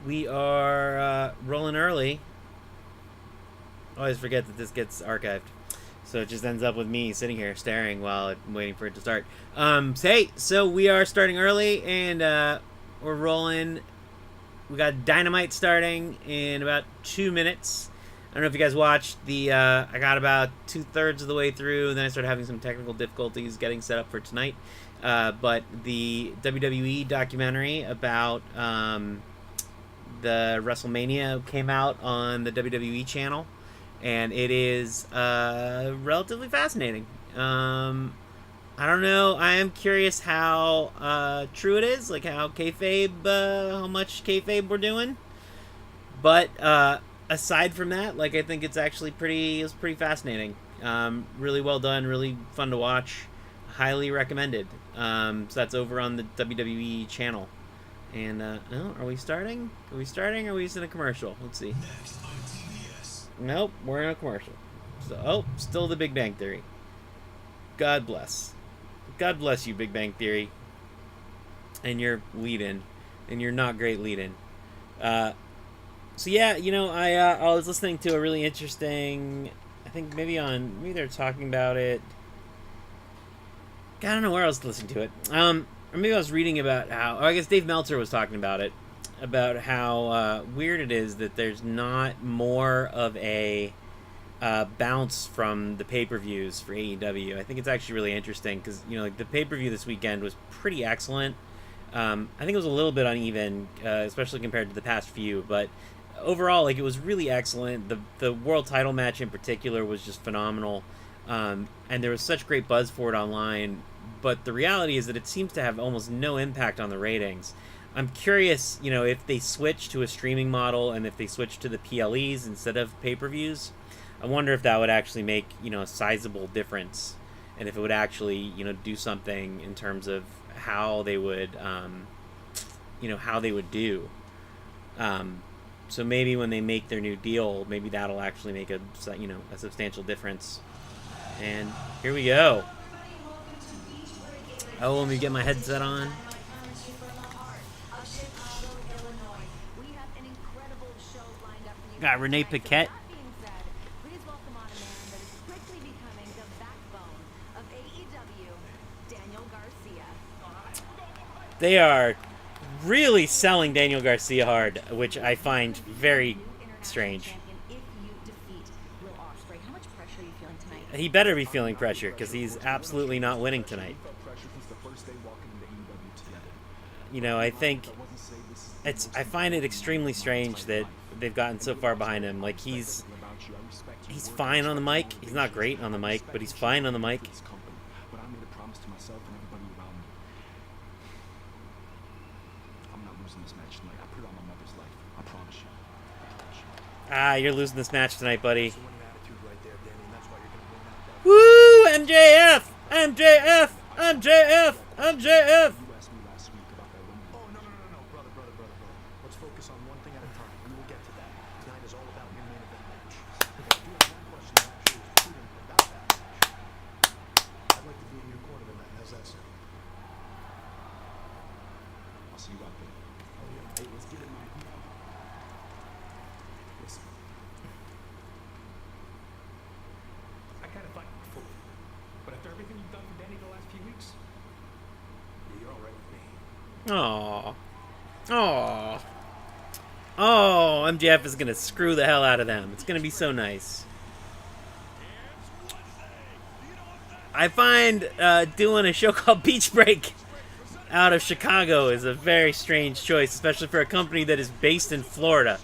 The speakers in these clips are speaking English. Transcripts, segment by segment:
We are rolling early. I always forget that this gets archived. So it just ends up with me sitting here staring while I'm waiting for it to start. So we are starting early and we're rolling. We got Dynamite starting in about 2 minutes. I don't know if you guys watched the. I got about 2/3 of the way through, and then I started having some technical difficulties getting set up for tonight. But the WWE documentary about the WrestleMania came out on the WWE channel, and it is relatively fascinating. I don't know. I am curious how true it is, like how how much kayfabe we're doing. But aside from that, like I think it's actually it's pretty fascinating. Really well done, really fun to watch. Highly recommended. So that's over on the WWE channel. And are we starting? Are we starting? Or are we just in a commercial? Let's see. Nope, we're in a commercial. So, still the Big Bang Theory. God bless. God bless you, Big Bang Theory. And your lead-in. And your not great lead-in. So yeah, I was listening to a really interesting, I think maybe they're talking about it. God, I don't know where I was listening to it. Or maybe I was reading about I guess Dave Meltzer was talking about it, about how weird it is that there's not more of a bounce from the pay-per-views for AEW. I think it's actually really interesting because, like the pay-per-view this weekend was pretty excellent. I think it was a little bit uneven, especially compared to the past few, but overall, like, it was really excellent. The world title match in particular was just phenomenal, and there was such great buzz for it online. But the reality is that it seems to have almost no impact on the ratings. I'm curious, if they switch to a streaming model and if they switch to the PLEs instead of pay-per-views. I wonder if that would actually make a sizable difference, and if it would actually do something in terms of how they would do. So maybe when they make their new deal, maybe that'll actually make a substantial difference. And here we go. Oh, let me get my headset on. Got Renee Paquette. They are really selling Daniel Garcia hard, which I find very strange. He better be feeling pressure because he's absolutely not winning tonight. I think I find it extremely strange that they've gotten so far behind him. Like he's fine on the mic. He's not great on the mic, but he's fine on the mic. You're losing this match tonight, buddy. Woo! MJF! MJF! MJF! MJF! Let's focus on one thing at a time. We will get to that. Tonight is all about your main event match. If you have one question actually shooting about that match, I'd like to be in your corner tonight. How's that sound? I'll see you out there. Oh yeah. Hey, let's get it. Listen. I kind of thought you were full. But after everything you've done for Danny the last few weeks, you're all right with me. Aww. Aww. Oh, MJF is going to screw the hell out of them. It's going to be so nice. I find doing a show called Beach Break out of Chicago is a very strange choice, especially for a company that is based in Florida.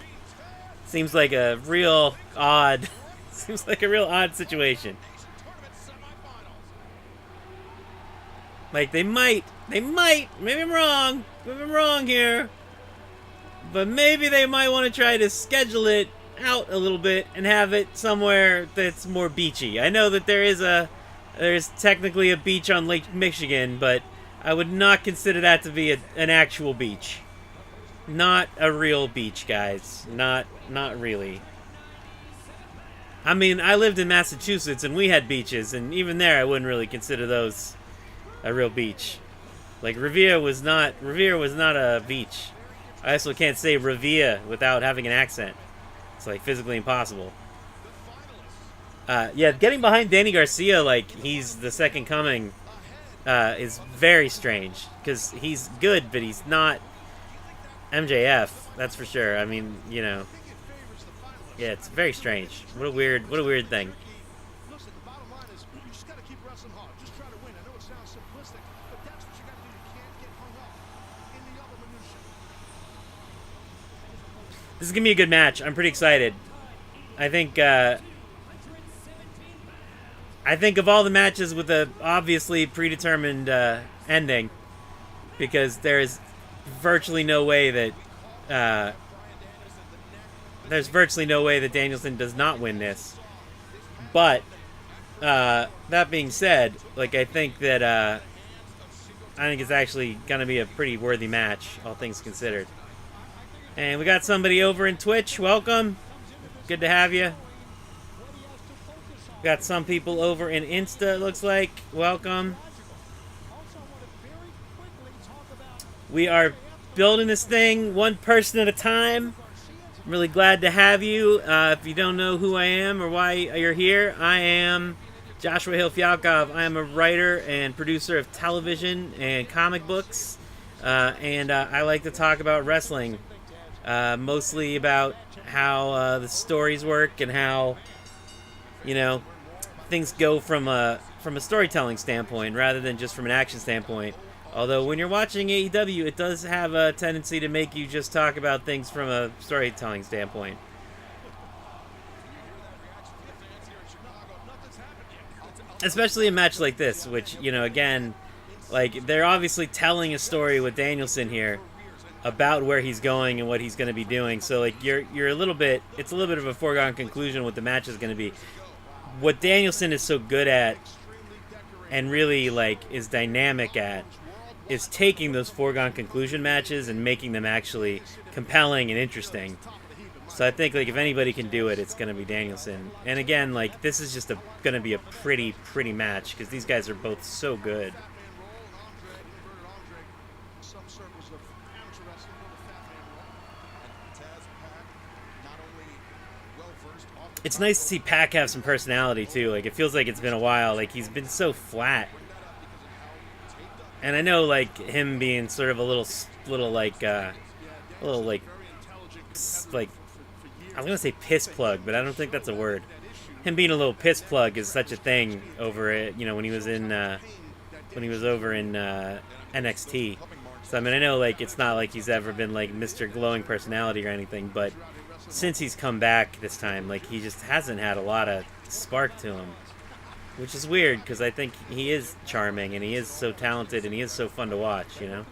Seems like a real odd situation. Like they might, maybe I'm wrong here, but maybe they might want to try to schedule it out a little bit and have it somewhere that's more beachy. I know that there's technically a beach on Lake Michigan, but I would not consider that to be an actual beach. Not a real beach, guys. Not really. I mean, I lived in Massachusetts and we had beaches, and even there I wouldn't really consider those a real beach. Like Revere was not a beach. I also can't say Revia without having an accent. It's like physically impossible. Yeah, getting behind Danny Garcia like he's the second coming is very strange because he's good, but he's not MJF. That's for sure. I mean, you know, yeah, it's very strange. What a weird thing. This is gonna be a good match. I'm pretty excited. I think of all the matches with a obviously predetermined ending, because there is virtually no way that Danielson does not win this. But that being said, like I think it's actually gonna be a pretty worthy match, all things considered. And we got somebody over in Twitch. Welcome. Good to have you. Got some people over in Insta, it looks like. Welcome. We are building this thing one person at a time. I'm really glad to have you. If you don't know who I am or why you're here, I am Joshua Hale Fialkov. I am a writer and producer of television and comic books. And I like to talk about wrestling. Mostly about how the stories work and how, you know, things go from a storytelling standpoint rather than just from an action standpoint. Although when you're watching AEW, it does have a tendency to make you just talk about things from a storytelling standpoint. Especially a match like this, which, you know, again, like, they're obviously telling a story with Danielson here about where he's going and what he's going to be doing. So, like, it's a little bit of a foregone conclusion what the match is going to be. What Danielson is so good at and really, like, is dynamic at is taking those foregone conclusion matches and making them actually compelling and interesting. So I think, like, if anybody can do it, it's going to be Danielson. And again, like, this is just going to be a pretty match because these guys are both so good. It's nice to see Pac have some personality too. Like, it feels like it's been a while. Like, he's been so flat. And I know, like, him being sort of a little like I was gonna say piss plug, but I don't think that's a word. Him being a little piss plug is such a thing over it. You know, when he was over in NXT. So I mean, I know, like, it's not like he's ever been like Mr. Glowing personality or anything, but since he's come back this time, like, he just hasn't had a lot of spark to him, which is weird because I think he is charming and he is so talented and he is so fun to watch, you know.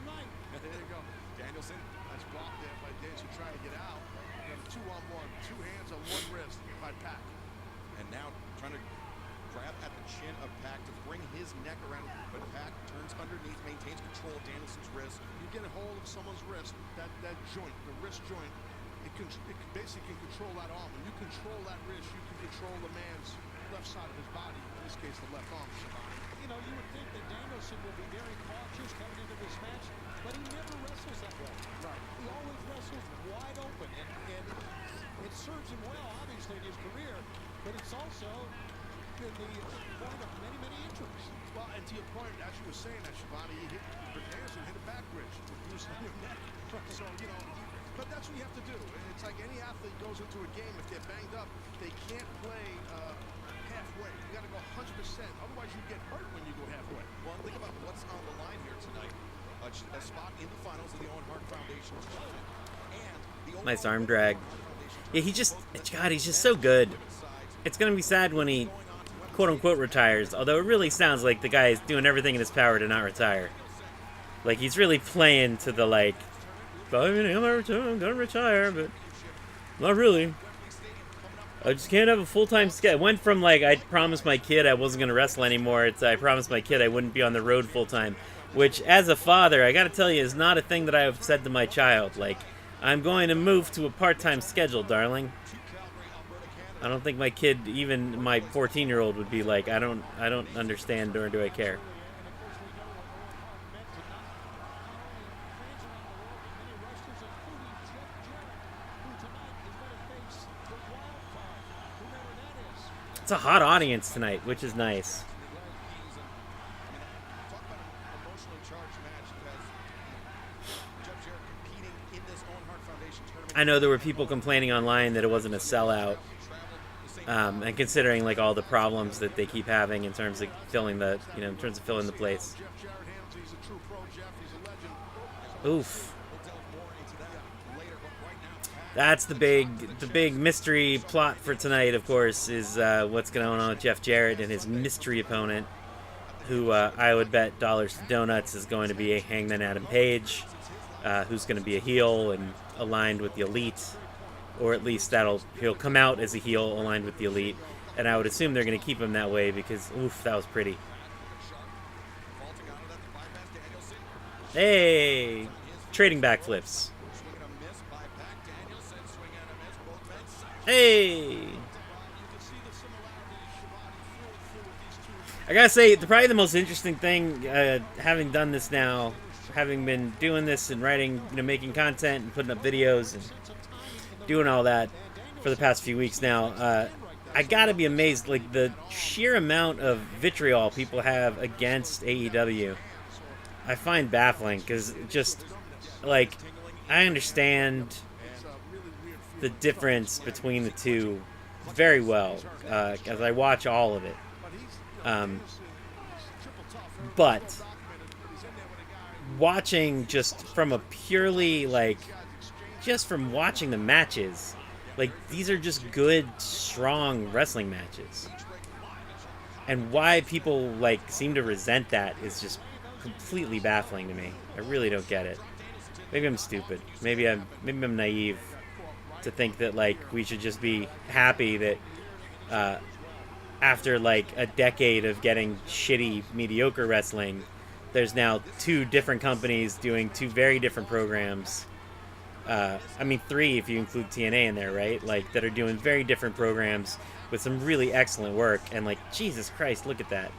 Nice arm drag. Yeah, he's just so good. It's going to be sad when he, quote-unquote, retires, although it really sounds like the guy is doing everything in his power to not retire. Like, he's really playing to the, like, I'm going to retire, but not really. I just can't have a full-time schedule. It went from, like, I promised my kid I wasn't going to wrestle anymore, it's I promised my kid I wouldn't be on the road full-time, which, as a father, I got to tell you, is not a thing that I have said to my child. Like, I'm going to move to a part-time schedule, darling. I don't think my kid, even my 14-year-old, would be like, I don't understand, nor do I care. It's a hot audience tonight, which is nice. I know there were people complaining online that it wasn't a sellout, and considering like all the problems that they keep having in terms of filling the, in terms of filling the place. Oof. That's the big mystery plot for tonight, of course, is what's going on with Jeff Jarrett and his mystery opponent, who I would bet dollars to donuts is going to be a Hangman Adam Page, who's going to be a heel and aligned with the Elite, or at least he'll come out as a heel aligned with the Elite, and I would assume they're going to keep him that way because, oof, that was pretty. Hey, trading backflips. Hey! I gotta say, probably the most interesting thing, having done this now, having been doing this and writing, making content and putting up videos and doing all that for the past few weeks now, I gotta be amazed, like, the sheer amount of vitriol people have against AEW. I find baffling, because just, like, I understand the difference between the two very well, as I watch all of it. But watching just from a purely, like, just from watching the matches, like, these are just good, strong wrestling matches. And why people, like, seem to resent that is just completely baffling to me. I really don't get it. Maybe I'm stupid. Maybe I'm naive to think that, like, we should just be happy that after, like, a decade of getting shitty, mediocre wrestling, there's now two different companies doing two very different programs. I mean, three if you include TNA in there, right? Like, that are doing very different programs with some really excellent work. And, like, Jesus Christ, look at that.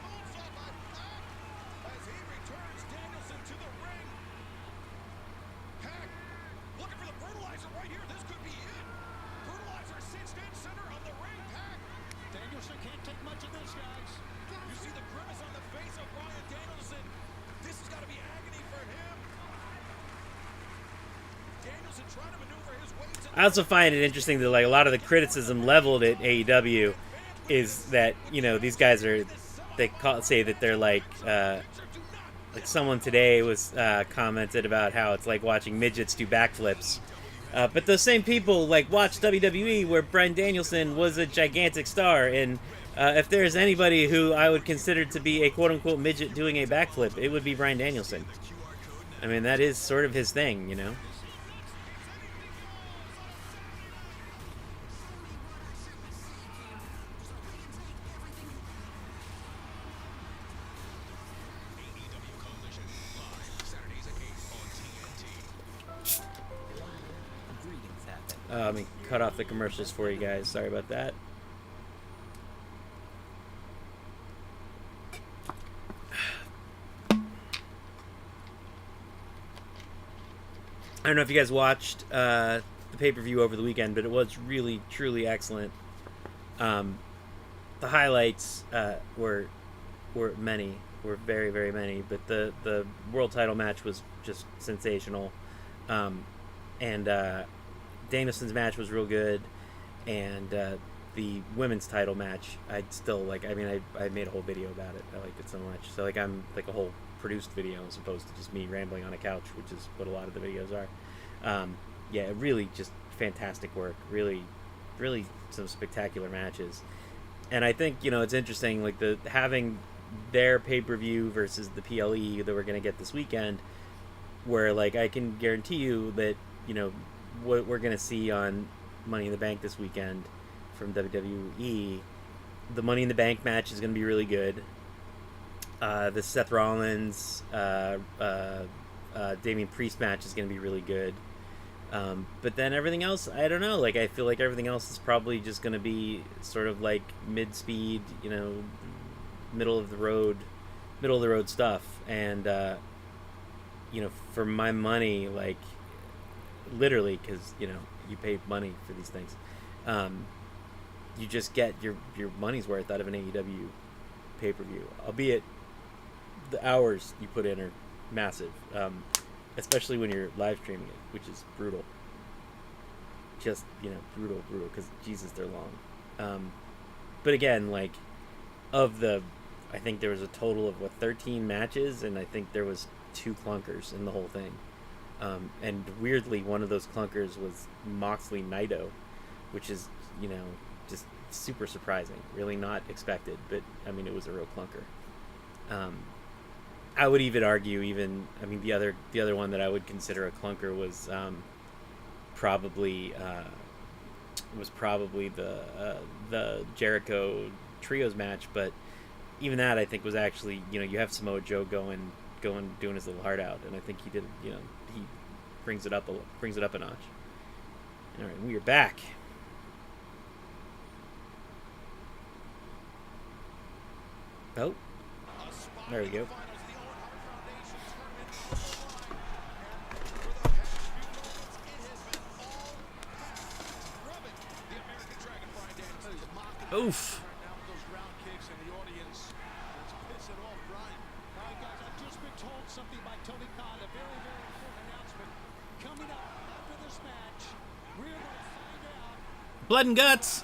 I also find it interesting that, like, a lot of the criticism leveled at AEW is that, these guys are, say that they're like someone today was commented about how it's like watching midgets do backflips. But those same people, like, watch WWE where Bryan Danielson was a gigantic star, and if there's anybody who I would consider to be a quote-unquote midget doing a backflip, it would be Bryan Danielson. I mean, that is sort of his thing, Let me cut off the commercials for you guys. Sorry about that. I don't know if you guys watched the pay-per-view over the weekend, but it was really, truly excellent. The highlights were many, were very, very many, but the world title match was just sensational. And Danielson's match was real good, and the women's title match, I'd still, like, I mean, I made a whole video about it. I liked it so much. So, like, I'm like a whole produced video as opposed to just me rambling on a couch, which is what a lot of the videos are. Yeah, really just fantastic work. Really, really some spectacular matches. And I think, it's interesting, like, having their pay-per-view versus the PLE that we're going to get this weekend, where, like, I can guarantee you that, what we're going to see on Money in the Bank this weekend from WWE, the Money in the Bank match is going to be really good. The Seth Rollins, Damian Priest match is going to be really good. But then everything else, I don't know. Like, I feel like everything else is probably just going to be sort of like mid-speed, middle of the road stuff. And, for my money, like, literally, because, you pay money for these things. you just get your money's worth out of an AEW pay-per-view, albeit the hours you put in are massive, especially when you're live streaming it, which is brutal. Just, brutal, because Jesus, they're long. But again, like, I think there was a total of 13 matches, and I think there was 2 clunkers in the whole thing. And weirdly, one of those clunkers was Moxley Naito, which is, just super surprising. Really not expected, but I mean, it was a real clunker. I would even argue, the other one that I would consider a clunker was probably the Jericho Trios match, but even that I think was actually, you have Samoa Joe going doing his little heart out, and I think he did, he brings it up a notch. All right, we are back. Oh, there we go. Oof. Blood and guts.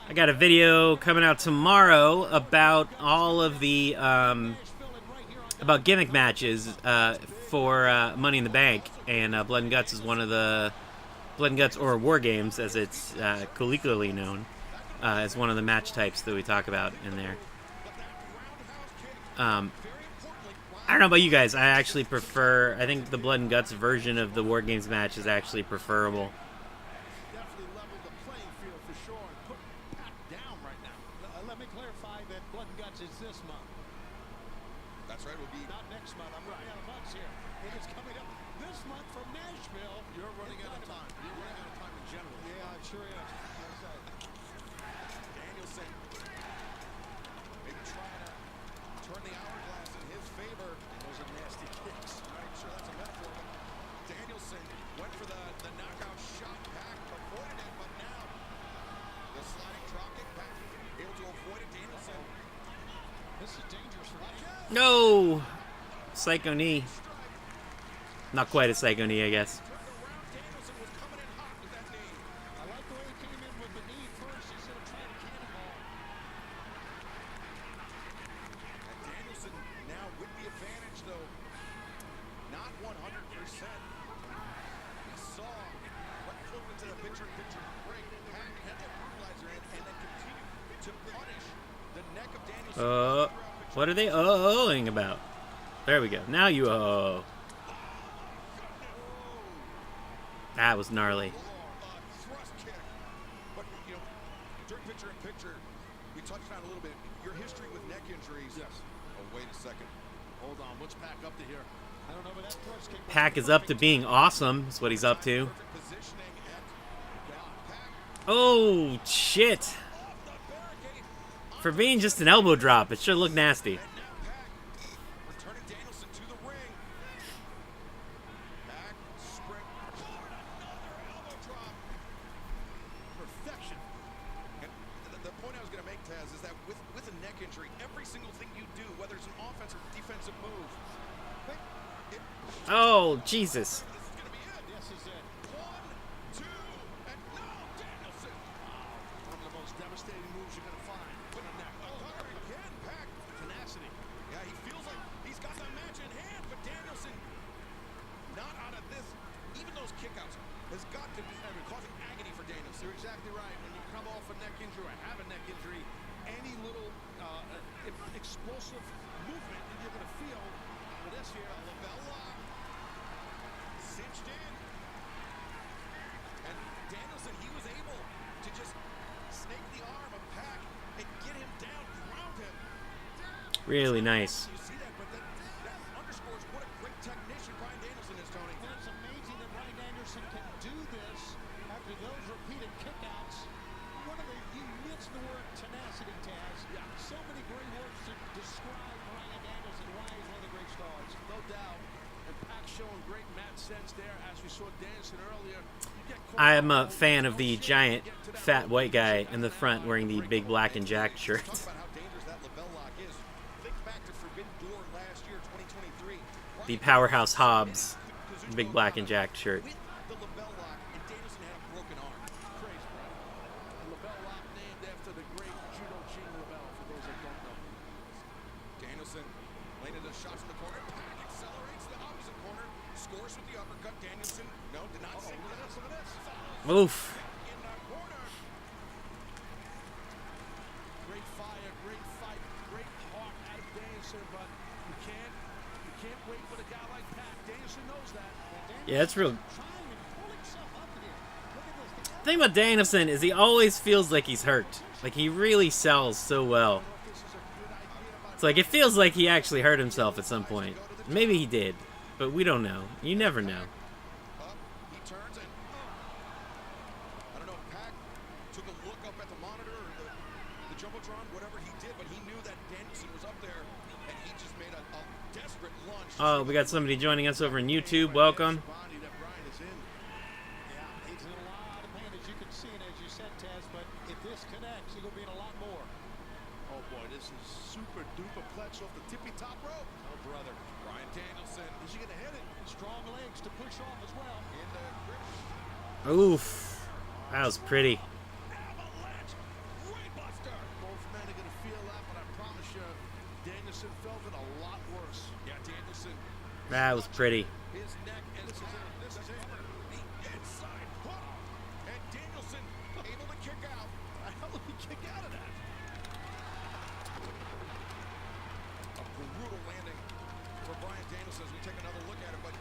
I got a video coming out tomorrow about all of the about gimmick matches for Money in the Bank, and Blood and Guts is one of the Blood and Guts, or War Games as it's colloquially known, is one of the match types that we talk about in there. I don't know about you guys. I think the Blood and Guts version of the War Games match is actually preferable. Definitely leveled the playing field for sure and put Pat down right now. Let me clarify that Blood and Guts is this month. That's right, it will be not next month. I'm running out of months here. It is coming up this month from Nashville. You're running out of time. You're running out of time in general. Yeah, it sure is. Danielson maybe trying to turn the hourglass in his favor. Those are nasty kicks. I'm sure that's a metaphor. Danielson went for the knockout shot. Pack avoided it, but now the sliding drop kick. Pack able to avoid it. Danielson. This is dangerous for him. No! Psycho knee. Not quite a psycho knee, I guess. Danielson was coming in hot with that knee. I like the way he came in with the knee first instead of trying to cannonball. And Danielson now with the advantage, though. Not 100%. We saw what flew into the picture-in-picture break. Pack had that brutalizer in and then continued to punish the neck of Danielson. What are they oh-ohing about? There we go. Now you oh. That was gnarly. Thrust kick. But, during picture-in-picture, we touched on a little bit. Your history with neck injuries. Yes. Oh, wait a second. Hold on. What's Pack up to here? I don't know, but that thrust kick. Pack is up to being awesome. Is what he's up to. Oh, shit. For being just an elbow drop, it sure looked nasty. Returning Danielson to the ring. Pack, spring. Another elbow drop. Perfection. And the point I was going to make, Taz, is that with a neck injury, every single thing you do, whether it's an offensive or defensive move. Oh, Jesus. This is going to be it. This is it. 1, 2, and no, Danielson. One of the most devastating moves you're going to find. With a neck. Oh, again, Pack. Tenacity. Yeah, he feels like he's got the match in hand, but Danielson not out of this. Even those kickouts has got to be causing agony for Danielson. You're exactly right. When you come off a neck injury or have a neck injury, any little explosive movement that you're going to feel with this here. Labella cinched in. And Danielson, he was able to just snake the arm of Pack and get him down, ground him. Really nice. You see that, but that underscores what a great technician Bryan Danielson is, Tony. And it's amazing that Bryan Danielson can do this after those repeated kickouts. One of the, you mentioned the word tenacity, Taz. Yeah. So many great words to describe Bryan Danielson, why he's one of the great stars. No doubt. And Pac showing great match sense there as I'm a fan of the giant fat white guy in the front wearing the big black and jack shirt. Talk about how dangerous that LaBelle lock is. Think back to Forbidden Door last year, 2023. The Powerhouse Hobbs big black and jack shirt. With the LaBelle lock, and Danielson had a broken arm. Crazy, right? The LaBelle lock named after the great judo Gene LaBelle, for those that don't know. Danielson laying into shots in the corner. Pack accelerates to the opposite corner. Scores with the uppercut. Danielson, no, did not sink that. Some of this. Oof. In the corner. Great fire, great fight, great heart out of Danielson, but you can't wait for a guy like Pac. Danielson knows that. Yeah, it's real. The thing about Danielson is he always feels like he's hurt. Like he really sells so well. It's like it feels like he actually hurt himself at some point. Maybe he did, but we don't know. You never know. He turns and I don't know if Pac took a look up at the monitor or the jumbotron, whatever he did, but he knew that Danielson was up there, and he just made a desperate lunge. Oh, we got somebody joining us over on YouTube. Welcome. He's in a lot of pain, as you can see, and as you said, Taz, but if this connects, he'll be in a lot more. Oh boy, this is super duper clutch off the tippy top rope. Oh brother, Bryan Danielson, is he gonna hit it? Strong legs to push off as well. In the grip. Oof. That was pretty. Avalanche, right buster. Both men are gonna feel that, but I promise you, Danielson felt it a lot worse. Yeah, Danielson. That was pretty. His neck and this is it. This is it. The inside hook. And Danielson able to kick out. How did he kick out of that? A brutal landing for Bryan Danielson as we take another look at it. But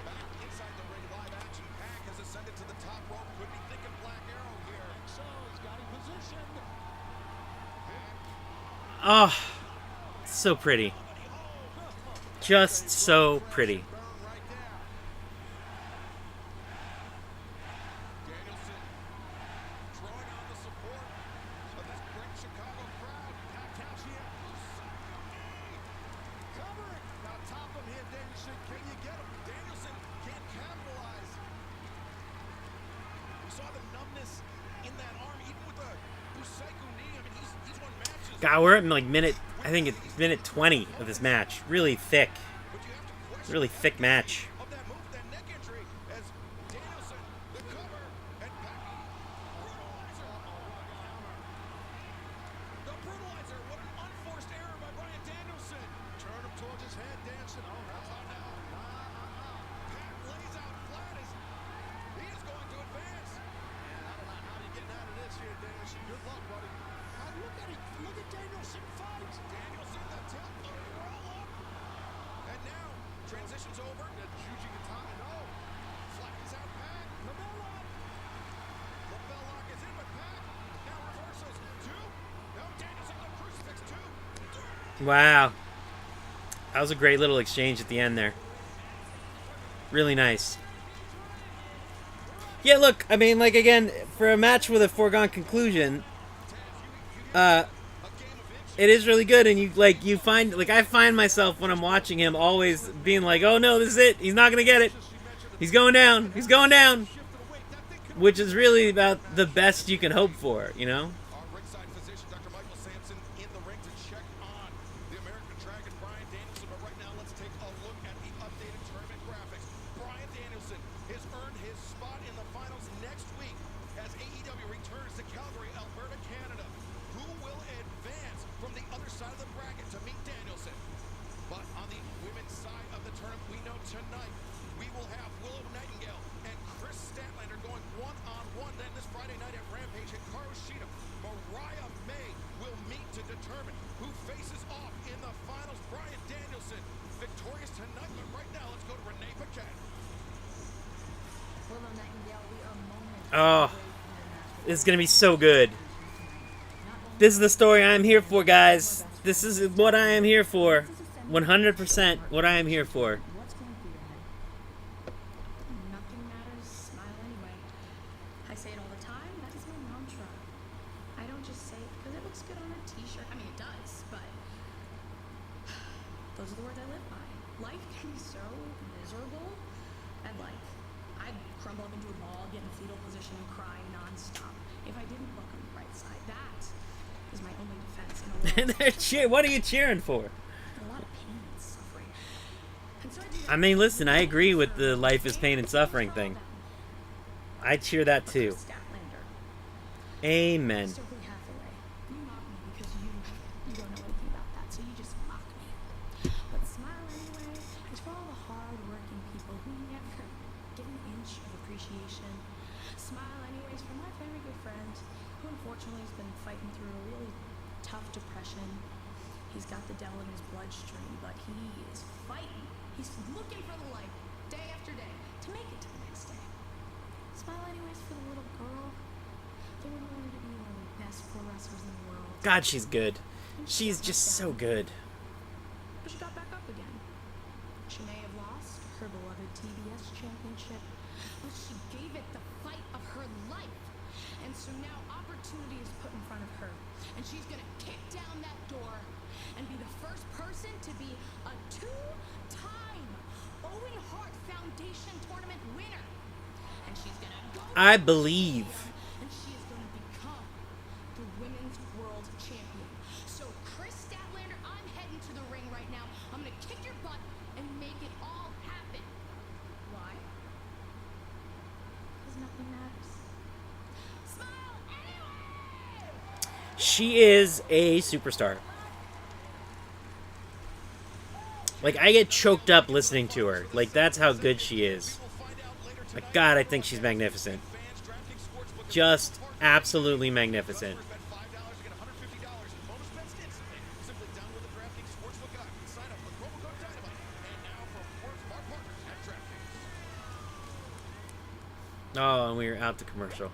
back inside the ring, live action. Pac has ascended to the top rope. Could be thinking Black Arrow here. So he's got him positioned. Oh, so pretty. Just so pretty. Burn right there. Danielson drawing on the support of this great Chicago crowd. Pac taps here. Covering. Now top him here, Danielson. Can you get him? Danielson can't capitalize. We saw the numbness in that arm, even with the Busaiku knee. I mean, he's won matches. God, we're at like I think it's minute 20 of this match. Really thick. But you have to question Really thick match. of that move, that neck injury, as Danielson, the cover, and Pac. Brutalizer. The brutalizer. What an unforced error by Bryan Danielson. Turn him towards his head, Danielson. Oh, how about now? Pac lays out flat as he is going to advance. And I don't know how you're getting out of this here, Danielson. Good luck, buddy. Look at him. Look at Danielson fight. Danielson, the tip of the roll up. And now, transitions over to Juji Katana. No. Flattens out Pac. LaBelle lock. LaBelle lock is in, but Pac now reversals. Two. No, Danielson, the crucifix. Two. Wow. That was a great little exchange at the end there. Really nice. Yeah, look, I mean, like, again, for a match with a foregone conclusion, it is really good, and you find, like, I find myself when I'm watching him always being like, oh no, this is it, he's not gonna get it, he's going down, which is really about the best you can hope for, you know? Our ringside physician, Dr. Michael Sampson, in the ring to check on the American Dragon, Bryan Danielson. But right now, let's take a look at the updated tournament graphics. Bryan Danielson has earned his spot in the finals next week as AEW returns to Calgary, Alberta, Canada. Who will advance from the other side of the bracket to meet Danielson? But on the women's side of the tournament, we know tonight we will have Willow Nightingale and Chris Statlander going one-on-one. Then this Friday night at Rampage at Karushita, Mariah May will meet to determine who faces off in the finals. Bryan Danielson victorious tonight, but right now let's go to Renee Paquette. Willow Nightingale, we are moments Oh, away from the match. this is gonna be so good. This is the story I'm here for, guys. This is what I am here for. 100% what I am here for. What's going through your head? Nothing matters. Smile anyway. I say it all the time. That is my mantra. I don't just say it because it looks good on a t-shirt. I mean, it does, but those are the words I live by. Life can be so miserable, and like, I'd crumble up into a ball, get in a fetal position, and cry nonstop if I didn't look on the bright side. That is my only defense in a world What are you cheering for? with a lot of pain and suffering. And so I do I mean, listen, I agree with the life is pain and suffering thing. I cheer that too. Statlander. Amen. Still only half away. You mock me because you don't know anything about that, so you just mock me. But smile anyway is for all the hard-working people who never give an inch of appreciation. Smile anyways for my very good friend, who unfortunately has been fighting through a really tough depression. He's got the devil in his bloodstream, but he is fighting. He's looking for the light day after day to make it to the next day. Smile anyways for the little girl. The one who wanted to be one of the best pro wrestlers in the world. God, she's good. She's just so good. But she got back up again. She may have lost her beloved TBS championship, but she gave it the fight of her life. And so now opportunity is put in front of her. And she's gonna kick down that door and be the first person to be a two-time Owen Hart Foundation tournament winner. And she's gonna go I believe. and she is going to become the women's world champion. So, Chris Statlander, I'm heading to the ring right now. I'm going to kick your butt and make it all happen. Why? Because nothing matters. Smile anyway! She is a superstar. Like, I get choked up listening to her. Like, that's how good she is. Like, God, I think she's magnificent. Just absolutely magnificent. Oh, and we were out to commercial.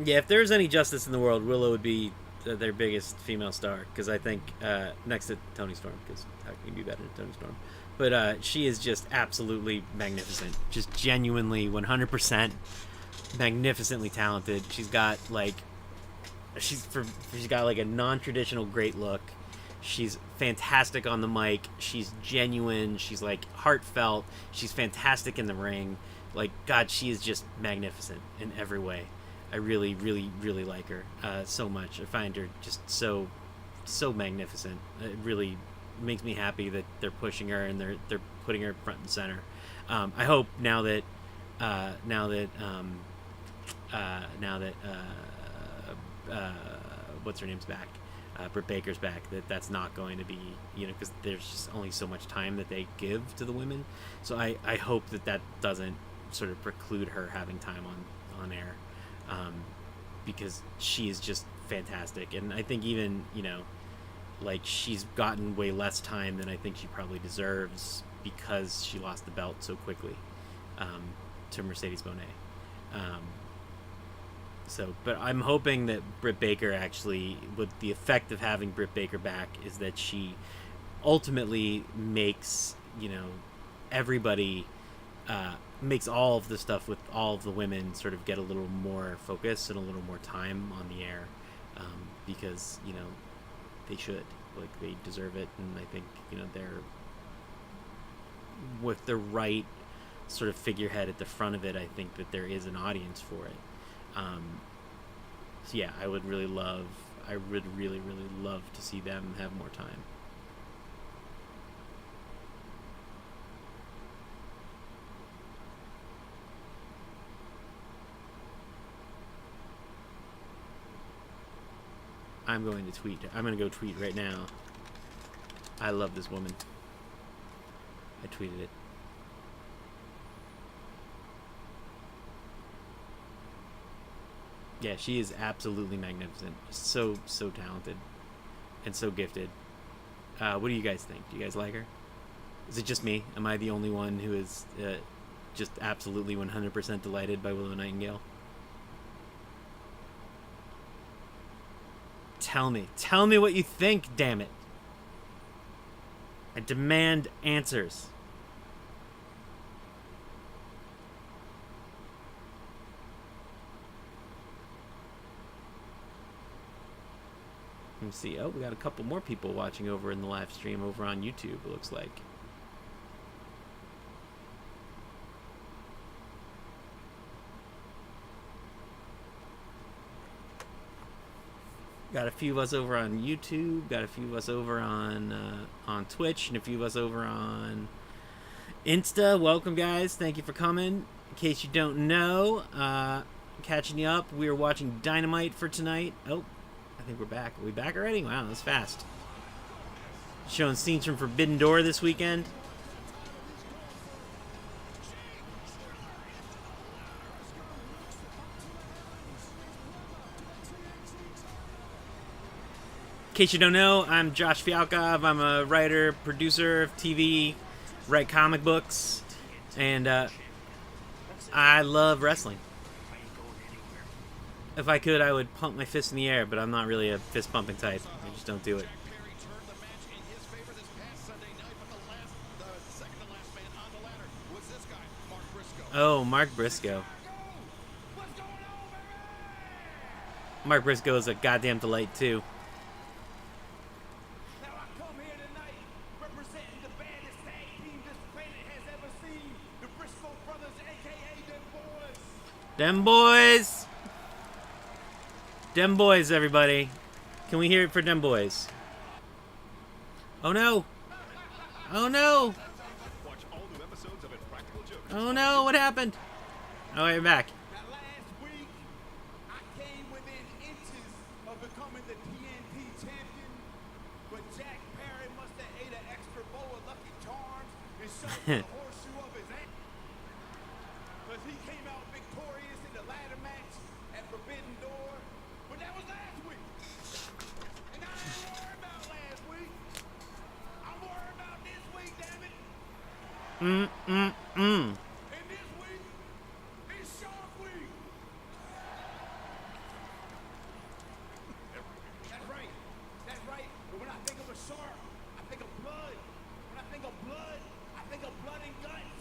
Yeah, if there's any justice in the world, Willow would be their biggest female star. Because I think, next to Toni Storm, because how can you be better than Toni Storm? But she is just absolutely magnificent. Just genuinely 100% magnificently talented. She's got, like, she's got, like, a non-traditional great look. She's fantastic on the mic. She's genuine. She's, like, heartfelt. She's fantastic in the ring. Like, God, she is just magnificent in every way. I really, really, really like her so much. I find her just so magnificent. It really makes me happy that they're pushing her and they're putting her front and center. I hope now that what's her name's back, Britt Baker's back, that's not going to be, because there's just only so much time that they give to the women. So I hope that doesn't sort of preclude her having time on air. Because she is just fantastic, and I think even like she's gotten way less time than I think she probably deserves because she lost the belt so quickly to Mercedes Moné. But I'm hoping that Britt Baker actually, with the effect of having Britt Baker back, is that she ultimately makes everybody. Makes all of the stuff with all of the women sort of get a little more focus and a little more time on the air, because they should, like, they deserve it, and I think they're with the right sort of figurehead at the front of it. I think that there is an audience for it. So yeah, I would really love to see them have more time. I'm going to tweet. I'm going to go tweet right now. I love this woman. I tweeted it. Yeah, she is absolutely magnificent. So talented. And so gifted. What do you guys think? Do you guys like her? Is it just me? Am I the only one who is just absolutely 100% delighted by Willow Nightingale? Tell me what you think, damn it. I demand answers. Let me see. Oh, we got a couple more people watching over in the live stream over on YouTube, it looks like. Got a few of us over on YouTube. Got a few of us over on Twitch, and a few of us over on Insta. Welcome, guys. Thank you for coming. In case you don't know, catching you up, we are watching Dynamite for tonight. Oh, I think we're back. Are we back already? Wow, that was fast. Showing scenes from Forbidden Door this weekend. In case you don't know, I'm Josh Fialkov. I'm a writer, producer of TV, write comic books, and I love wrestling. If I could, I would pump my fist in the air, but I'm not really a fist pumping type. I just don't do it. Oh, Mark Briscoe. Mark Briscoe is a goddamn delight, too. Now I come here tonight representing the baddest tag team this planet has ever seen. The Briscoe brothers, a.k.a. Them Boys. Them boys! Dem boys, everybody. Can we hear it for Dem boys? Oh no! Oh no! Oh no, what happened? Oh, you're back. Now last week, I came within inches of becoming the TNT champion, but Jack Perry must have ate an extra bowl of Lucky Charms and shoved the horseshoe up his ass. Because he came out victorious in the ladder match at Forbidden Door, but that was last week. And I ain't worried about last week. I'm worried about this week, damn it. And this week is Shark Week. That's right. That's right. But when I think of a shark, I think of blood. When I think of blood, I think of blood and guts.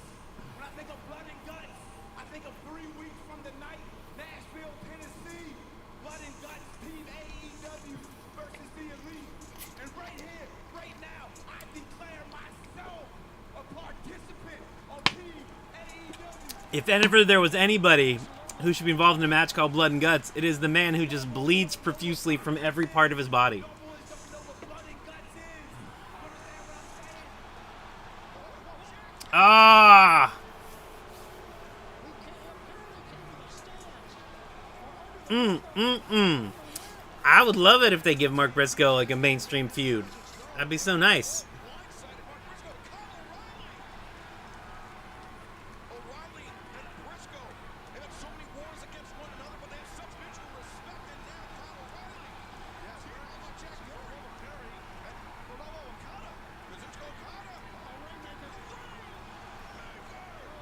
When I think of blood and guts, I think of 3 weeks from tonight, Nashville, Tennessee. Blood and guts, Team AEW versus the Elite. And right here, right now, I declare myself a participant on Team AEW. If ever there was anybody who should be involved in a match called Blood and Guts, it is the man who just bleeds profusely from every part of his body. Boys don't know what blood and guts is. You understand what I'm saying? Ah! I would love it if they give Mark Briscoe like a mainstream feud. That'd be so nice. O'Reilly and Briscoe. They have so many wars against one another, but they have such mutual respect. And now Kyle O'Reilly. Yes, here how about Jack Perry and Ronaldo Okada. Kazuchika Okada.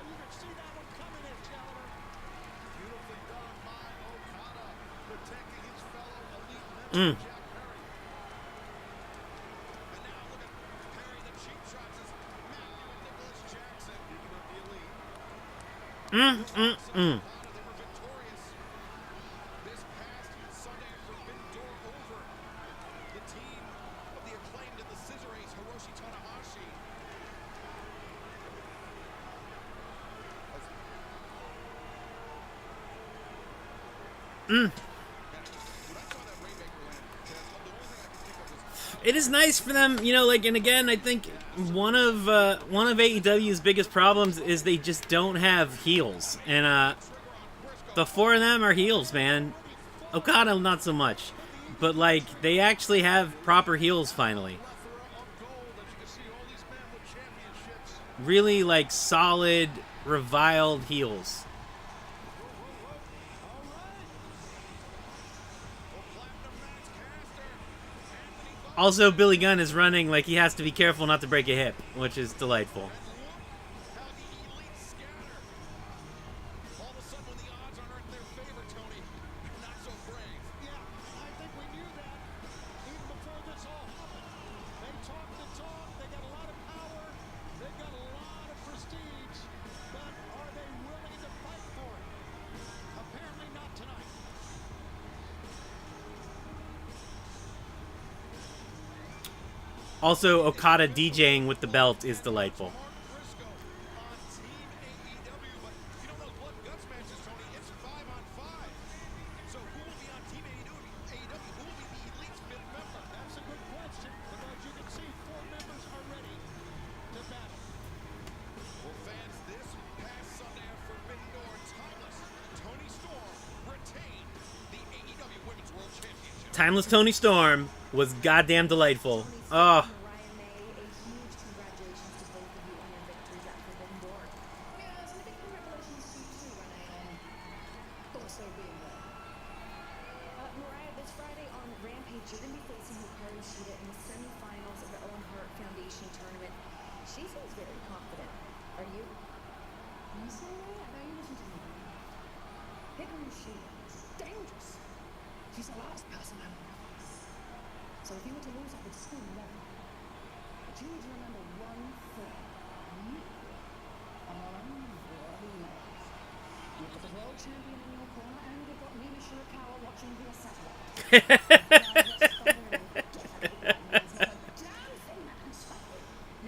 You can see that one coming in, gentlemen. Beautifully done by Okada, protecting his fellow elite member, Jack Perry. And now look at Perry, the cheap shots is Matthew and Nicholas Jackson. Speaking of the elite. Okada, they were victorious this past Sunday at Forbidden Door over the team of the Acclaimed and the Scissor Ace, Hiroshi Tanahashi. It is nice for them, you know, like, and again, I think one of AEW's biggest problems is they just don't have heels. And the 4 of them are heels, man. Okada, not so much. But, like, they actually have proper heels finally. Really, like, solid, reviled heels. Also, Billy Gunn is running like he has to be careful not to break a hip, which is delightful. How the elite scatter. All of a sudden, when the odds aren't in their favor, Tony, you're not so brave. Yeah, I think we knew that even before this all happened. They talk the talk, they got a lot of power, they've got a lot of prestige, but are they willing to fight for it? Apparently not tonight. Also, Okada DJing with the belt is delightful. Briscoe on Team AEW, but you know those blood guts matches, Tony, it's 5-on-5. So who will be on Team AEW? Who will be the Elite's fifth member? That's a good question, because you can see 4 members are ready to battle. Well, fans, this past Sunday at Forbidden Door, Timeless Tony Storm retained the AEW Women's World Championship. Timeless Tony Storm was goddamn delightful. Oh, Mariah May, a huge congratulations to both of you on your victories at Forbidden Door. Yes, and a big congratulations to you too, Renee. Also being there. Mariah, this Friday on Rampage, you're going to be facing Hikaru Shida in the semifinals of the Owen Hart Foundation tournament. She seems very confident. Are you? You say that? I know you listen to me. Hikaru Shida is dangerous. She's the last person I want to face. So if you were to lose, I would still love you. But you need to remember one thing. You are worthy of. You've got the world champion in your corner, and you've got Nina Shirakawa watching via satellite.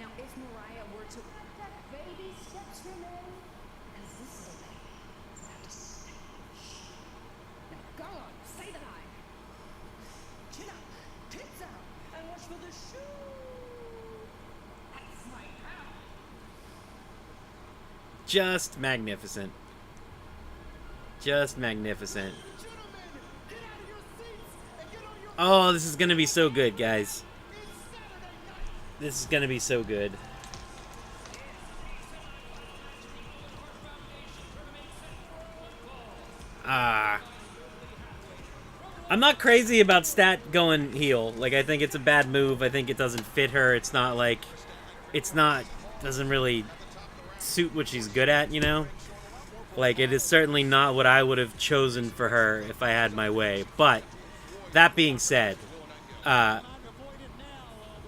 Now, if Mariah were to Baby steps remain, as this is a lady at a stage. Now go on, say the line. Chin up, tits out, and watch for the shoe. That's my power. just magnificent. Just magnificent. Oh, this is gonna be so good, guys. This is gonna be so good. I'm not crazy about Stat going heel. Like, I think it's a bad move. I think it doesn't fit her. It's not like... doesn't really suit what she's good at, you know? Like, it is certainly not what I would have chosen for her if I had my way. But, that being said,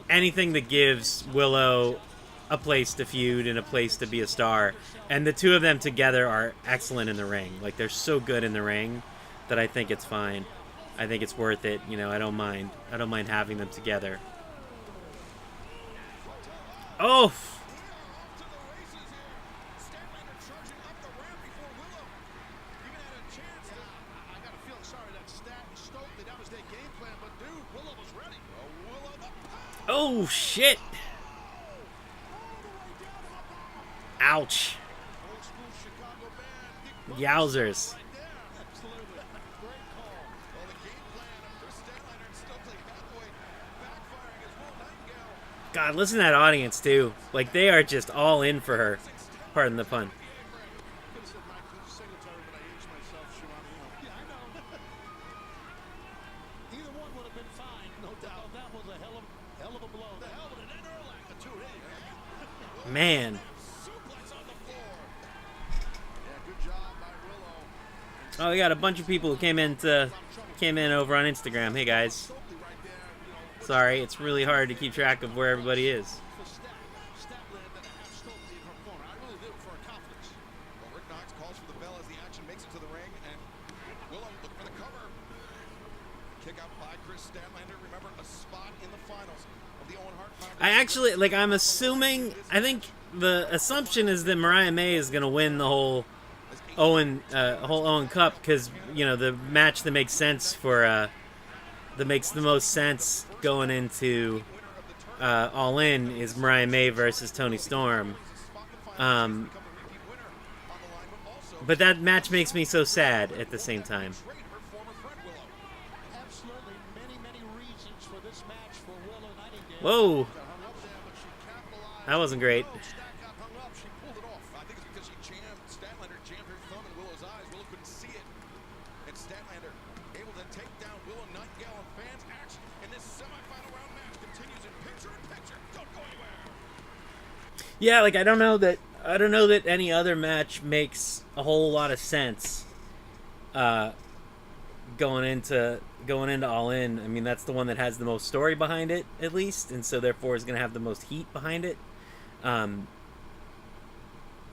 anything that gives Willow a place to feud and a place to be a star, and the two of them together are excellent in the ring. Like, they're so good in the ring that I think it's fine. I think it's worth it. You know, I don't mind. I don't mind having them together. Oh! Oh, shit! Ouch. Yowzers. God, listen to that audience, too. Like, they are just all in for her. Pardon the pun. Either one would have been fine, no doubt. That was a hell of a blow. The hell of an Erlacher, too. Man. Oh, we got a bunch of people who came in over on Instagram. Hey, guys. Sorry, it's really hard to keep track of where everybody is. I actually, like, I'm assuming, I think the assumption is that Mariah May is going to win the whole Owen Cup, because, you know, the match that makes sense for, that makes the most sense going into All In is Mariah May versus Toni Storm. But that match makes me so sad at the same time. Absolutely many reasons for this match for Willow Nightingale. Whoa. That wasn't great. Yeah, like I don't know that any other match makes a whole lot of sense going into All In. I mean, that's the one that has the most story behind it, at least, and so therefore is going to have the most heat behind it.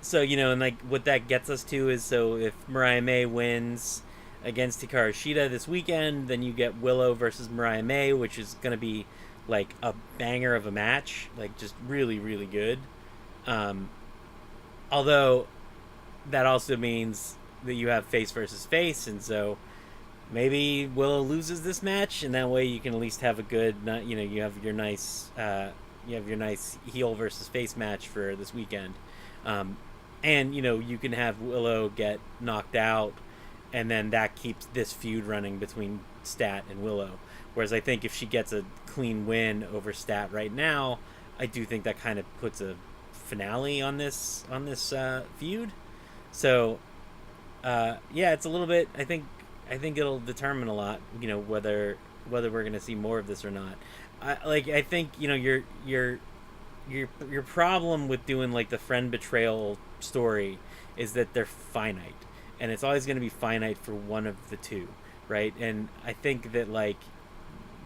So, you know, and like what that gets us to is, so if Mariah May wins against Hikaru Shida this weekend, then you get Willow versus Mariah May, which is going to be like a banger of a match, like just really, really good. Um, Although that also means that you have face versus face, and so maybe Willow loses this match, and that way you can at least have a good, you have your nice, heel versus face match for this weekend, and you can have Willow get knocked out, and then that keeps this feud running between Stat and Willow. Whereas I think if she gets a clean win over Stat right now, I do think that kind of puts a finale on this feud. So yeah, it's a little bit. I think it'll determine a lot. Whether we're gonna see more of this or not. I think your problem with doing like the friend betrayal story is that they're finite, and it's always going to be finite for one of the two, right? And I think that like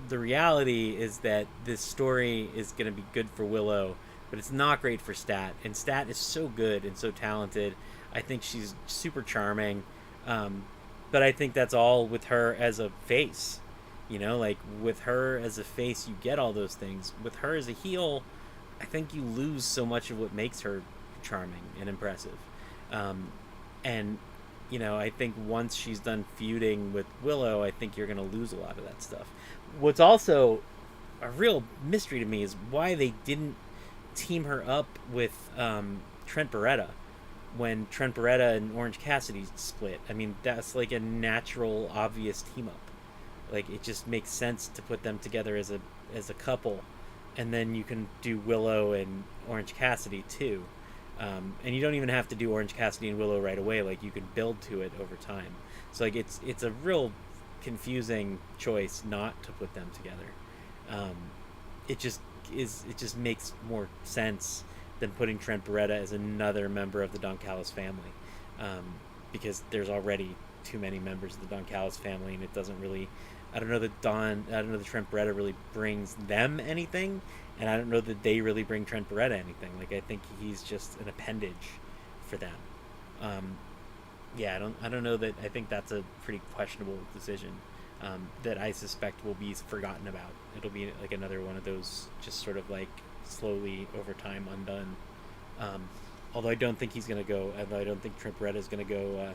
the reality is that this story is going to be good for Willow, but it's not great for Stat. And Stat is so good and so talented. I think she's super charming, but I think that's all with her as a face. Like with her as a face, you get all those things. With her as a heel, I think you lose so much of what makes her charming and impressive. And I think once she's done feuding with Willow, I think you're going to lose a lot of that stuff. What's also a real mystery to me is why they didn't team her up with Trent Beretta when Trent Beretta and Orange Cassidy split. I mean, that's like a natural, obvious team up. Like, it just makes sense to put them together as a couple, and then you can do Willow and Orange Cassidy too. And you don't even have to do Orange Cassidy and Willow right away. Like, you can build to it over time. So like it's a real confusing choice not to put them together. It just makes more sense than putting Trent Beretta as another member of the Don Callis family, because there's already too many members of the Don Callis family, and it doesn't really. I don't know that Trent Beretta really brings them anything, and I don't know that they really bring Trent Beretta anything. Like, I think he's just an appendage for them. Yeah, I don't know that. I think that's a pretty questionable decision that I suspect will be forgotten about. It'll be like another one of those just sort of like slowly over time undone. Although I don't think he's gonna go. I don't think Trent Beretta is gonna go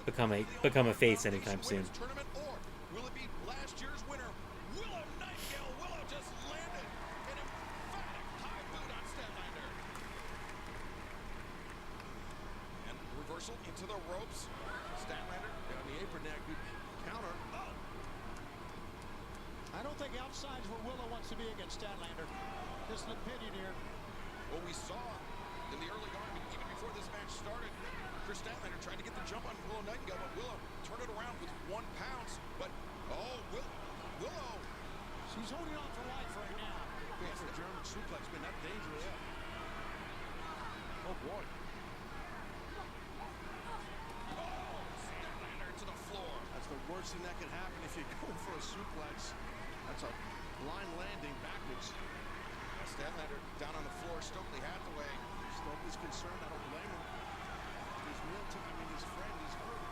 become a face anytime soon. Tournament, or will it be last year's winner, Willow Nightingale? Willow just landed an emphatic high boot on Statlander. And reversal into the ropes. Statlander got on the apron now. Good counter. Oh. I don't think outside's where Willow wants to be against Statlander. Just an opinion here. What we saw in the early going, even before this match started, Chris Statlander tried to get the jump on Willow Nightingale, but Willow turned it around with 1 pounce. But, Willow. She's holding on for life right now. Yes, the German suplex been that dangerous. Oh, boy. Oh, Statlander to the floor. That's the worst thing that can happen if you're going for a suplex. That's a blind landing backwards. Statlander down on the floor. Stokely Hathaway. Stokely's concerned. I don't blame him. His meal ticket, I mean, his friend is hurt.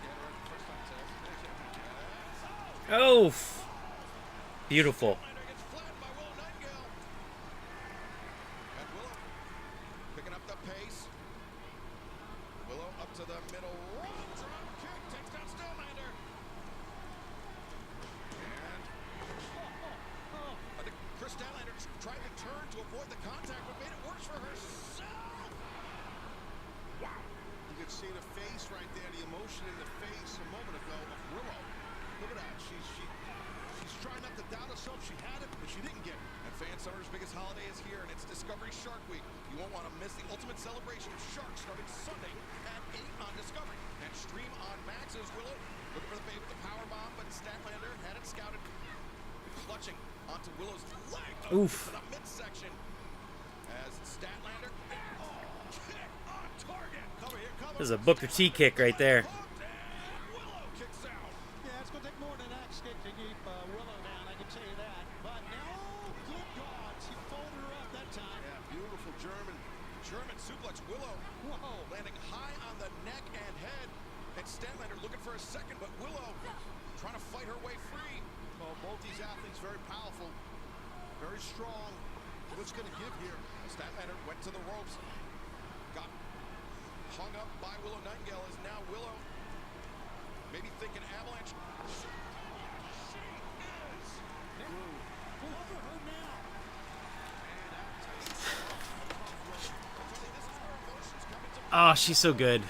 Yeah, first time test. Oh, beautiful. Statlander gets flattened by Willow Nightingale. And Willow picking up the pace. Willow up to the middle. Drop kick. Takes down Statlander. And I think Chris Statlander tried to turn to avoid the contact, but made it worse for herself. Wow. You could see the face right there, the emotion in the face a moment ago of Willow. Look at that. She's trying not to doubt herself. She had it, but she didn't get it. And Fan Summer's biggest holiday is here, and it's Discovery Shark Week. You won't want to miss the ultimate celebration of sharks starting Sunday at 8 on Discovery. And stream on Max as Willow looking for the bait with the powerbomb, but Statlander had it scouted. Clutching onto Willow's leg. Oof. To the midsection. As Statlander. Oh, kick on target. Cover here, cover. There's a Booker T kick right there. Willow kicks out. Yeah, it's going to take more than an axe kick to keep Willow down, I can tell you that. But no, good God, she folded her up that time. Yeah, beautiful German suplex. Willow. Whoa. Landing high on the neck and head. And Statlander looking for a second, but Willow trying to fight her way free. Well, both these athletes very powerful, very strong. What's going to give here? Statlander went to the ropes, got hung up by Willow Nightingale. Is now Willow maybe thinking avalanche. She is. Cover her now. Oh, she's so good.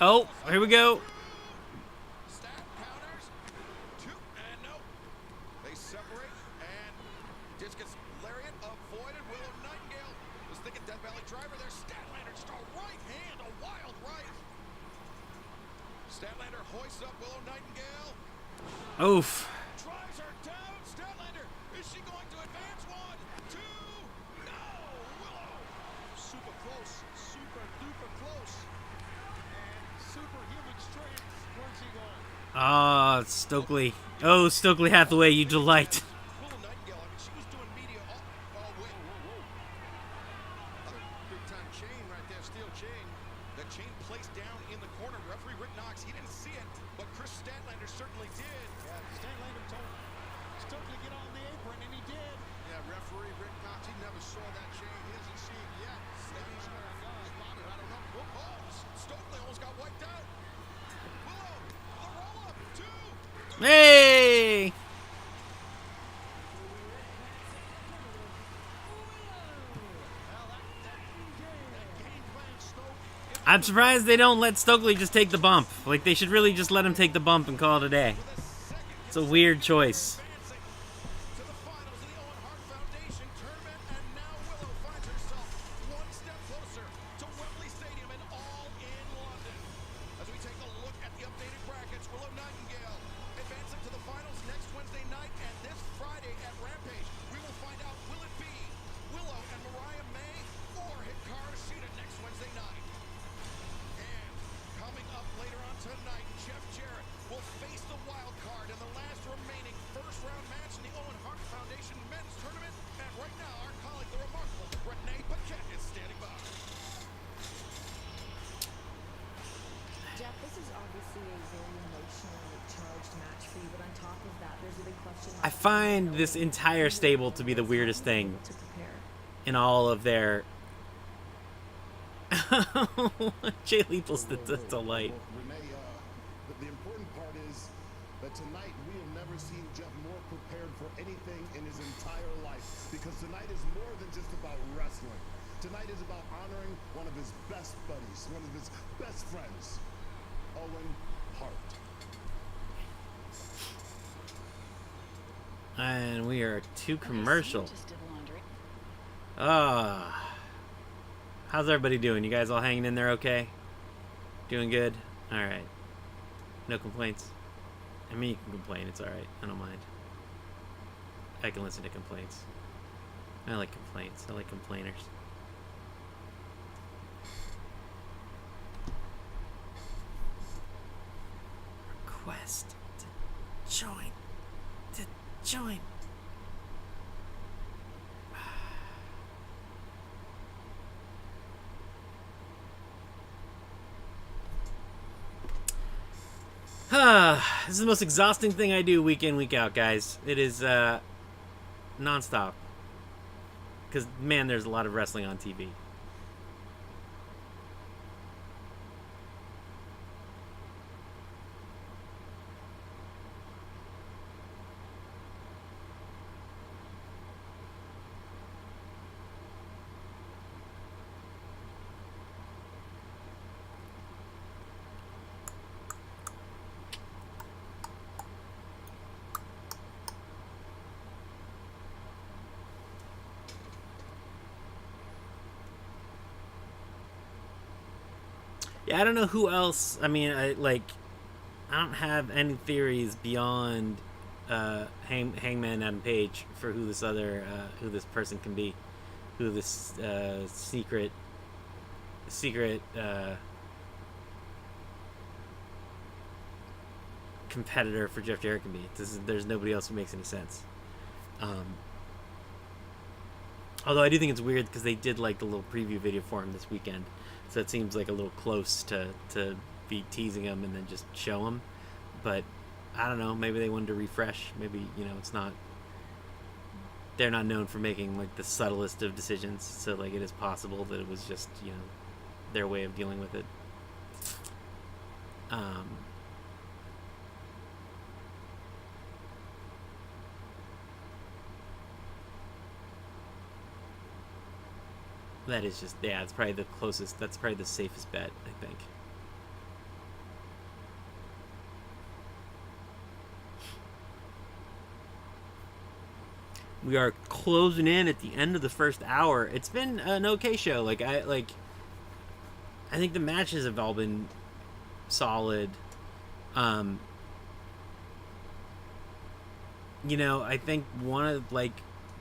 Oh, here we go. Stat counters. Two and no. They separate and discus lariat avoided. Willow Nightingale was thinking Death Valley driver there. Statlander just a right hand, a wild right. Statlander hoists up Willow Nightingale. Oof. Drives her down. Statlander, is she going to advance? One, two, no. Willow. Super close. Super duper close. Superhuman strength. Where's he going? Ah, Stokely. Oh, Stokely Hathaway, you delight. Willow Nightingale, I mean, she was doing media. Oh, wait. Big time chain right there, steel chain. The chain placed down in the corner. Referee Rick Knox, he didn't see it, but Chris Statlander certainly did. Yeah, Statlander told Stokely to get on the apron, and he did. Yeah, referee Rick Knox, he never saw that chain. He hasn't seen it yet. Maybe he's not spotted, I don't know. Oh, Stokely almost got wiped out. Willow, the roll-up, two. Hey! I'm surprised they don't let Stokely just take the bump. Like, they should really just let him take the bump and call it a day. It's a weird choice. Advancing to the finals of the Owen Hart Foundation tournament, and now Willow finds herself one step closer to Wembley Stadium and all in London. As we take a look at the updated brackets, Willow Nightingale advancing to the finals next Wednesday night, and this Friday at Rampage, we will find out, will it be Willow and Mariah May or Hikaru Shida next Wednesday night? And coming up later on tonight, Jeff Jarrett will face the wild card in the last remaining first-round match in the Owen Hart Foundation men's tournament. And right now, our colleague, the remarkable Renee Paquette, is standing by. Jeff, this is obviously a very emotionally charged match for you, but on top of that, there's a big question. I find this entire stable to be the weirdest thing To prepare. in all of their... Jay Lepel's the delight. Renee, the important part is that tonight we have never seen Jeff more prepared for anything in his entire life, because tonight is more than just about wrestling. Tonight is about honoring one of his best buddies, one of his best friends, Owen Hart. And we are to commercial. Ah. How's everybody doing? You guys all hanging in there okay? Doing good? Alright. No complaints? I mean, you can complain. It's alright. I don't mind. I can listen to complaints. I like complaints. I like complainers. Request to join. To join. This is the most exhausting thing I do week in, week out, guys. It is nonstop. Because, man, there's a lot of wrestling on TV. Yeah, I don't know who else. I mean, I don't have any theories beyond Hangman Adam Page for who this person can be, who this secret competitor for Jeff Jarrett can be. There's nobody else who makes any sense. Although I do think it's weird because they did like the little preview video for him this weekend, so it seems like a little close to be teasing him and then just show him. But I don't know. Maybe they wanted to refresh. Maybe, you know, it's not. They're not known for making like the subtlest of decisions, so like it is possible that it was just, you know, their way of dealing with it. That is just, yeah, it's probably the closest, that's probably the safest bet, I think. We are closing in at the end of the first hour. It's been an okay show. I think the matches have all been solid. You know, I think one of like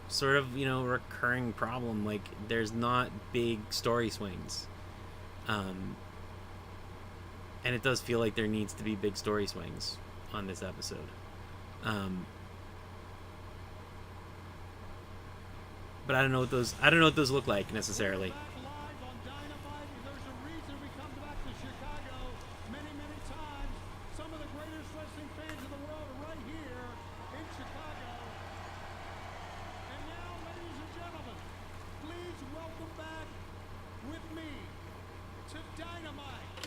sort of, you know, recurring problem, like there's not big story swings. And it does feel like there needs to be big story swings on this episode. But I don't know what those look like necessarily. Back live on Dynamite. There's a reason we come back to Chicago many, many times. Some of the greatest wrestling fans in the world are right here in Chicago. And now, ladies and gentlemen, please welcome back with me to Dynamite,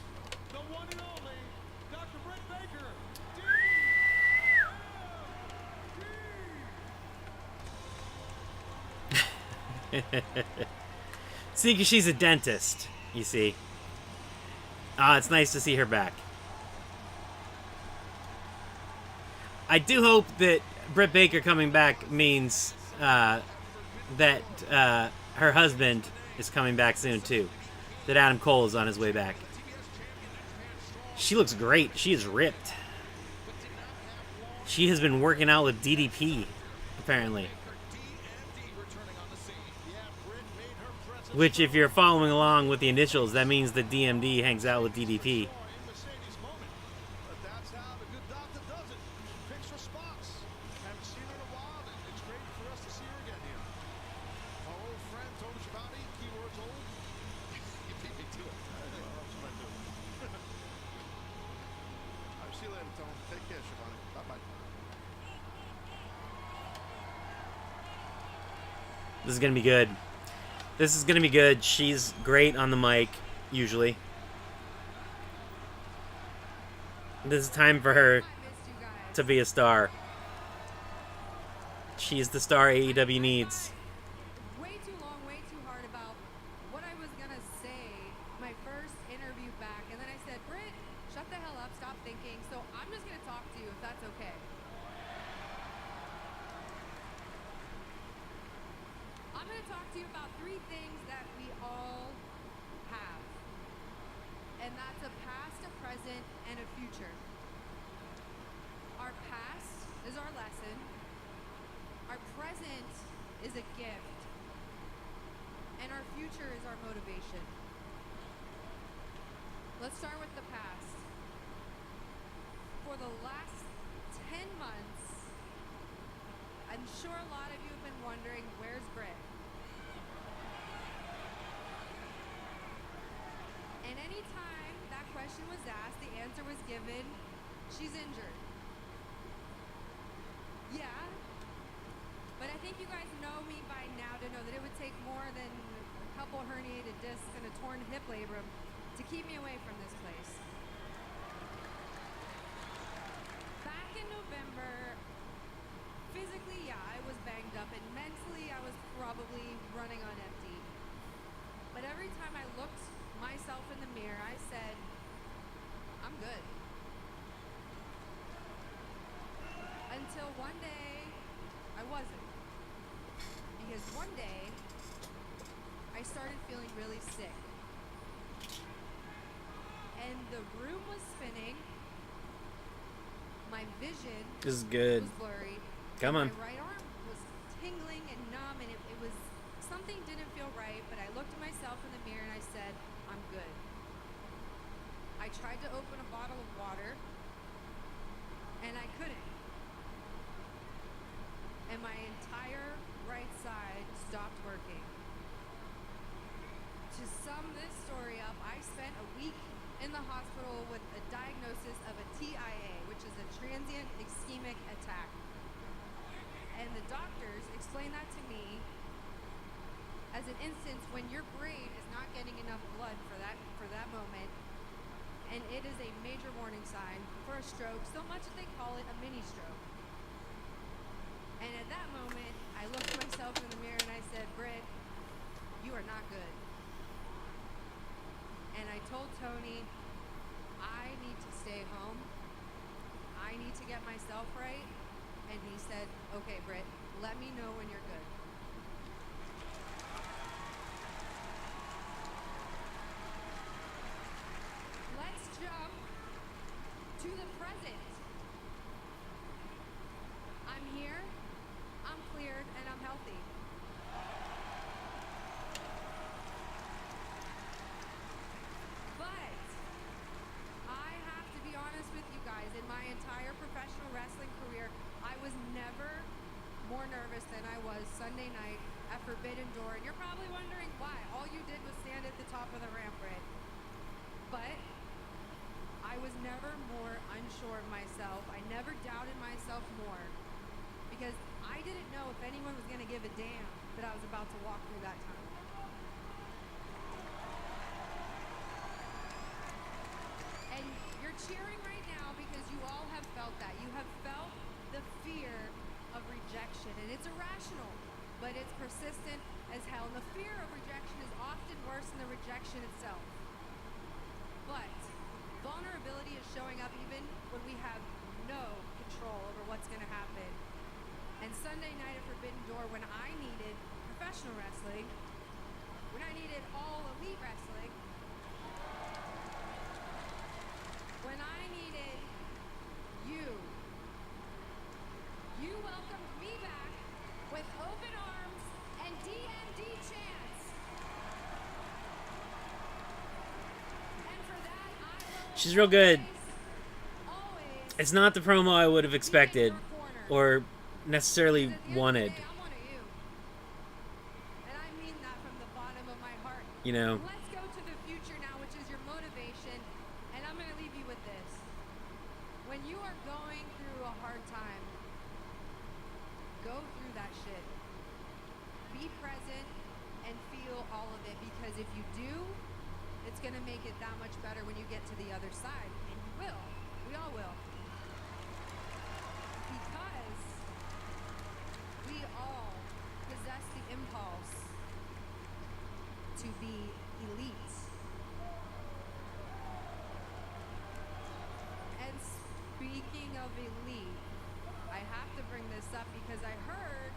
the one and only Dr. Britt Baker. See, because she's a dentist, you see. It's nice to see her back. I do hope that Britt Baker coming back means that her husband is coming back soon, too. That Adam Cole is on his way back. She looks great. She is ripped. She has been working out with DDP, apparently. Which, if you're following along with the initials, that means that DMD hangs out with DDP. This is going to be good. This is going to be good. She's great on the mic, usually. This is time for her to be a star. She's the star AEW needs. Way too long, way too hard about what I was going to say my first interview back. And then I said, Britt, shut the hell up, stop thinking. So I'm just going to talk to you if that's okay. I'm going to talk to you about three things that we all have. And that's a past, a present, and a future. Our past is our lesson. Our present is a gift. And our future is our motivation. Let's start with the past. For the last 10 months, I'm sure a lot of you have been wondering, where's Britt? And anytime that question was asked, the answer was given, she's injured. Yeah, but I think you guys know me by now to know that it would take more than a couple herniated discs and a torn hip labrum to keep me away from this place. Back in November, physically, yeah, I was banged up, and mentally, I was probably running on empty. But every time I looked myself in the mirror, I said, I'm good. Until one day, I wasn't. Because one day, I started feeling really sick. And the room was spinning. My vision This is good. was blurry. Come on. My right arm was tingling and numb, and it was, something didn't feel right, but I looked at myself in the mirror and I said, I'm good. I tried to open a bottle of water, and I couldn't. And my entire right side stopped working. To sum this story up, I spent a week in the hospital with a diagnosis of a TIA, which is a transient ischemic attack. And the doctors explained that to me as an instance when your brain is not getting enough blood for that moment, and it is a major warning sign for a stroke, so much that they call it a mini stroke. And at that moment, I looked at myself in the mirror and I said, Britt, you are not good. And I told Tony, I need to stay home. I need to get myself right. And he said, okay, Britt, let me know when you're good. Let's jump to the present. I'm here, I'm cleared, and I'm healthy. But I have to be honest with you guys, in my entire professional wrestling career, I was never more nervous than I was Sunday night at Forbidden Door. And you're probably wondering why. All you did was stand at the top of the ramp, Britt. But I was never more unsure of myself. I never doubted myself more. Because I didn't know if anyone was going to give a damn that I was about to walk through that time. And you're cheering right now because you all have felt that. You have felt the fear of rejection. And it's irrational, but it's persistent as hell. And the fear of rejection is often worse than the rejection itself. But vulnerability is showing up even when we have no control over what's going to happen. And Sunday night at Forbidden Door, when I needed professional wrestling, when I needed all elite wrestling, when I needed you, you welcomed me back with open arms and DMD chants. And for that, I will She's real good. always It's not the promo I would have be in expected your corner. or necessarily Because at the end of the wanted. day, I'm one of you. And I mean that from the bottom of my heart. You know, Let's go to the future now, which is your motivation. And I'm going to leave you with this. When you are going through a hard time, go through that shit. Be present and feel all of it, because if you do, it's going to make it that much better when you get to the other side. And you will. We all will. Because we all possess the impulse to be elite. And speaking of elite, I have to bring this up because I heard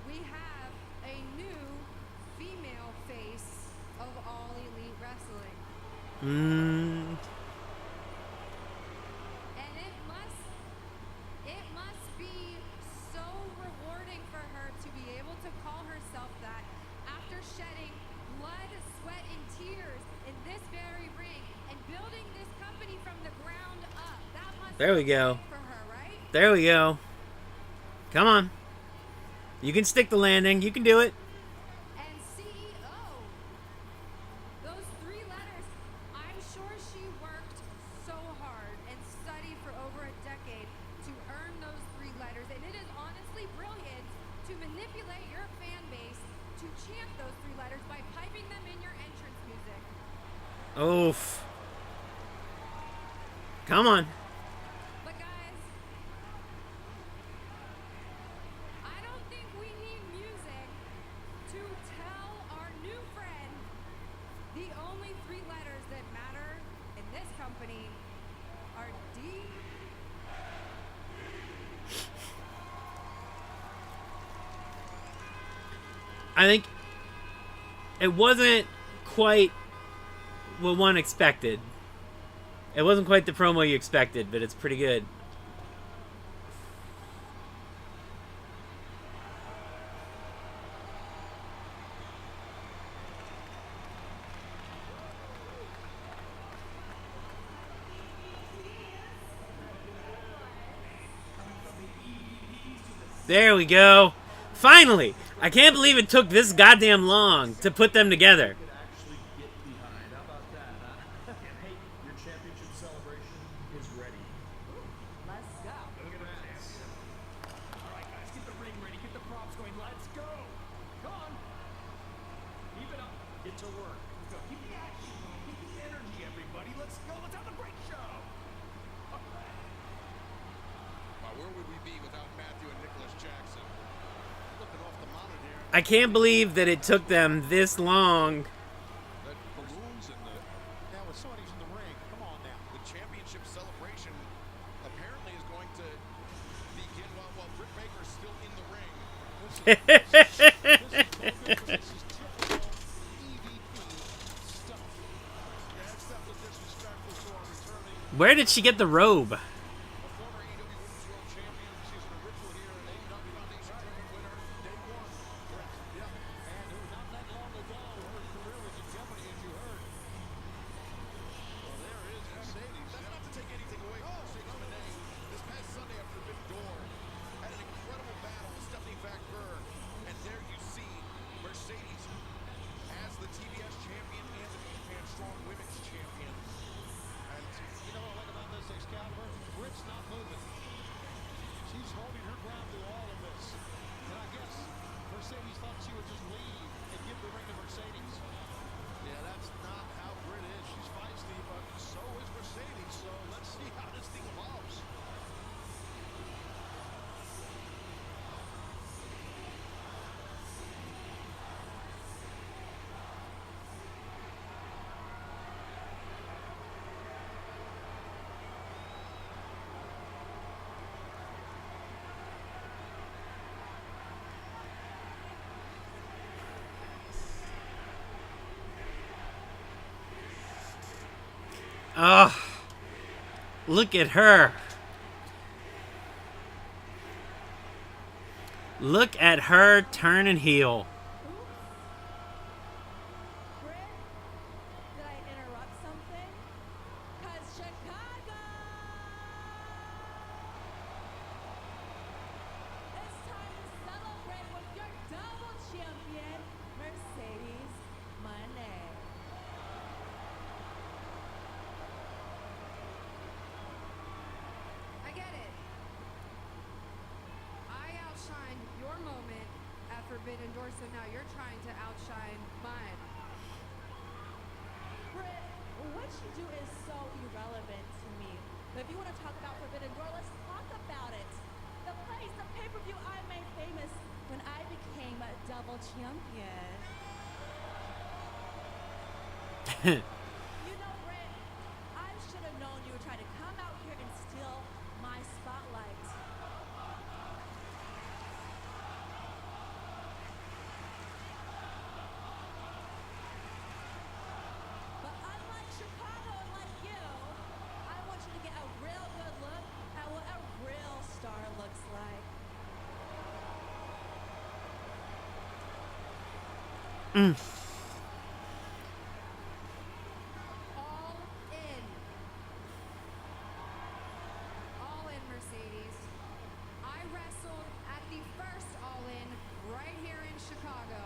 we have a new female face of All Elite Wrestling. And it must be so rewarding for her to be able to call herself that after shedding blood, sweat, and tears in this very ring and building this company from the ground up. That must There we be go. big for her, right? there we go. Come on. You can stick the landing. You can do it. And CEO. Those three letters, I'm sure she worked so hard and studied for over a decade to earn those three letters. And it is honestly brilliant to manipulate your fan base to chant those three letters by piping them in your entrance music. Oof. Come on. But guys, I don't think we need music to tell our new friend the only three letters that matter in this company are D. I think it wasn't quite what one expected. It wasn't quite the promo you expected, but it's pretty good. There we go. Finally! I can't believe it took this goddamn long to put them together. Could actually get behind. How about that, huh? And hey, your championship celebration is ready. Let's go. Look at that. All right, guys, get the ring ready. Get the props going. Let's go. Come on. Keep it up. Get to work. Let's go. Keep the action. Keep the energy, everybody. Let's go. Let's have a great show. Where would we be without Matthew and Nicholas Jackson? Looking off the monitor here. I can't believe that it took them this long. The balloons and Now with somebody's in the ring. Come on now. the championship celebration apparently is going to begin while Britt Baker's still in the ring. This is typical EVP stuff. Next up, the disrespectful to our returning Where did she get the robe? former AEW Women's World Champion. She's an original here at AEW Foundation Tournament winner, day one. Correct. Yeah. And who not that long ago, her career was in jeopardy, as you heard. Well, there is Mercedes. That's not to take anything away from Mercedes Moné. This past Sunday at Forbidden Door, had an incredible battle with Stephanie Vac-Burr. And there you see Mercedes as the TBS champion and the New Japan Strong Women's champion. And You know what I like about this, Excalibur? Britt's not moving. She's holding her ground through all of this. And I guess Mercedes thought she would just leave and give the ring to Mercedes. yeah, that's not how Britt is. She's feisty, but so is Mercedes. So let's see how this thing evolves. Oh, look at her. Look at her turning heel. Britt, did I interrupt something? 'Cause Chicago! It's time to celebrate with your double champion, Mercedes Moné. I get it. I outshined your moment at Forbidden Door, so now you're trying to outshine mine. Britt, what you do is so irrelevant to me. But if you want to talk about Forbidden Door, let's talk about it. The place, the pay-per-view I made famous when I became a double champion. You know, Britt, I should have known you would try to come out here and steal my spotlight. But unlike Chicago and like you, I want you to get a real good look at what a real star looks like. All in. All in, Mercedes. I wrestled at the first All In right here in Chicago.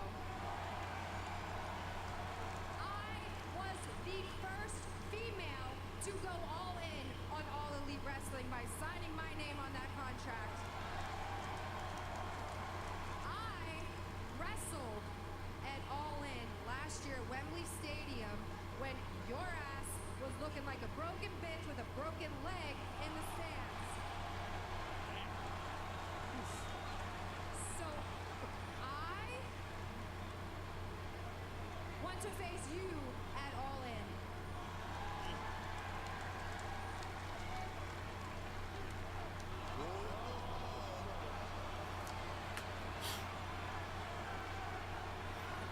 I was the first female to go all in on All Elite Wrestling by signing my name on that contract. I wrestled at All In last year at Wembley Stadium when your ass was looking like a broken bitch with a broken leg in the stands. So I want to face you at All In.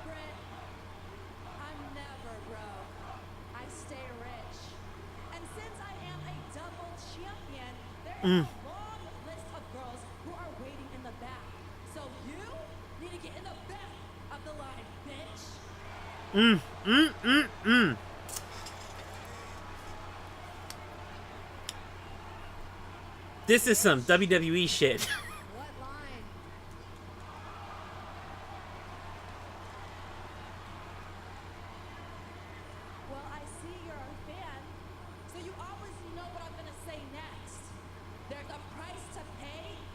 Britt, I'm never broke. I stay rich. And since I am a double champion, there is a long list of girls who are waiting in the back. So you need to get in the back of the line, bitch. This is some WWE shit. What line?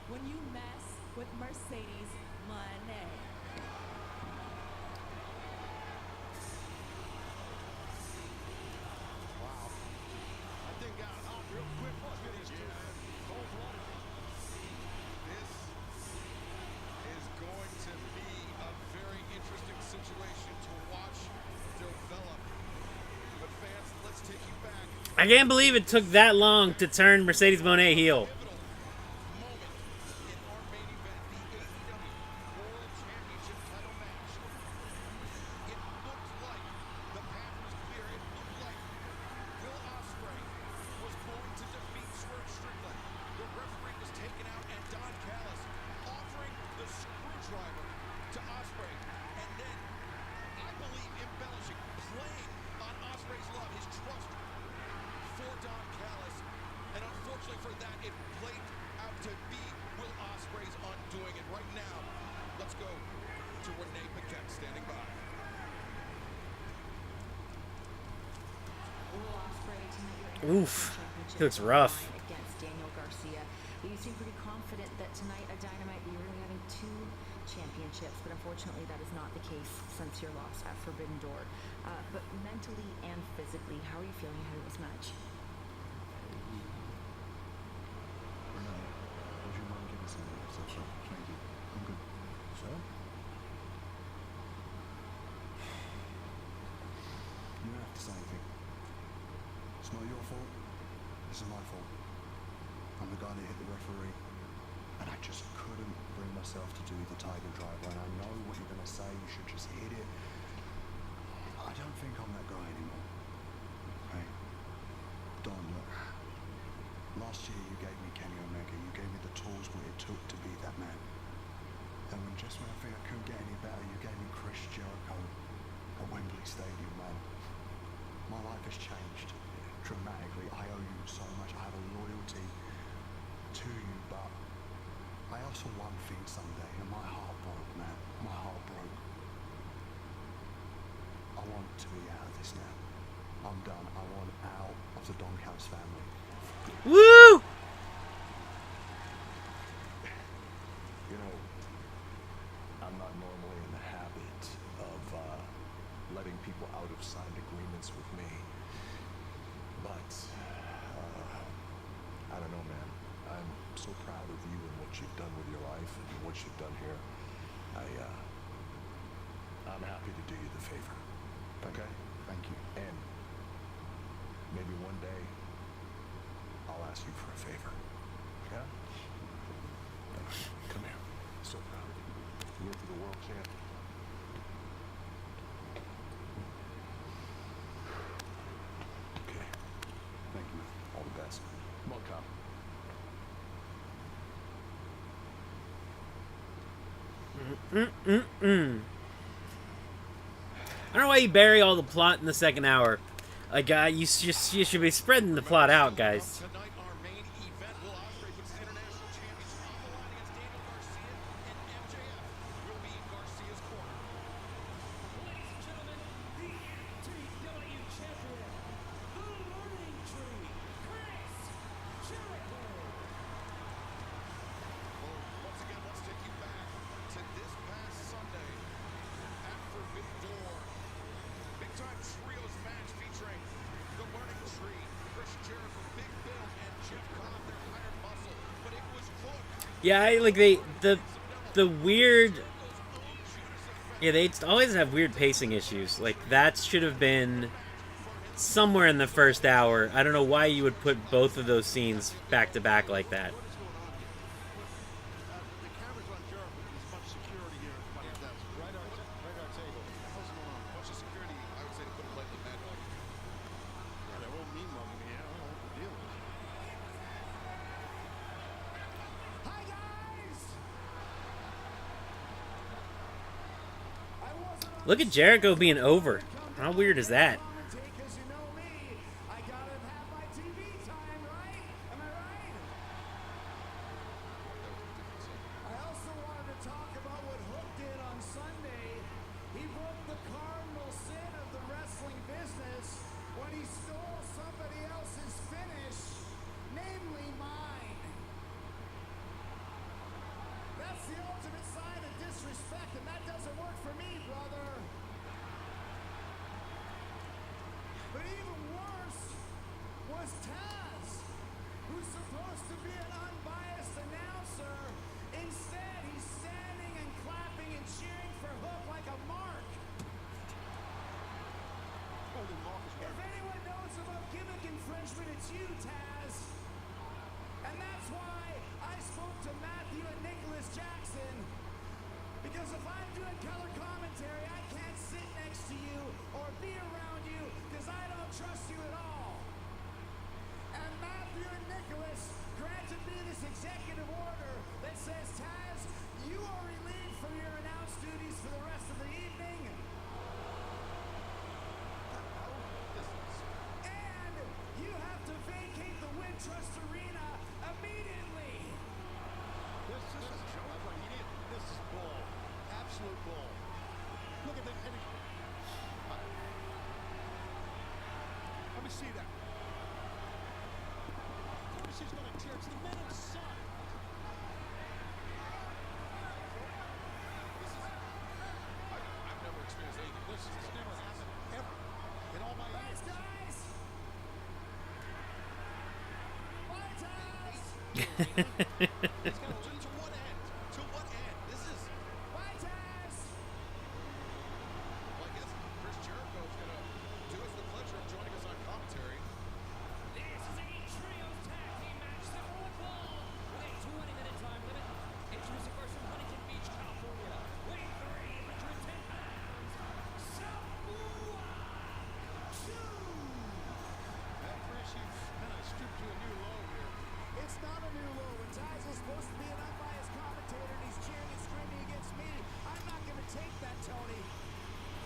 when you mess with Mercedes Moné. Wow. That thing got hot real quick. Look at these two, man. Cold-blooded. This is going to be a very interesting situation to watch develop. But fans, let's take you back. I can't believe it took that long to turn Mercedes Moné heel. Pivotal moment in our main event, the AEW World Championship title match. It looked like the path was clear. It looked like Will Ospreay was going to defeat Swerve Strickland. The referee was taken out, and Don Callis offering the screwdriver to Ospreay, and then I believe embellishing, playing on Ospreay's love, his trust for Don Callis, and unfortunately for that, it played out to be Will Ospreay's undoing. And right now, let's go to Renee Paquette standing by. Will Ospreay tonight your Oof. championship He looks rough. against Daniel Garcia. You seem pretty confident that tonight at Dynamite you're really having two championships, but unfortunately that is not the case since your loss at Forbidden Door. But mentally and physically, how are you feeling ahead of this match? Would you mind giving some reception? Thank you. I'm good. So? You don't have to say anything. It's not your fault. This is my fault. I'm the guy that hit the referee. And I just couldn't bring myself to do the Tiger Driver. And I know what you're going to say. You should just hit it. I don't think I'm that guy anymore. Hey, Don, look. Last year you gave me Kenny Omega. You gave me the tools what it took to be that man. And when just when I think I couldn't get any better, you gave me Chris Jericho at Wembley Stadium, man. My life has changed dramatically. I owe you so much. I have a loyalty to you, but I also one thing someday, and my heart broke, man. My heart broke. I want to be out of this now. I'm done. I want out of the Don Callis family. Woo! You know, I'm not normally in the habit of letting people out of signed agreements with me. But, I don't know, man. I'm so proud of you and what you've done with your life and what you've done here. I'm happy to do you the favor. Okay? Thank you. And maybe one day I'll ask you for a favor. Yeah? Come here. So proud of you. You're for the world champ. Okay. Thank you. All the best. Come on, Kyle. I don't know why you bury all the plot in the second hour. Like, you should be spreading the plot out, guys. Tonight, our main event, Will Ospreay puts his international championship on the line against Daniel Garcia, and MJF will be in Garcia's corner. Ladies and gentlemen, the AEW champion, the Learning Tree, Chris Jericho. Well, once again, let's take you back to this past Sunday at Forbidden Door. Big-time trios match featuring the Learning Tree, Chris Jericho, Big Bill, and Jeff Cobb, their hired muscle. But it was booked. Yeah, the weird. Yeah, they always have weird pacing issues. Like, that should have been somewhere in the first hour. I don't know why you would put both of those scenes back to back like that. The cameras on Jericho. There's much security here at the desk. Right on our table. What's going on? Bunch of security, I would say, to put it lightly, man. Yeah, they won't mean mugging me. I don't know what the deal is. Hi guys! I wasn't on Look at Jericho being over. How weird is that? because you know me. I gotta have my TV time, right? Am I right? I also wanted to talk about what Hook did on Sunday. He broke the cardinal sin of the wrestling business when he stole somebody else's finish, namely mine. talks about gimmick infringement, it's you, Taz. And that's why I spoke to Matthew and Nicholas Jackson. Because if I'm doing color commentary, I can't sit next to you or be around you because I don't trust you at all. And Matthew and Nicholas granted me this executive order that says, Taz, you are relieved from your announce duties for the rest of the evening. And you have to vacate the Wintrust Arena immediately. This is bull. Absolute bull. Look at the. Let me see that. Of course he's going to cheer. It's the men's son. I've never experienced anything. This has never happened ever in all my Thanks, years. guys. Bye, Taz. He's got to what end? To what end? This is. Bye, Taz. Well, I guess Chris Jericho is going to do us the pleasure of joining us on commentary. This is a trios tag team match set for one fall with a 20-minute time limit. Introducing first from Huntington Beach, California, weighing 310 pounds, Samoa Joe. Well, Chris, you've kind of stooped to a new low here. It's not a new low. When Taz is supposed to be an unbiased commentator and he's cheering and screaming against me, I'm not going to take that, Tony.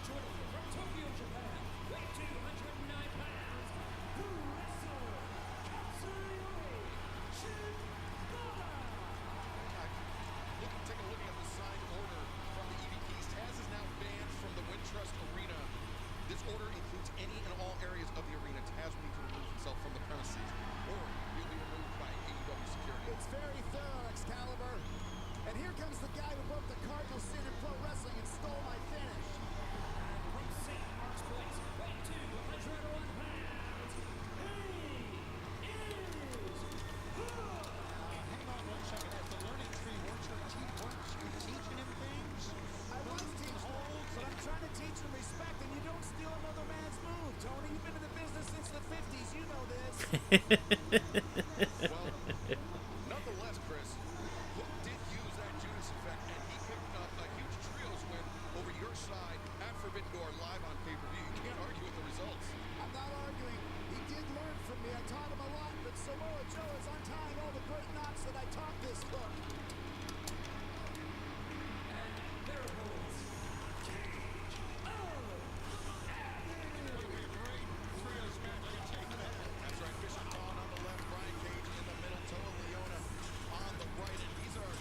Joining you from Tokyo, Japan, weighing 209 pounds, who wrestled Katsuyori Shibata. Take a look at the signed order from the EVPs. Taz is now banned from the Wintrust Arena. This order includes any and all areas of the arena. Taz will need to remove himself from the premises, or he'll be removed by AEW security. It's very thorough, Excalibur. And here comes the guy who broke the cardinal sin in pro wrestling and stole my finish. From St. Mark's Place, weighing 201 pounds, he is Hang on 1 second. At the learning tree, weren't you teaching him things? I was teaching him, but I'm trying to teach him respect, and you don't steal another man's move, Tony. You've been in the business since the 50s. You know this. Well, nonetheless, Chris, Hook did use that Judas effect, and he picked up a huge trios win over your side at Forbidden Door live on pay-per-view. You can't argue with the results. I'm not arguing. He did learn from me. I taught him a lot, but Samoa Joe is untying all the great knots that I taught this book. their opponents, Cage Trios match, I can take that. That's right, Bishop Dawn on the left, Brian Cage in the middle, Toa Leona on the right, and these are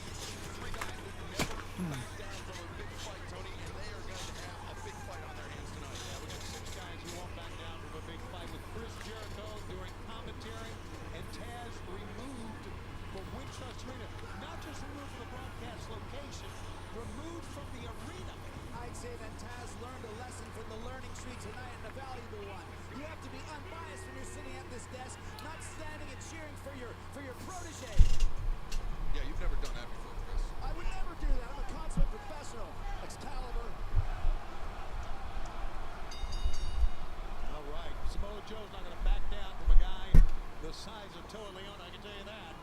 three guys that never back down from a big fight, Tony, and they are going to have a big fight on their hands tonight. Yeah, we got 6 guys who won't back down from a big fight with Chris Jericho during commentary and Taz removed from Wintrust Arena. Not just removed from the broadcast location, removed from the arena. I'd say that Taz learned a lesson from the learning tree tonight, and a valuable one. You have to be unbiased when you're sitting at this desk, not standing and cheering for your protege. Yeah, you've never done that before, Chris. I would never do that. I'm a consummate professional. Excalibur. All right, Samoa Joe's not going to back down from a guy the size of Toa Leona, I can tell you that.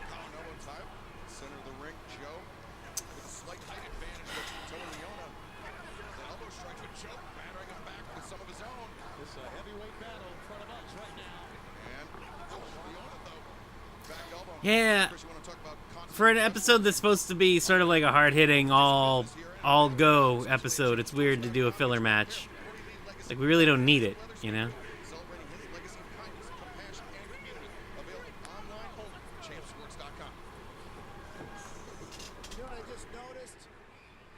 Power elbow time, center of the ring, Joe with a slight height advantage over Toa Leona. The elbow strikes with Joe, battering him back with some of his own. It's a heavyweight battle in front of us right now. And Leona, though, back elbow. Yeah. Chris, you want to talk about For an episode that's supposed to be sort of like a hard-hitting, all go episode, it's weird to do a filler match. Like, we really don't need it, you know? Celebrating his legacy of kindness, compassion, and community. Available online only from champsports.com. You know what I just noticed?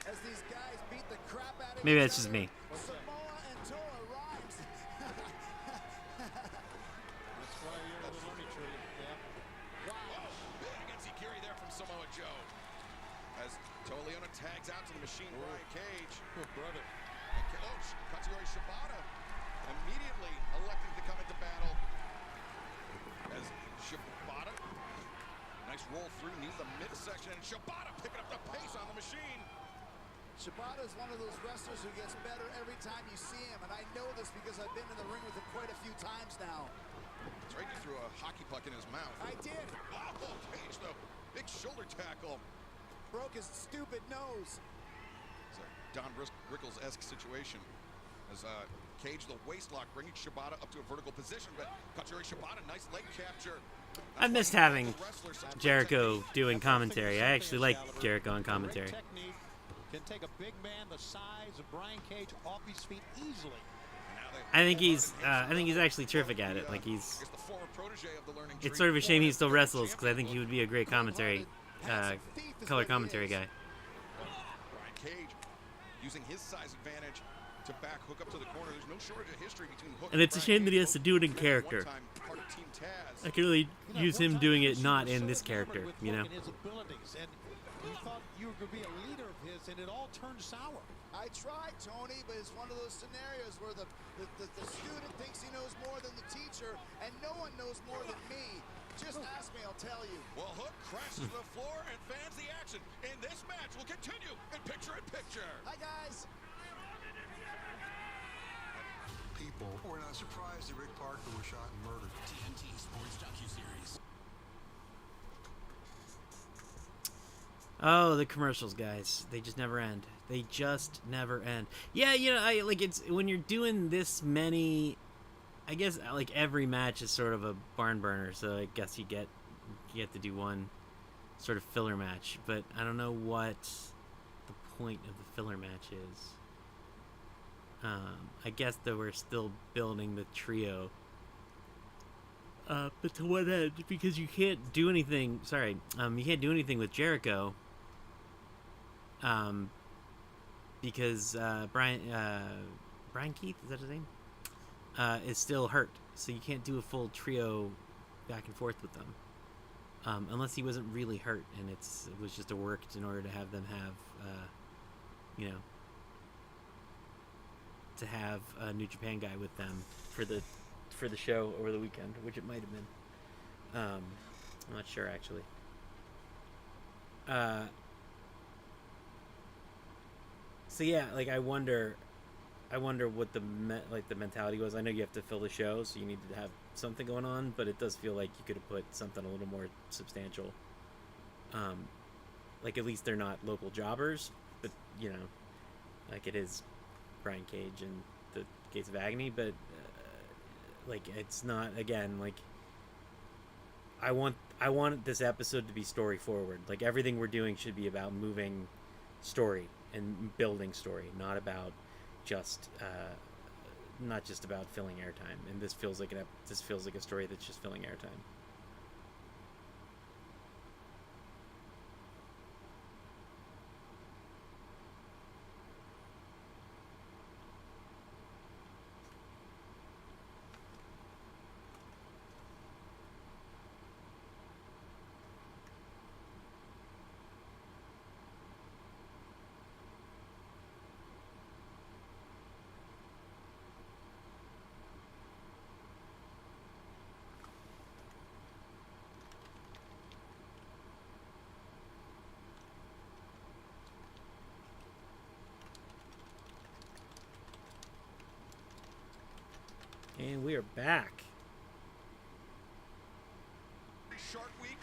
As these guys beat the crap out of Maybe each that's just other, me. Samoa and Toa rhymes. That's why you're in the learning tree. Yeah. Wow, big Enziguri there from Samoa Joe. As Toa Leona tags out to the machine, Brian Cage. Good brother. Katsuyori Shibata immediately electing to come into battle. As Shibata, nice roll through, near the midsection, and Shibata picking up the pace on the machine. Shibata is one of those wrestlers who gets better every time you see him, and I know this because I've been in the ring with him quite a few times now. That's right, you threw a hockey puck in his mouth. I did. Oh, Cage, though. Big shoulder tackle. Broke his stupid nose. It's a Don Rickles-esque situation. As Cage, the waist lock, bringing Shibata up to a vertical position, but Katsuyori Shibata, nice leg capture. I missed having Jericho doing commentary. I actually like Jericho on commentary. Technique can take a big man the size of Brian Cage off his feet easily. I think he's actually terrific at it. Like he's. It's sort of a shame he still wrestles because I think he would be a great commentary, color commentary guy. Brian Cage using his size advantage to back Hook up to the corner. There's no shortage of history between Hook And it's a shame that he has to do it in character. I could really use him doing it not in this character, you know. His abilities, and you thought you were going to be a leader of his, and it all turned sour. I tried, Tony, but it's one of those scenarios where the student thinks he knows more than the teacher, and no one knows more than me. Just ask me, I'll tell you. Well, Hook crashes to the floor and fans the action. And this match will continue in picture-in-picture. Hi, guys. People were not surprised that Rick Parker was shot and murdered. TNT Sports docuseries. Oh, the commercials, guys. They just never end. They just never end. Yeah, you know, I like it's when you're doing this many. I guess like every match is sort of a barn burner, so I guess you get to do one sort of filler match. But I don't know what the point of the filler match is. I guess that we're still building the trio. But to what end? Because you can't do anything. Sorry, you can't do anything with Jericho. Because Brian Keith, is that his name? Is still hurt, so you can't do a full trio back and forth with them. Unless he wasn't really hurt and it was just a work in order to have them have, to have a New Japan guy with them for the show over the weekend, which it might have been. I'm not sure actually. So yeah, like I wonder what the mentality was. I know you have to fill the show, so you need to have something going on, but it does feel like you could have put something a little more substantial. Like at least they're not local jobbers, but you know, like it is Brian Cage and the Gates of Agony, but like it's not, again, like I want this episode to be story forward. Like everything we're doing should be about moving story and building story, not about just not just about filling airtime. And this feels like a story that's just filling airtime. And we are back. Shark Week.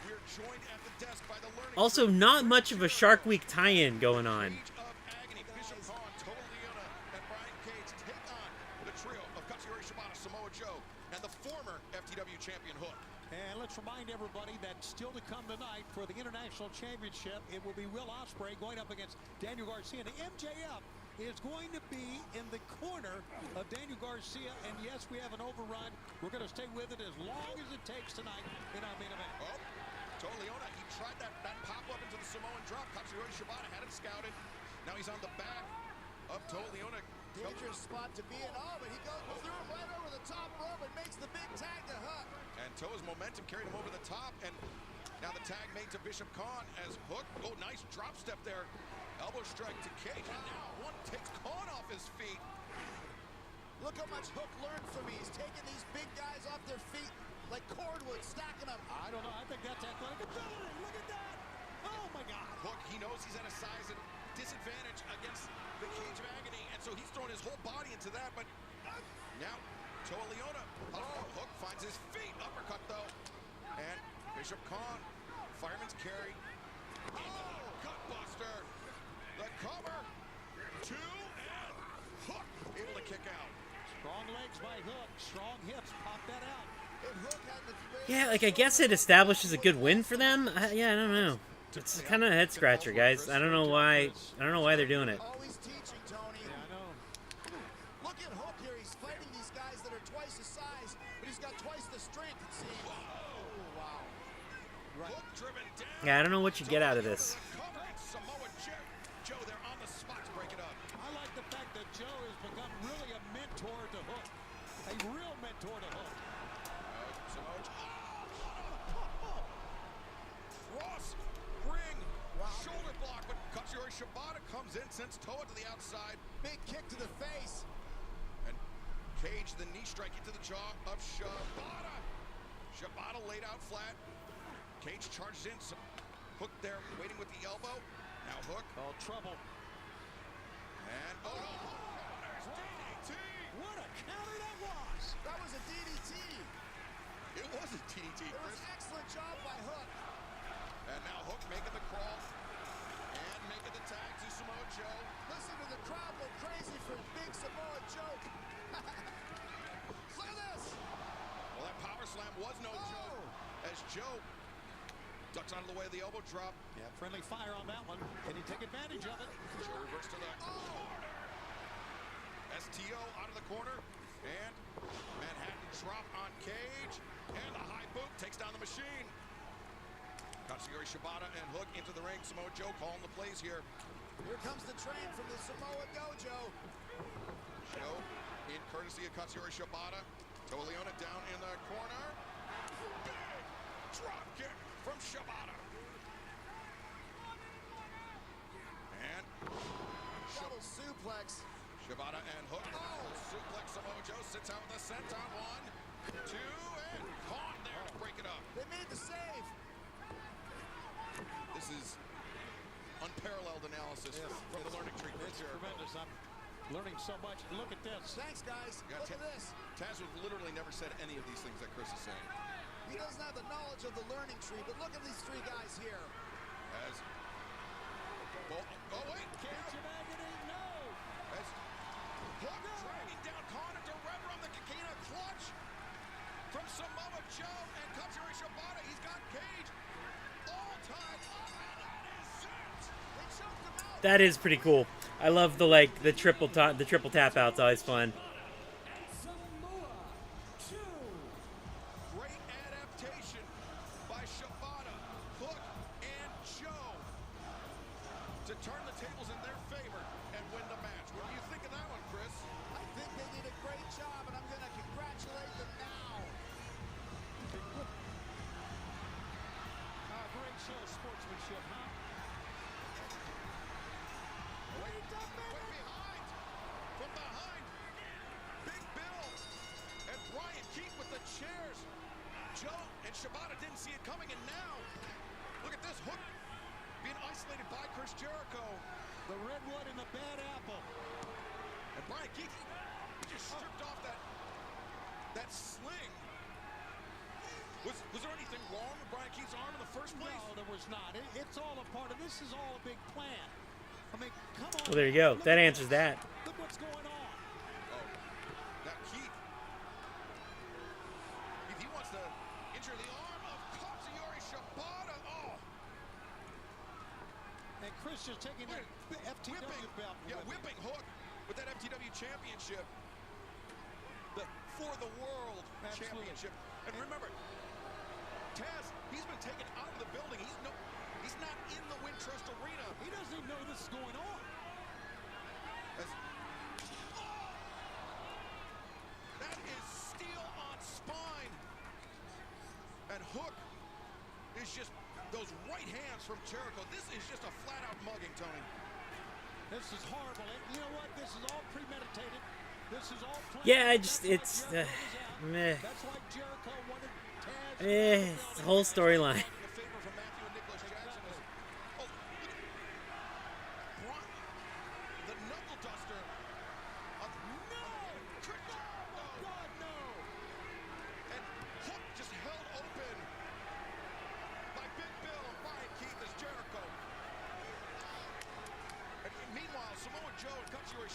We are joined at the desk by the learning. Also, not much of a Shark Week tie-in going on. Age of Agony, Bishop Khan, Total Leona, and Brian Cage take on the trio of Katsuyori Shibata, Samoa Joe, and the former FTW champion Hook. And let's remind everybody that still to come tonight for the International Championship, it will be Will Ospreay going up against Daniel Garcia. And the MJF is going to be in the corner of Daniel Garcia. And yes, we have an overrun. We're going to stay with it as long as it takes tonight in our main event. Oh, Total Leona, he tried that pop-up into the Samoan drop. Katsuyori Shibata had it scouted. Now he's on the back of Total Leona. Dangerous spot to be in. Oh, but he goes through right over the top rope and makes the big tag to Hook. And Toa's momentum carried him over the top. And now the tag made to Bishop Khan as Hook. Oh, nice drop step there. Elbow strike to Cage. And now one takes Khan off his feet. Look how much Hook learned from me. He's taking these big guys off their feet like cordwood, stacking them. I don't know. I think that's athletic ability. Look at that. Oh, my God. Hook, he knows he's at a size disadvantage against the cage of agony, and so he's throwing his whole body into that, but now Toa Leona, Hook finds his feet, uppercut though, and Bishop Khan, fireman's carry, gut buster, the cover, 2, and Hook able to kick out. Strong legs by Hook, strong hips, pop that out. If Hook had the Yeah, like I guess it establishes a good win for them. Yeah, I don't know. It's kind of a head scratcher, guys. I don't know why. I don't know why they're doing it. always teaching, Tony. Yeah, I know. Look at Hook here. He's fighting these guys that are twice his size, but he's got twice the strength, it seems. Oh, wow. Right. Hook driven down. Yeah, I don't know what you get out of this. Cover and Samoa Joe, they're on the spot to break it up. I like the fact that Joe has become really a mentor to Hook. A real mentor to Hook. Samoa Ross, ring, shoulder block, but Katsuyori Shibata comes in, sends Toa to the outside. Big kick to the face. And Cage, the knee strike into the jaw of Shibata. Shibata laid out flat. Cage charges in. Some Hook there, waiting with the elbow. Now Hook. Oh, trouble. And oh no! There's DDT. What a counter that was. That was a DDT. It was a DDT, It was Chris. an excellent job by Hook. And now Hook making the crawl and making the tag to Samoa Joe. Listen to the crowd go crazy for big Samoa Joe. Look at this. Well, that power slam was no joke as Joe ducks out of the way of the elbow drop. Yeah, friendly fire on that one. Can he take advantage of it? Joe reverts to the corner. STO out of the corner. And Manhattan drop on Cage. And the high boot takes down the machine. Katsuyori Shibata and Hook into the ring. Samoa Joe calling the plays here. Here comes the train from the Samoa Dojo. Joe in courtesy of Katsuyori Shibata. Toa Leona down in the corner. Big drop kick from Shibata. And Double suplex. Shibata and Hook. Oh, suplex Samoa Joe sits out with a senton. 1, 2, and Khan there to break it up. They made the save. This is unparalleled analysis from the learning tree. It's tremendous. I'm learning so much. Look at this. Thanks, guys. Look at this. Taz would literally never said any of these things that Chris is saying. He doesn't have the knowledge of the learning tree, but look at these 3 guys here. As oh wait, Cage of agony, no. as Hook dragging down Khan into red rum, the Kikina clutch from Samoa Joe and Katsuyori Shibata. He's got Cage all tied up, and that is it. They choked him out. That is pretty cool. I love the the triple tap out's always fun. Great adaptation by Shibata, Hook, and Joe to turn the tables in their favor and win the match. What do you think of that one, Chris? I think they did a great job, and I'm going to congratulate them now. Great show of sportsmanship, huh? Wait behind. From behind. Big Bill and Brian Keith with the chairs. Joe and Shibata didn't see it coming, and now, look at this. Hook being isolated by Chris Jericho. The redwood and the bad apple. And Brian Keith just stripped off that sling. Was there anything wrong with Brian Keith's arm in the first place? No, there was not. It's all a part of this. Is all a big plan. I mean, come on. Well, there you go. Look That at answers that. Look what's going on. Oh, now Keith, if he wants to injure the arm of Katsuyori Shibata, And Chris just taking that FTW belt. whipping Hook with that FTW championship, the For the World championship. And remember, Taz, he's been taken out of the building. He's not in the Wintrust Arena. He doesn't even know this is going on. That is steel on spine. And Hook is just those right hands from Jericho. This is just a flat-out mugging, Tony. This is horrible. And you know what? This is all premeditated. This is all planned. Yeah, it's meh. That's why Jericho wanted Taz. The whole storyline. A favor from Matthew and Nicholas Jackson is,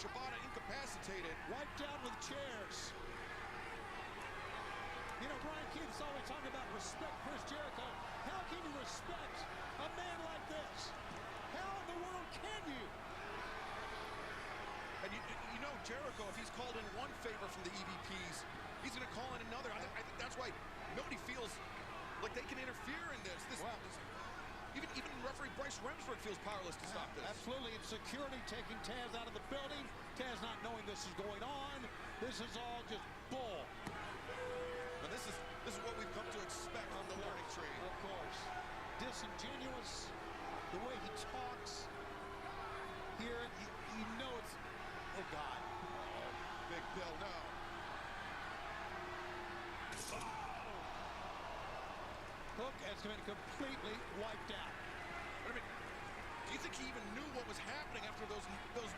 Shibata incapacitated. Wiped down with chairs. You know, Brian Keith's always talking about respect Chris Jericho. How can you respect a man like this? How in the world can you? And you know, Jericho, if he's called in one favor from the EVPs, he's going to call in another. I think that's why nobody feels like they can interfere in this. Even referee Bryce Remsburg feels powerless to stop this. Absolutely. It's security taking Taz out of the building. Taz not knowing this is going on. This is all just bull. And this is what we've come to expect from the learning tree. Of course. Disingenuous. The way he talks. Here, you know it's... Oh, God. Big Bill, no. Hook has been completely wiped out. But I mean, do you think he even knew what was happening after those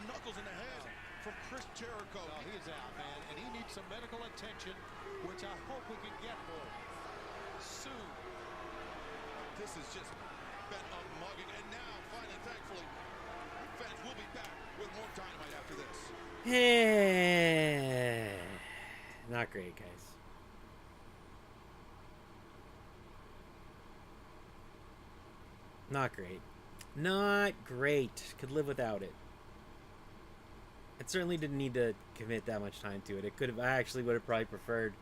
knuckles in the head from Chris Jericho? No, he is out, man, and he needs some medical attention, which I hope we can get for him soon. This has just been a mugging, and now, finally, thankfully, fans will be back with more Dynamite after this. Not great, guys. Not great. Not great. Could live without it. It certainly didn't need to commit that much time to it. It could have. I actually would have probably preferred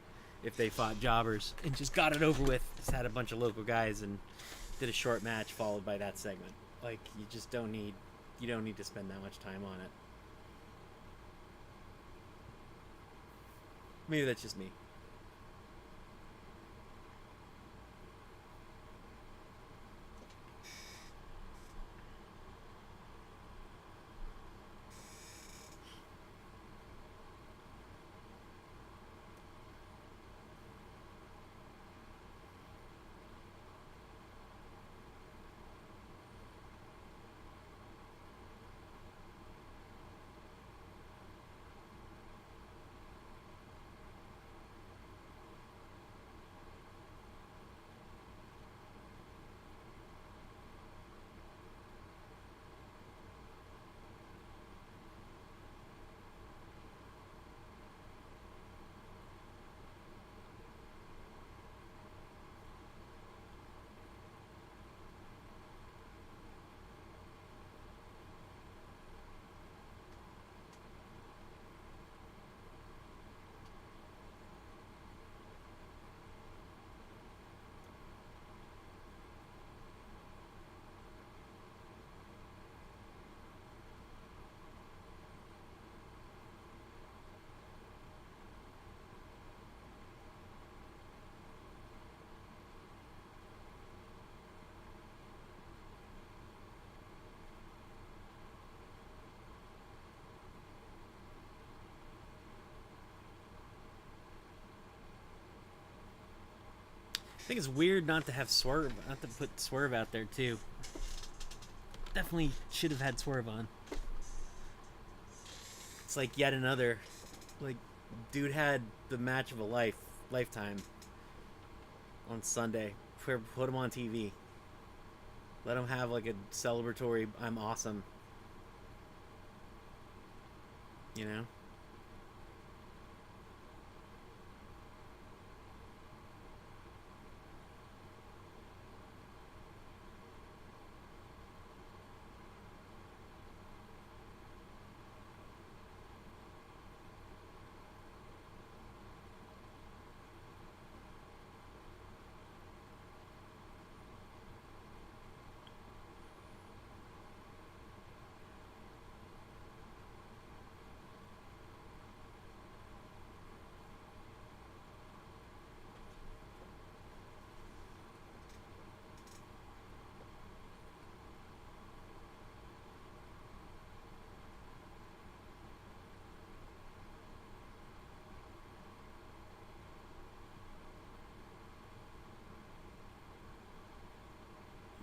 if they fought jobbers and just got it over with. Just had a bunch of local guys and did a short match followed by that segment. Like, you just don't need. You don't need to spend that much time on it. Maybe that's just me. I think it's weird not to have Swerve, not to put Swerve out there too. Definitely should have had Swerve on. It's like yet another, like, dude had the match of a lifetime on Sunday. Put him on TV. Let him have like a celebratory "I'm awesome." You know?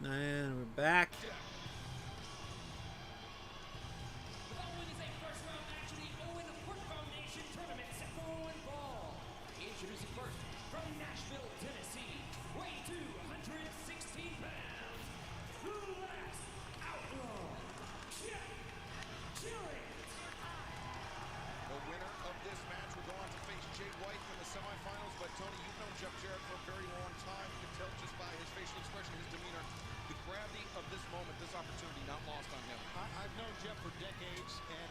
And we're back. The following is a first-round match in the Owen Hart Foundation Tournament at 4-1 Ball. Introducing first, from Nashville, Tennessee, weighing 216 pounds, the last outlaw, Jeff Jarrett. The winner of this match will go on to face Jay White in the semifinals. But Tony, you've known Jeff Jarrett for a very long time. You can tell just by his facial expression, his demeanor, the gravity of this moment, this opportunity, not lost on him. I've known Jeff for decades, and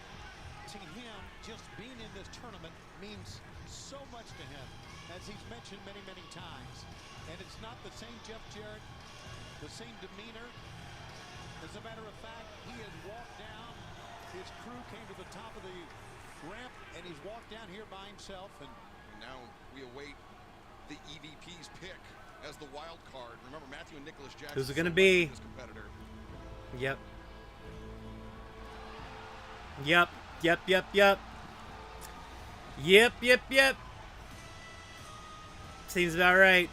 to him, just being in this tournament means so much to him, as he's mentioned many, many times. And it's not the same Jeff Jarrett, the same demeanor. As a matter of fact, he has walked down. His crew came to the top of the ramp, and he's walked down here by himself. And now we await the EVP's pick as the wild card. Remember, Matthew and Nicholas Jackson. Who's it gonna be? His competitor. Yep. Yep. Yep. Yep. Yep. Yep. Yep. Yep. Seems about right.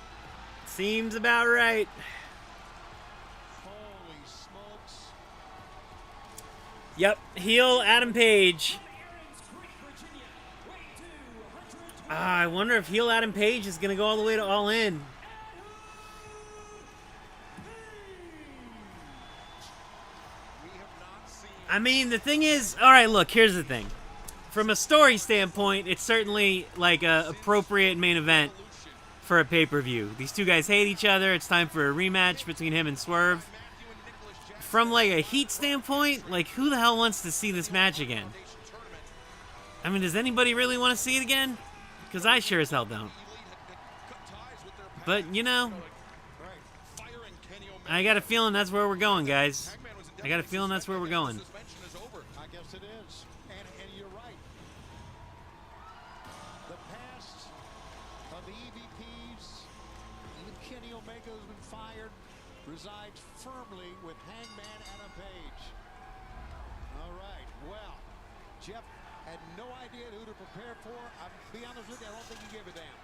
Seems about right. holy smokes. Yep. Heel Adam Page. I wonder if heel Adam Page is gonna go all the way to All In. I mean, the thing is, all right, look, here's the thing. From a story standpoint, it's certainly like a appropriate main event for a pay-per-view. These two guys hate each other. It's time for a rematch between him and Swerve. From like a heat standpoint, like who the hell wants to see this match again? I mean, does anybody really want to see it again? Because I sure as hell don't. But, you know, I got a feeling that's where we're going, guys. I got a feeling that's where we're going. I guess it is. And you're right. The past of the EVPs, even Kenny Omega has been fired, resides firmly with Hangman Adam Page. All right, well, Jeff had no idea who to prepare for. I'll be honest with you, I don't think he gave a damn.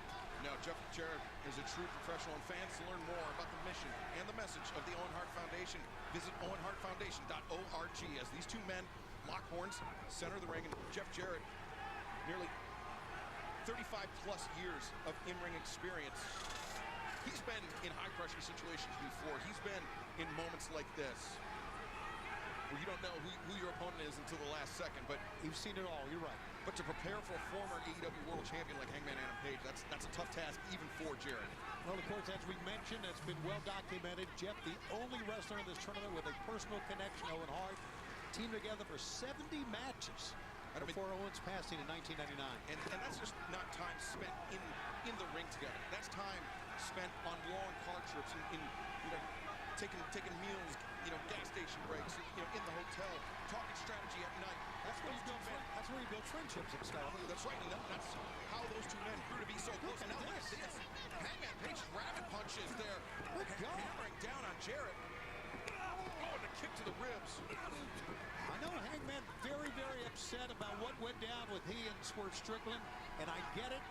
No, Jeff Jarrett is a true professional, and fans to learn more about the mission and the message of the Owen Hart Foundation, visit owenhartfoundation.org as these two men lock horns, center of the ring, and Jeff Jarrett, nearly 35 plus years of in-ring experience. He's been in high-pressure situations before. He's been in moments like this where you don't know who your opponent is until the last second, but you've seen it all. You're right. But to prepare for a former AEW World Champion like Hangman Adam Page, that's a tough task even for Jarrett. Well, of course, as we mentioned, it's been well documented. Jeff, the only wrestler in this tournament with a personal connection, Owen Hart, teamed together for 70 matches before Owen's passing in 1999. And that's just not time spent in the ring together. That's time spent on long car trips, in taking meals, gas station breaks, in the hotel, talking strategy at night. That's where you build friendships and stuff. That's right, and that's how those two men grew to be so close. And now look at this. Hangman Page rabbit punches there, hammering down on Jarrett. Oh, and a kick to the ribs. I know Hangman very, very upset about what went down with he and Swerve Strickland, and I get it,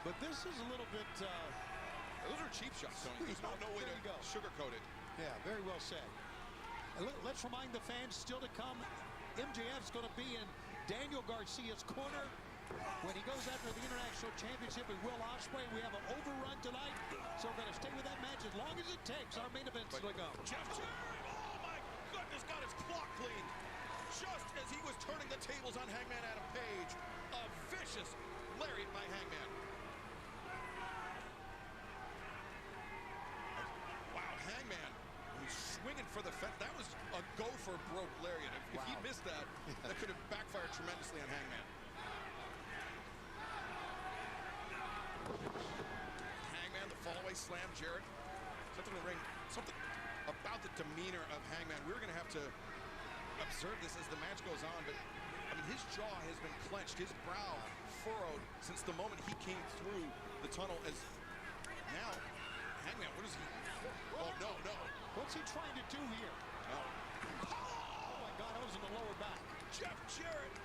but this is a little bit... those are cheap shots, Tony. There's no way to sugarcoat it. Yeah, very well said. And let's remind the fans still to come. MJF's going to be in Daniel Garcia's corner when he goes after the International Championship with Will Ospreay. We have an overrun tonight, so we're going to stay with that match as long as it takes. Our main event's to go. Jeff, oh my goodness, got his clock cleaned. Just as he was turning the tables on Hangman Adam Page, a vicious lariat by Hangman. Wow, Hangman, he's swinging for the fence. That was a go for broke lariat. If he missed that, that could have backfired tremendously on Hangman. Hangman, the fallaway slam, Jarrett. Something in the ring, something about the demeanor of Hangman. We're going to have to observe this as the match goes on, but I mean, his jaw has been clenched, his brow furrowed since the moment he came through the tunnel. As now, Hangman, what is he? Oh, no. What's he trying to do here? No. Oh my God, that was in the lower back. Jeff Jarrett,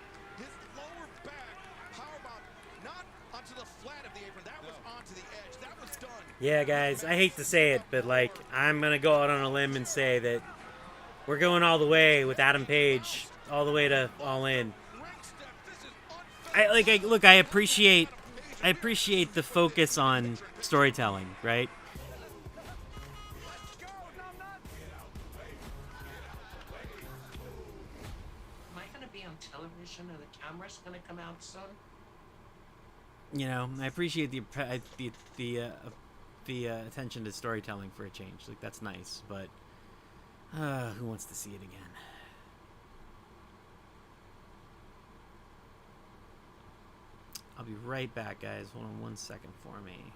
his lower back powerbomb, not onto the flat of the apron, that was onto the edge. That was done. Yeah, guys, I hate to say it, but like, I'm gonna go out on a limb and say that we're going all the way with Adam Page, all the way to All In. I appreciate the focus on storytelling, right? Am I gonna be on television? Are the cameras gonna come out soon? You know, I appreciate the attention to storytelling for a change. Like, that's nice, but who wants to see it again? I'll be right back, guys. Hold on 1 second for me.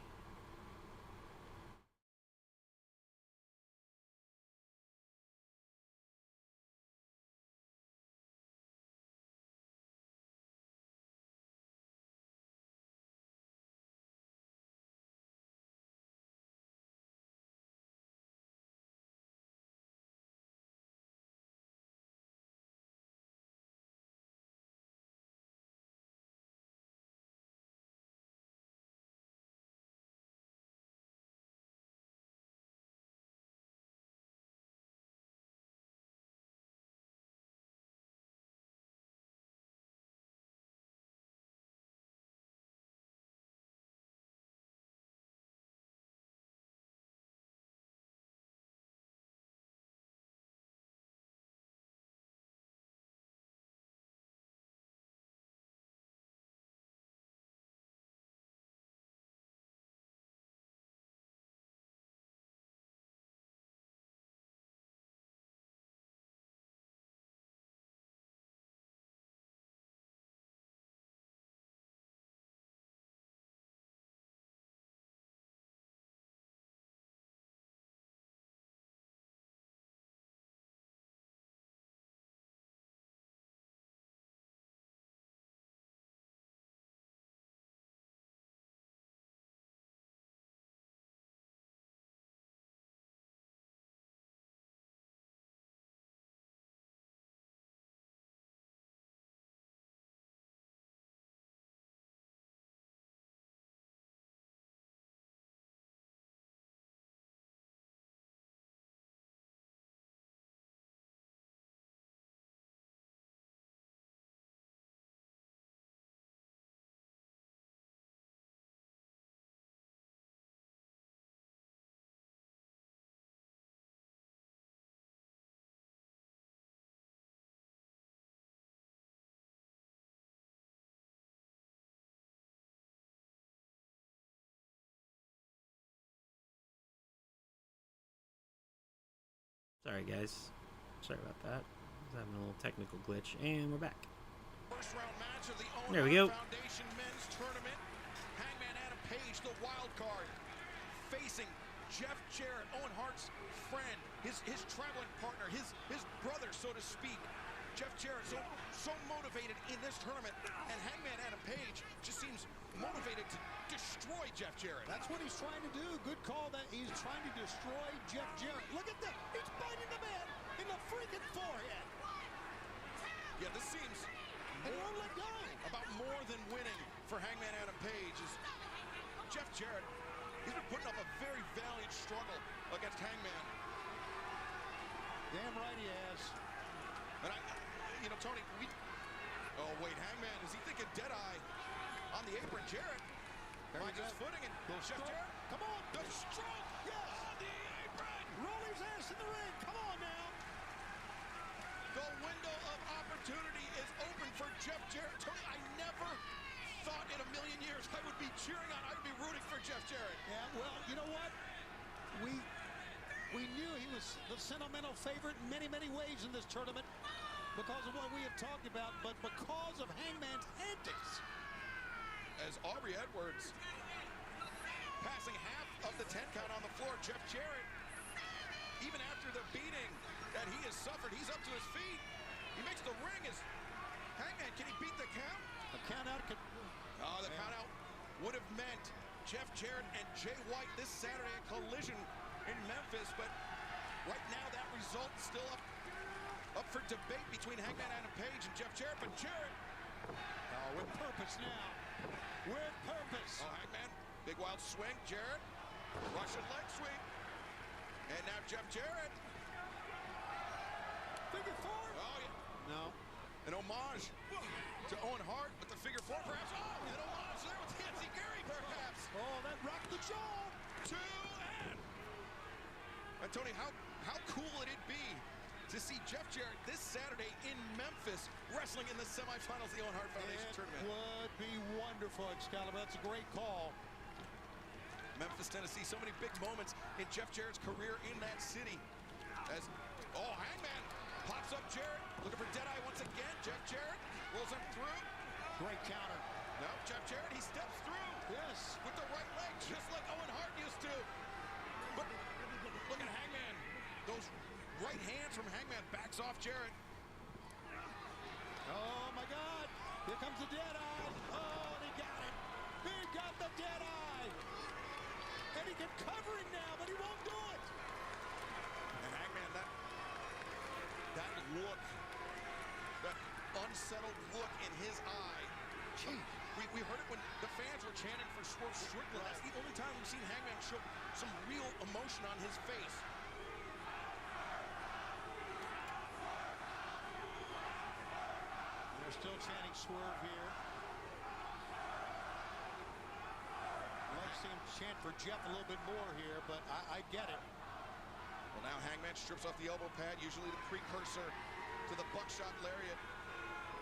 Sorry, guys. Sorry about that. I was having a little technical glitch, and we're back. First round match of the Owen There we go. Hart Foundation Men's Tournament. Hangman Adam Page, the wild card, facing Jeff Jarrett, Owen Hart's friend, his traveling partner, his brother, so to speak. Jeff Jarrett so motivated in this tournament, and Hangman Adam Page just seems motivated to destroy Jeff Jarrett. That's what he's trying to do. Good call that he's trying to destroy Jeff Jarrett. Look at that. He's biting the man in the freaking forehead. Yeah, this seems And won't let go. about more than winning for Hangman Adam Page. Is Jeff Jarrett, he's been putting up a very valiant struggle against Hangman. Damn right he has. And you know, Tony, oh wait, Hangman, is he thinking Deadeye on the apron? Jarrett finds his footing, and Jeff Jarrett, Come on. the stroke, Yes. on the apron. Roll his ass in the ring. Come on now. The window of opportunity is open for Jeff Jarrett. Tony, I never thought in a million years I would be cheering on, I would be rooting for Jeff Jarrett. Yeah, well, you know what? We knew he was the sentimental favorite in many, many ways in this tournament because of what we have talked about, but because of Hangman's antics. As Aubrey Edwards passing half of the 10 count on the floor, Jeff Jarrett, even after the beating that he has suffered, he's up to his feet. He makes the ring. Is Hangman, can he beat the count? A count out could... Oh, the count out would have meant Jeff Jarrett and Jay White this Saturday, a collision in Memphis, but right now that result still up for debate between Hangman Adam Page and Jeff Jarrett, but Jarrett, Oh, with purpose now. With purpose. oh, Hangman, big wild swing, Jarrett, Russian leg sweep, and now Jeff Jarrett, Figure four. oh yeah, No. an homage to Owen Hart with the figure four, perhaps, oh, an homage there with Nancy Gary, perhaps, Oh, that rocked the jaw. 2 and Tony, how cool would it be to see Jeff Jarrett this Saturday in Memphis wrestling in the semifinals of the Owen Hart Foundation It tournament. would be wonderful, Excalibur. That's a great call. Memphis, Tennessee, so many big moments in Jeff Jarrett's career in that city. As, oh, Hangman pops up Jarrett, looking for Deadeye once again. Jeff Jarrett rolls him through. Great counter. No, Jeff Jarrett, he steps through. Yes. With the right leg, just like Owen Hart used to. But look at Hangman. Those right hands from Hangman backs off Jarrett. Oh, my God. Here comes the Deadeye. Oh, and he got it. He got the Deadeye. And he can cover him now, but he won't do it. And Hangman, that look, that unsettled look in his eye. Gee, we heard it when the fans were chanting for Swerve Strickland. That's the only time we've seen Hangman show some real emotion on his face. They're still chanting Swerve here. I'd like to see him chant for Jeff a little bit more here, but I get it. Well, now Hangman strips off the elbow pad, usually the precursor to the buckshot lariat.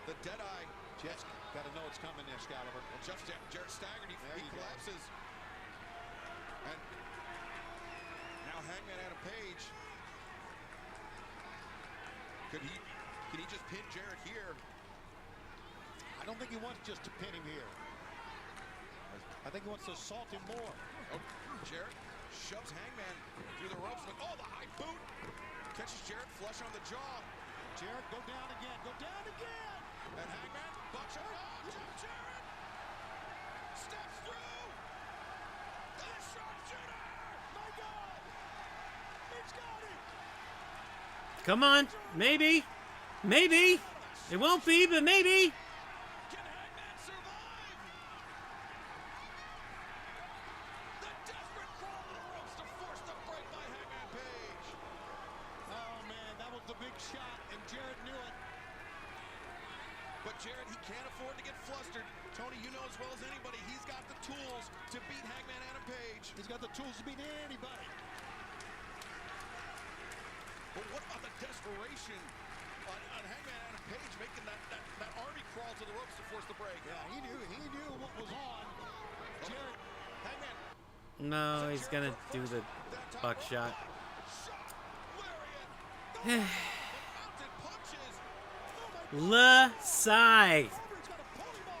The Deadeye. Jeff's got to know it's coming, Excalibur. Well, Jarrett staggered. He collapses. And now Hangman Adam Page. Can he just pin Jarrett here? I don't think he wants just to pin him here. I think he wants to assault him more. Oh, Jarrett shoves Hangman through the ropes. Oh, the high boot. Catches Jarrett flush on the jaw. Jarrett, go down again. Go down again. And Hangman bucks up. Oh, Jeff Jarrett steps through. The sharpshooter. My God. He's got it. Come on, maybe. Maybe. It won't be, but maybe. Can Hangman survive? The desperate crawl to the ropes to force the break by Hangman Page. Oh, man, that was the big shot, and Jarrett knew it. But Jarrett, he can't afford to get flustered. Tony, you know as well as anybody, he's got the tools to beat Hangman Adam Page. He's got the tools to beat anybody. But what about the desperation on Hangman Adam Page making that army crawl to the ropes to force the break? Yeah, he knew what was on. Jarrett, Hangman. No, he's gonna do the buckshot. Lasai.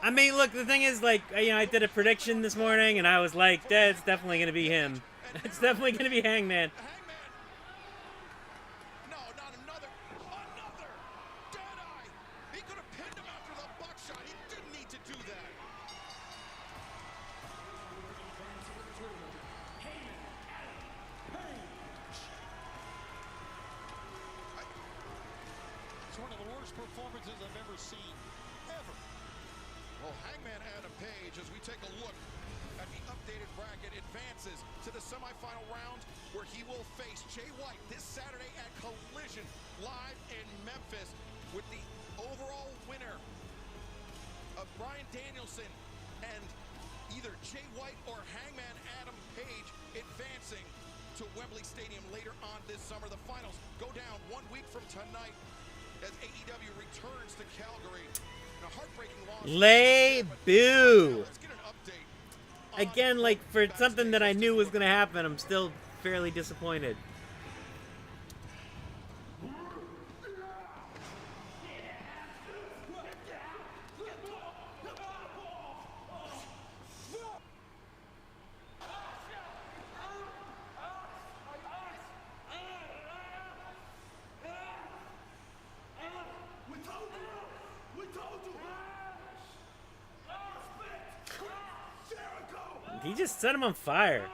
I mean, look, the thing is, like, you know, I did a prediction this morning, and I was like, it's definitely gonna be him. It's definitely gonna be Hangman. No, not another Deadeye. He could have pinned him after the buckshot. He didn't need to do that. it's one of the worst performances I've ever seen. Ever. Well, Hangman Adam Page, as we take a look at the updated bracket, advances to the semifinal round where he will face Jay White this Saturday at Collision live in Memphis, with the overall winner of Bryan Danielson and either Jay White or Hangman Adam Page advancing to Wembley Stadium later on this summer. The finals go down 1 week from tonight as AEW returns to Calgary. A heartbreaking loss. Boo. Let's get an update. Again, like, for something that I knew was gonna happen, I'm still fairly disappointed. He just set him on fire.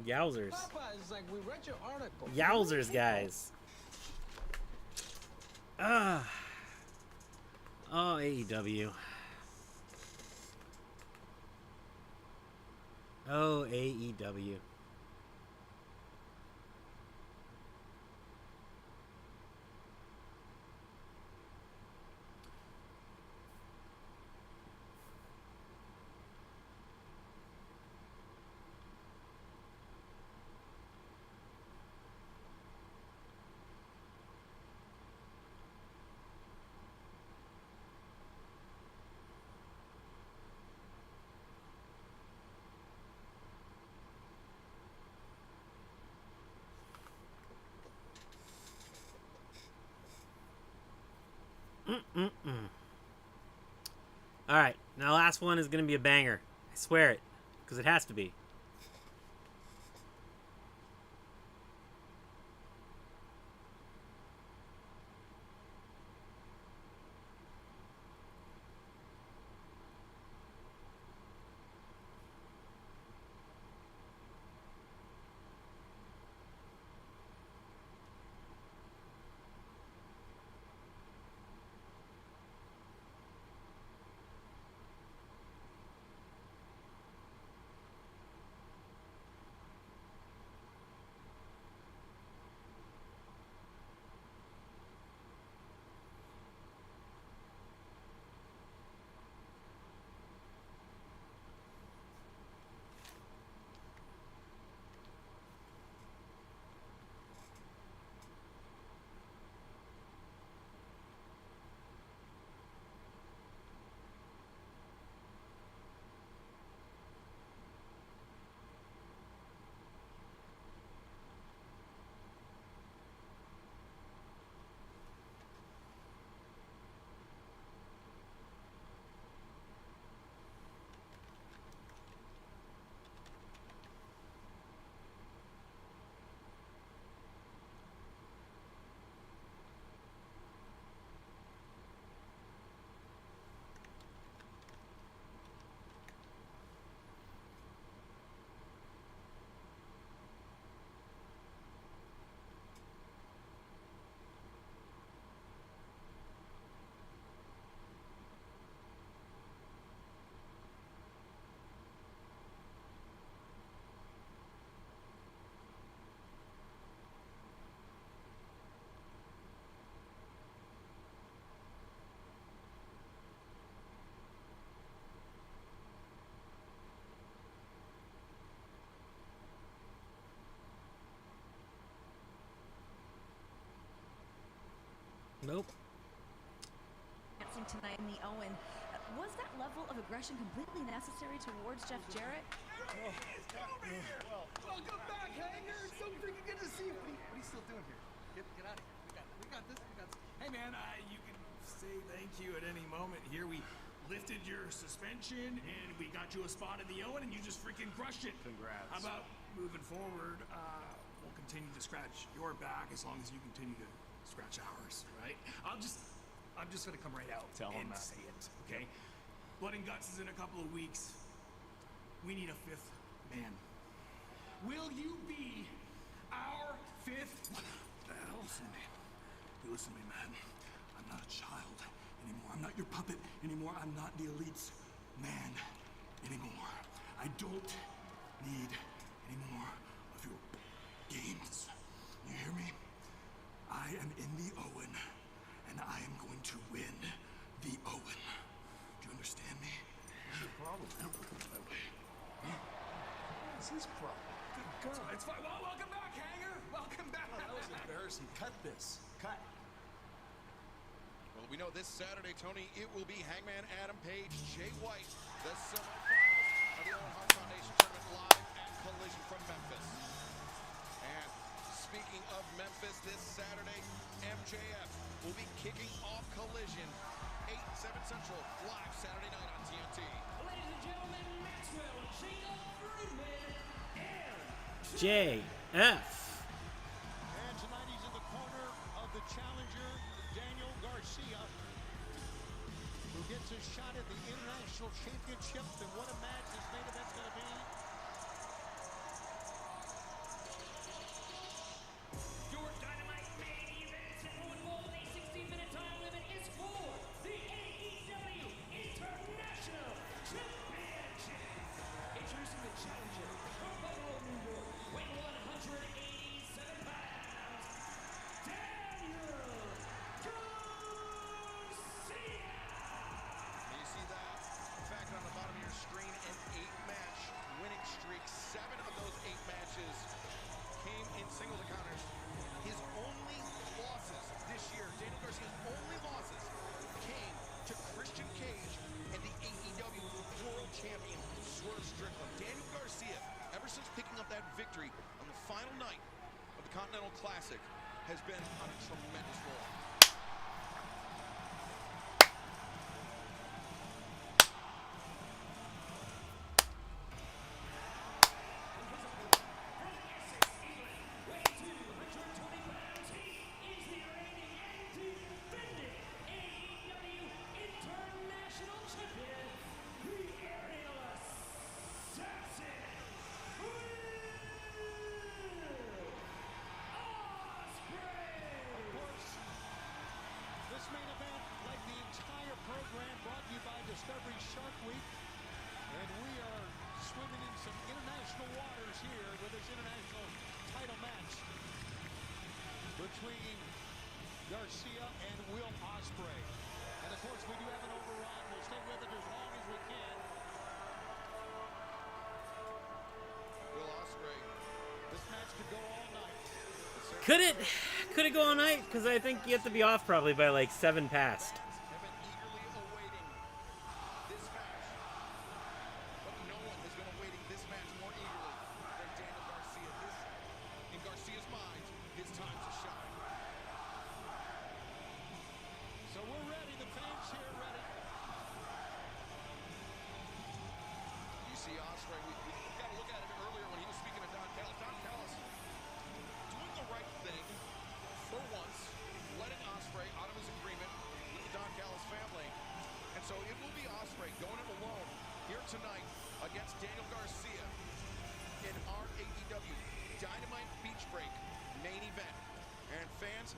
Yowzers. Papa, it's like we read your article. Yowzers, guys. Ah. Oh, AEW. Oh, AEW. All right, now last one is gonna be a banger. I swear it, because it has to be. Nope. Dancing tonight in the Owen. Was that level of aggression completely necessary towards Jeff Jarrett? Welcome back, Hanger. It's so freaking good to see you. What are you still doing here? Get out of here. We got this. Hey man, you can say thank you at any moment here. We lifted your suspension and we got you a spot in the Owen and you just freaking crushed it. Congrats. How about moving forward, we'll continue to scratch your back as long as you continue to scratch ours, right? I'm just gonna come right out and say it, okay? Blood and Guts is in a couple of weeks. We need a fifth man. Will you be our fifth? Listen to me. You listen to me, man. I'm not a child anymore. I'm not your puppet anymore. I'm not the Elite's man anymore. I don't need any more of your games. You hear me? I am in the Owen, and I am going to win the Owen. Do you understand me? What's your problem? I don't work that way. What's his problem? Good God. It's fine. Well, welcome back, Hanger. Welcome back. Oh, that was embarrassing. Cut this. Cut. Well, we know this Saturday, Tony, it will be Hangman Adam Page, Jay White, the semifinals of the Owen Hart Foundation Tournament live at Collision from Memphis. And speaking of Memphis, this Saturday, MJF will be kicking off Collision, 8, 7 Central, live Saturday night on TNT. Ladies and gentlemen, Maxwell, Jacob Friedman, and JF. And tonight he's in the corner of the challenger, Daniel Garcia, who gets a shot at the International Championship. And what a match this main event's going to be. your Dynamite main event, set for a 16-minute time limit, is for the AEW International Championship. Introducing the challenger from Buffalo, New York, weighing 187 pounds, Daniel Garcia. You see that? In fact, on the bottom of your screen, an 8-match winning streak. 7 of those 8 matches came in singles encounters. His only losses this year, Daniel Garcia's only losses, came to Christian Cage and the AEW World Champion, Swerve Strickland. Daniel Garcia, ever since picking up that victory on the final night of the Continental Classic, has been on a tremendous roll. week, and we are swimming in some international waters here with this international title match between Garcia and Will Ospreay. And of course, we do have an overrun. We'll stay with it as long as we can. Will Ospreay. This match could go all night. Could it go all night? Because I think you have to be off probably by like 7 past. Have been eagerly awaiting this match. But no one has been awaiting this match more eagerly than Daniel Garcia. This, in Garcia's mind, his time to shine. So we're ready. The fans here are ready. You see Ospreay, we got to look at it earlier when he was speaking to Don Callis. Don Callis doing the right thing for once, letting Ospreay out of his agreement with the Don Callis family. And so it will be Ospreay going it alone here tonight against Daniel Garcia in our AEW Dynamite Beach Break main event. And fans,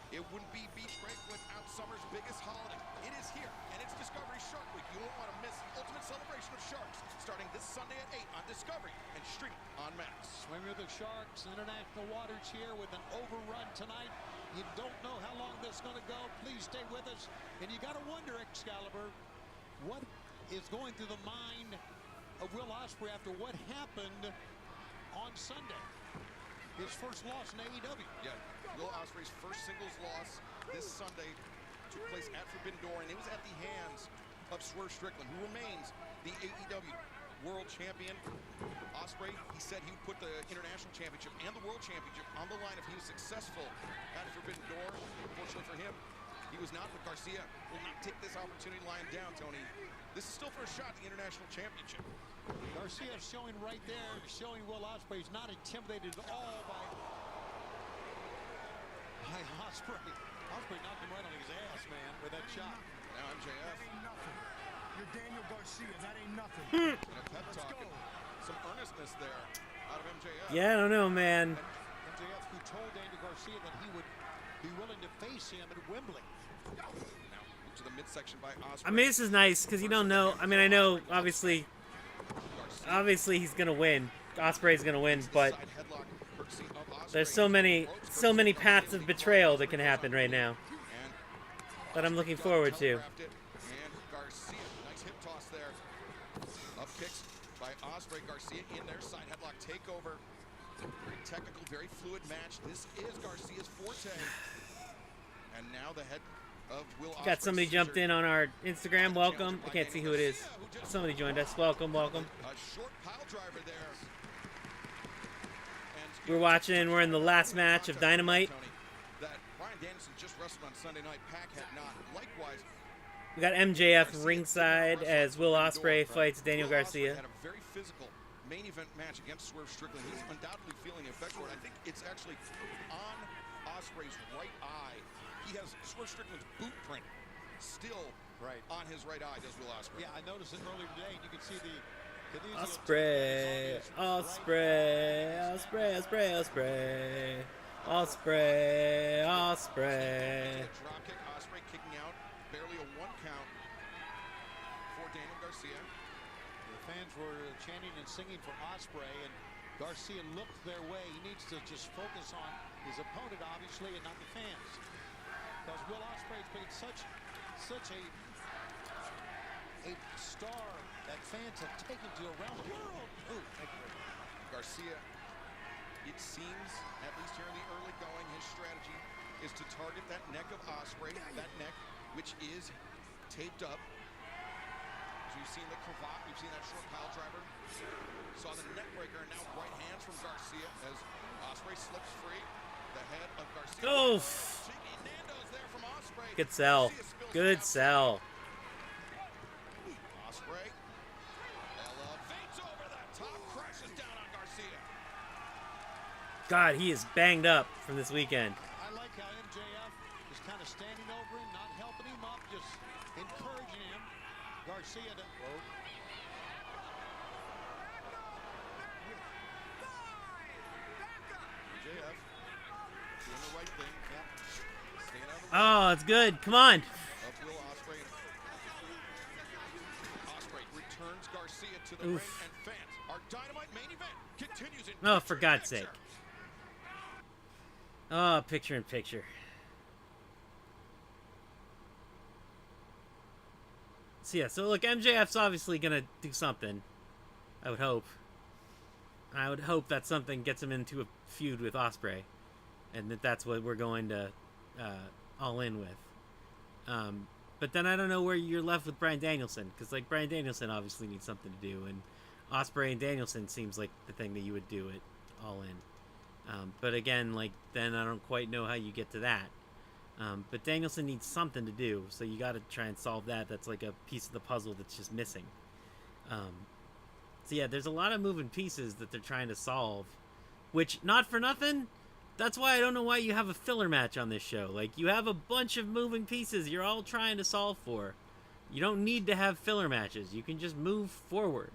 it wouldn't be Beach Break without summer's biggest holiday. It is here, and it's Discovery Shark Week. You won't want to miss the ultimate celebration of sharks starting this Sunday at 8 on Discovery and stream on Max. Swim with the Sharks, international waters here with an overrun tonight. You don't know how long this is going to go. Please stay with us. And you got to wonder, Excalibur, what is going through the mind of Will Ospreay after what happened on Sunday? His first loss in AEW. Yeah, Will Ospreay's first singles loss this Sunday took place at Forbidden Door, and it was at the hands of Swerve Strickland, who remains the AEW World Champion. Ospreay, he said he would put the International Championship and the World Championship on the line if he was successful at Forbidden Door. Unfortunately for him, he was not, but Garcia will not take this opportunity lying down, Tony. This is still for a shot at the International Championship. Garcia showing right there, showing Will Ospreay is not intimidated at all by Ospreay. Ospreay knocked him right on his ass, man, with that shot. Now MJF. That ain't nothing. You're Daniel Garcia. That ain't nothing. And a pep talk and some earnestness there out of MJF. Yeah, I don't know, man. MJF, who told Daniel Garcia that he would be willing to face him at Wembley. Now to the midsection by Ospreay. I mean, this is nice because you don't know. I mean, I know obviously he's gonna win. Ospreay's gonna win, but there's so many paths of betrayal that can happen right now that I'm looking forward to. And Garcia, nice hip toss there. Up kicks by Ospreay. Garcia in there, side headlock takeover. Very technical, very fluid match. This is Garcia's forte. And now the head of Will Ospreay. Got somebody jumped in on our Instagram. Welcome. I can't see who it is. Somebody joined us. Welcome, welcome. A short pile driver there. We're watching. We're in the last match of Dynamite. That Bryan Danielson just wrestled on Sunday night. Pac had not. Likewise, We got MJF ringside as Will Ospreay fights Daniel Will Ospreay Garcia. had a very physical main event match against Swerve Strickland. He's undoubtedly feeling the effects for it. I think it's actually on Ospreay's right eye. He has Swerve Strickland's boot print still on his right eye, does Will Ospreay. Yeah, I noticed it earlier today, and you can see the Ospreay, Ospreay, Ospreay, Ospreay, Ospreay, Ospreay, Ospreay. Drop kick, Ospreay kicking out, barely a 1 count for Daniel Garcia. The fans were chanting and singing for Ospreay, and Garcia looked their way. He needs to just focus on his opponent, obviously, and not the fans. Because Will Ospreay's been such a star that fans have taken to around the world. Ooh, Garcia, it seems, at least here in the early going, his strategy is to target that neck of Ospreay, that neck, which is taped up. So you've seen the cravat, we've seen that short pile driver. Saw the neck breaker, and now right hands from Garcia as Ospreay slips free. The head of Garcia. Oof. Nando's there from Ospreay. Good sell. Good sell. Ospreay elevates over the top, crashes down on Garcia. God, he is banged up from this weekend. I like how MJF is kind of standing over him, not helping him up, just encouraging him. Garcia to... MJF doing the right thing. Staying out of the way. Oh, it's good. Come on. Up Will Ospreay. Ospreay returns Garcia to the ring, and fans, our Dynamite main event continues in Oh, for God's sake. Oh, picture in picture. So yeah, so look, MJF's obviously gonna do something. I would hope. I would hope that something gets him into a feud with Ospreay, and that's what we're going to all in with. But then I don't know where you're left with Bryan Danielson, because like Bryan Danielson obviously needs something to do, and Ospreay and Danielson seems like the thing that you would do it all in. But again, like then I don't quite know how you get to that. But Danielson needs something to do, so you got to try and solve that. That's like a piece of the puzzle that's just missing. So yeah, there's a lot of moving pieces that they're trying to solve, which, not for nothing, that's why I don't know why you have a filler match on this show. Like, you have a bunch of moving pieces you're all trying to solve for. You don't need to have filler matches. You can just move forward.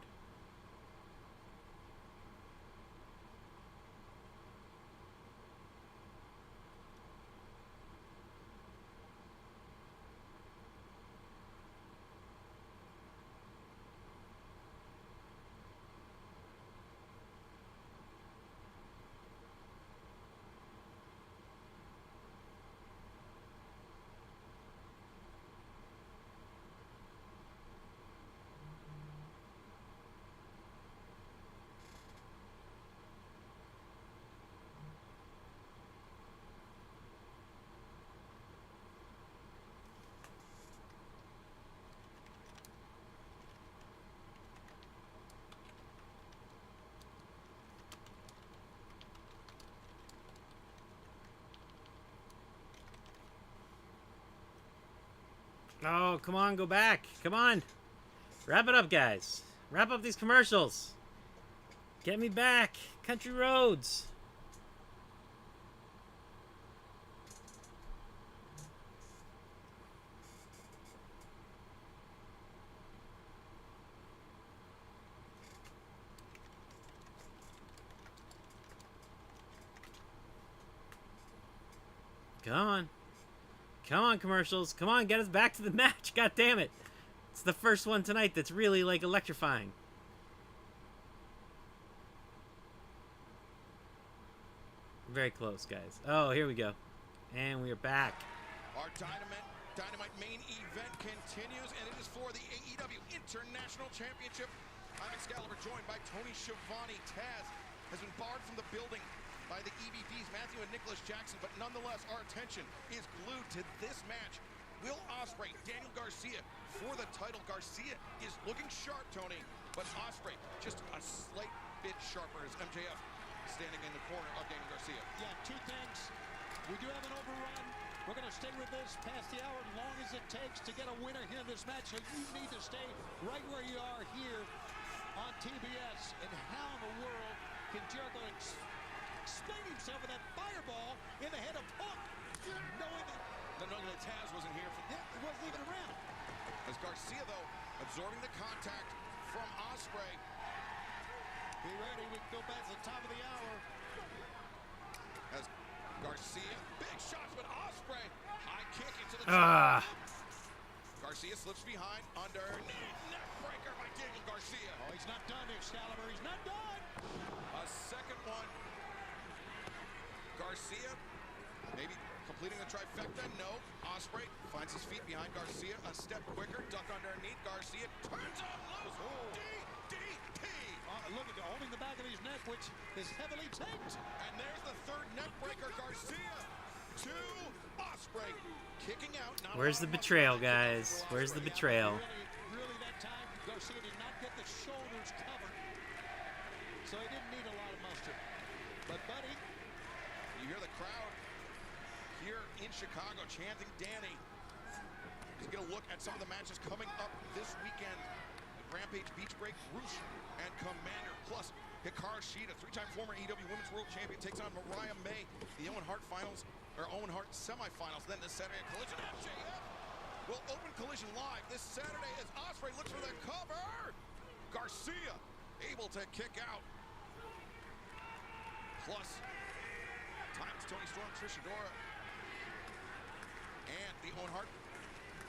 Oh, come on, go back. Come on. Wrap it up, guys. Wrap up these commercials. Get me back. Country roads. Come on. Come on, commercials. Come on, get us back to the match. God damn it. It's the first one tonight that's really, like, electrifying. Very close, guys. Oh, here we go. And we are back. Our Dynamite main event continues, and it is for the AEW International Championship. I'm Excalibur, joined by Tony Schiavone. Taz has been barred from the building by the EVPs, Matthew and Nicholas Jackson, but nonetheless, our attention is glued to this match. Will Ospreay, Daniel Garcia for the title. Garcia is looking sharp, Tony, but Ospreay just a slight bit sharper as MJF standing in the corner of Daniel Garcia. Yeah, two things. We do have an overrun. We're going to stay with this past the hour, as long as it takes to get a winner here in this match. So you need to stay right where you are here on TBS. And how in the world can Jericho explain himself with that fireball in the head of Hook, knowing that Taz wasn't here for he wasn't even around. As Garcia, though, absorbing the contact from Ospreay. Be ready, we can go back to the top of the hour. As Garcia, big shots, but Ospreay, high kick into the Garcia slips behind, underneath, neck breaker by Daniel Garcia. Oh, he's not done, Excalibur, he's not done. A second one. Garcia, maybe completing the trifecta, no. Ospreay finds his feet behind Garcia, a step quicker, duck underneath. Garcia turns on loose. DDT. Look at holding the back of his neck, which is heavily taped. And there's the third neck breaker. Garcia to Ospreay, kicking out. Where's the betrayal, guys? Where's the betrayal? Really that time, Garcia did not get the shoulders covered, so he didn't need a lot of mustard. But, buddy, you hear the crowd here in Chicago chanting Danny. He's going to look at some of the matches coming up this weekend. Rampage, Beach Break, Roosh, and Commander. Plus, Hikaru Shida, three-time former AEW Women's World Champion, takes on Mariah May. The Owen Hart finals, or Owen Hart semifinals. Then this Saturday at Collision. MJF will open Collision live this Saturday as Ospreay looks for the cover. Garcia able to kick out. Plus, times Tony Storm, Trish Adora, and the Owen Hart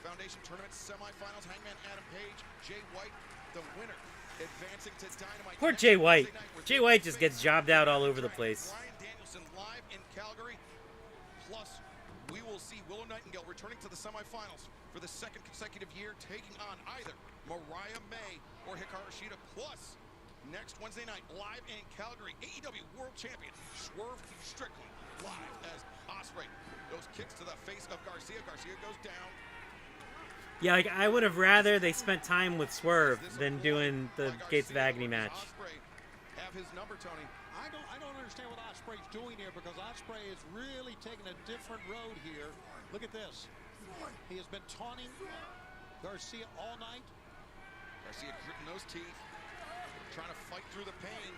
Foundation Tournament semifinals. Hangman Adam Page, Jay White, the winner, advancing to Dynamite. Poor Jay White. Jay White just gets jobbed out all over the place. Bryan Danielson live in Calgary. Plus, we will see Willow Nightingale returning to the semifinals for the second consecutive year, taking on either Mariah May or Hikaru Shida. Plus, next Wednesday night, live in Calgary, AEW World Champion Swerve Strickland live as Ospreay. Those kicks to the face of Garcia. Garcia goes down. Yeah, like I would have rather they spent time with Swerve than doing the Gates of Agony match. Ospreay have his number, Tony. I don't understand what Ospreay's doing here, because Ospreay is really taking a different road here. Look at this. He has been taunting Garcia all night. Garcia gritting those teeth, trying to fight through the pain.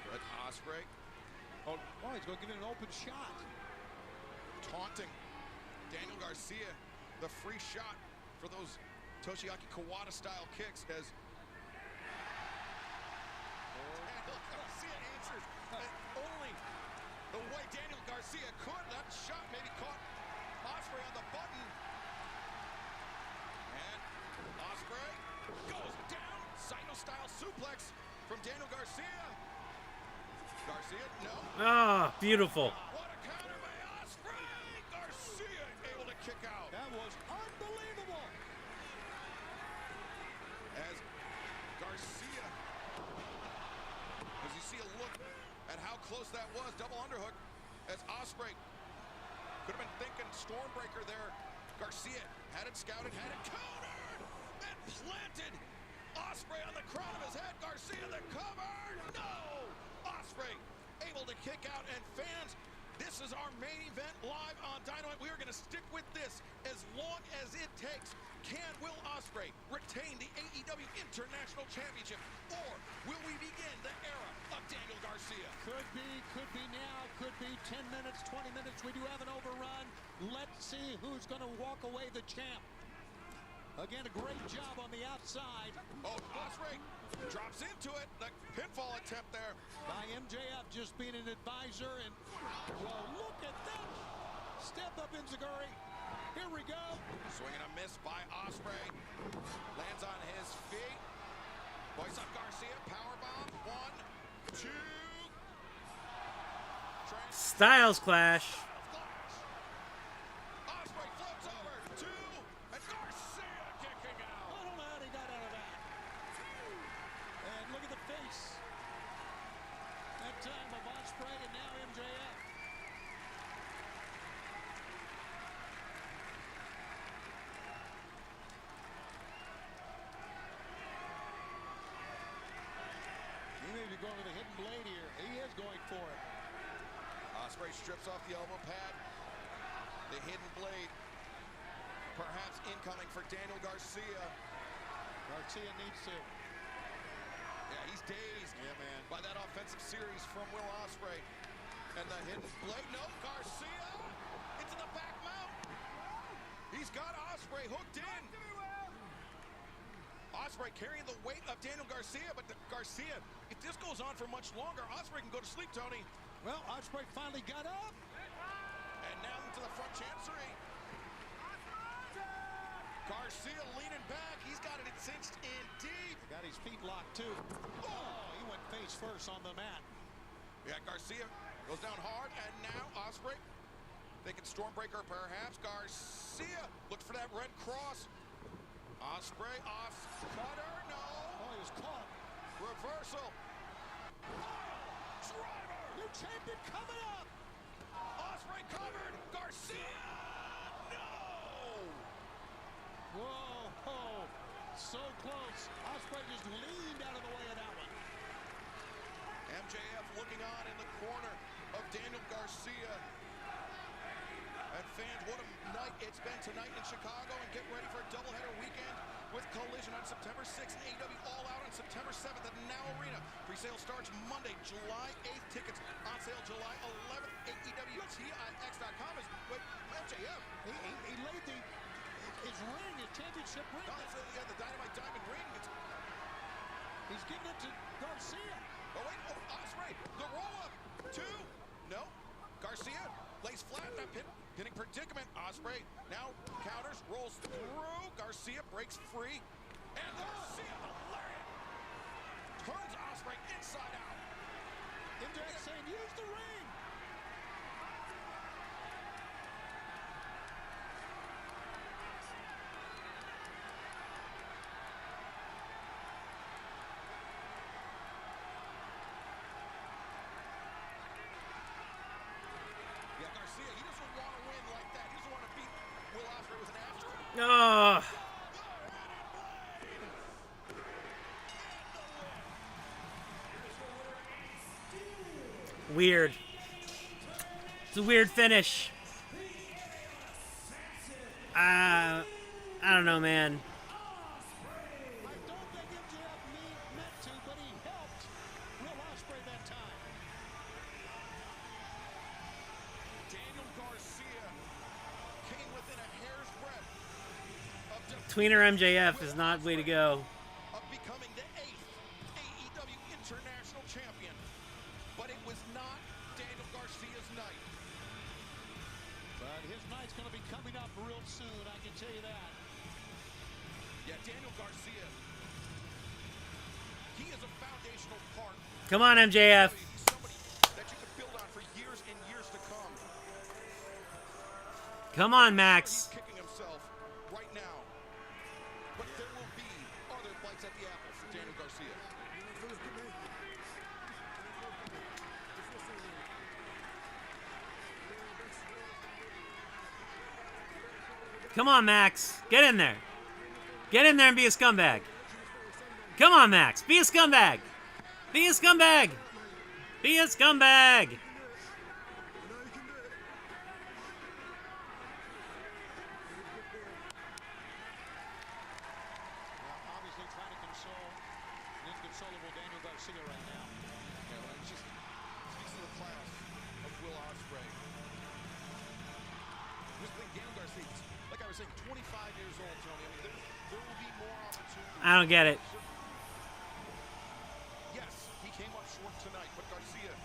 But Ospreay, Oh, he's going to give it an open shot. taunting Daniel Garcia, the free shot for those Toshiaki Kawada style kicks as Daniel Garcia answers only the way Daniel Garcia could. That shot maybe caught Ospreay on the button. And Ospreay goes down. Saito style suplex from Daniel Garcia. Garcia, no. Ah, beautiful. What a counter by Ospreay! Garcia able to kick out. That was unbelievable. As Garcia, as you see a look at how close that was, double underhook, as Ospreay could have been thinking Stormbreaker there. Garcia had it scouted, had it countered, and planted Ospreay on the crown of his head. Garcia the cover, no! Ospreay able to kick out, and fans, this is our main event live on Dynamite. We are going to stick with this as long as it takes. Will Ospreay retain the AEW International Championship, or will we begin the era of Daniel Garcia? Could be now, could be 10 minutes, 20 minutes. We do have an overrun. Let's see who's going to walk away the champ. Again, a great job on the outside. Oh, Ospreay drops into it. The pinfall attempt there. By MJF just being an advisor. And, well, look at that. Step up Enziguri. Here we go. Swing and a miss by Ospreay. Lands on his feet. Voice up Garcia. Powerbomb. 1, 2. Styles Clash. Ospreay floats over. 2. And Garcia kicking out. I don't know how he got out of that. And look at the face. That time of Ospreay and now MJF. He may be going to the hidden blade here. He is going for it. Ospreay strips off the elbow pad. The hidden blade. Perhaps incoming for Daniel Garcia. Garcia needs to. Yeah, he's dazed. Yeah, man. By that offensive series from Will Ospreay. And the hidden blade. No, Garcia into the back mount. He's got Ospreay hooked in. Ospreay carrying the weight of Daniel Garcia, but Garcia, if this goes on for much longer, Ospreay can go to sleep, Tony. Well, Ospreay finally got up. And now into the front chancery. Garcia leaning back. He's got it cinched in deep. Got his feet locked, too. Oh, he went face first on the mat. Yeah, Garcia goes down hard, and now Ospreay thinking Stormbreaker perhaps. Garcia looked for that red cross. Ospreay off cutter, no. Oh, he was caught. Reversal. Driver. New champion coming up. Ospreay covered. Garcia. No. Whoa, so close. Ospreay just leaned out of the way of that one. MJF looking on in the corner of Daniel Garcia. And fans, what a night it's been tonight in Chicago, and get ready for a doubleheader weekend with Collision on September 6th and AEW All Out on September 7th at the Now Arena. Pre-sale starts Monday, July 8th. Tickets on sale July 11th. AEWTIX.com is with MJF. He laid his ring, his championship ring. No, it's the Dynamite Diamond ring. He's giving it to Garcia. Oh, wait. Oh, Ospreay. The roll-up. 2. No. Garcia lays flat. That pin. Getting predicament. Ospreay now counters, rolls through. Garcia breaks free. And Garcia, the lariat, turns Ospreay inside out. Index saying, use the ring. Yeah, Garcia, he doesn't want to win like that. He doesn't want to beat Will Ospreay with an asterisk. Oh. Weird. It's a weird finish. I don't know, man. I don't think MJF meant to, but he helped Will Ospreay that time. Daniel Garcia came within a hair's breadth of Tweener MJF is not way to go. of becoming the 8th AEW International Champion. But it was not Daniel Garcia's night. But his night's going to be coming up real soon, I can tell you that. Yeah, Daniel Garcia, he is a foundational part. Come on, MJF. He's somebody that you can build on for years and years to come. Come on, Max. He's kicking himself right now. But there will be other bites at the apple for Daniel Garcia. Come on, Max. Get in there. Get in there and be a scumbag. Come on, Max. Be a scumbag. Be a scumbag. Be a scumbag. Obviously trying to console an inconsolable Daniel Garcia right now. Yeah, well, it just speaks to the class of Will Ospreay. Just think Daniel Garcia, like I was saying, 25 years old, Tony. I mean, there will be more opportunities. I don't get it. Yes, he came up short tonight, but Garcia, I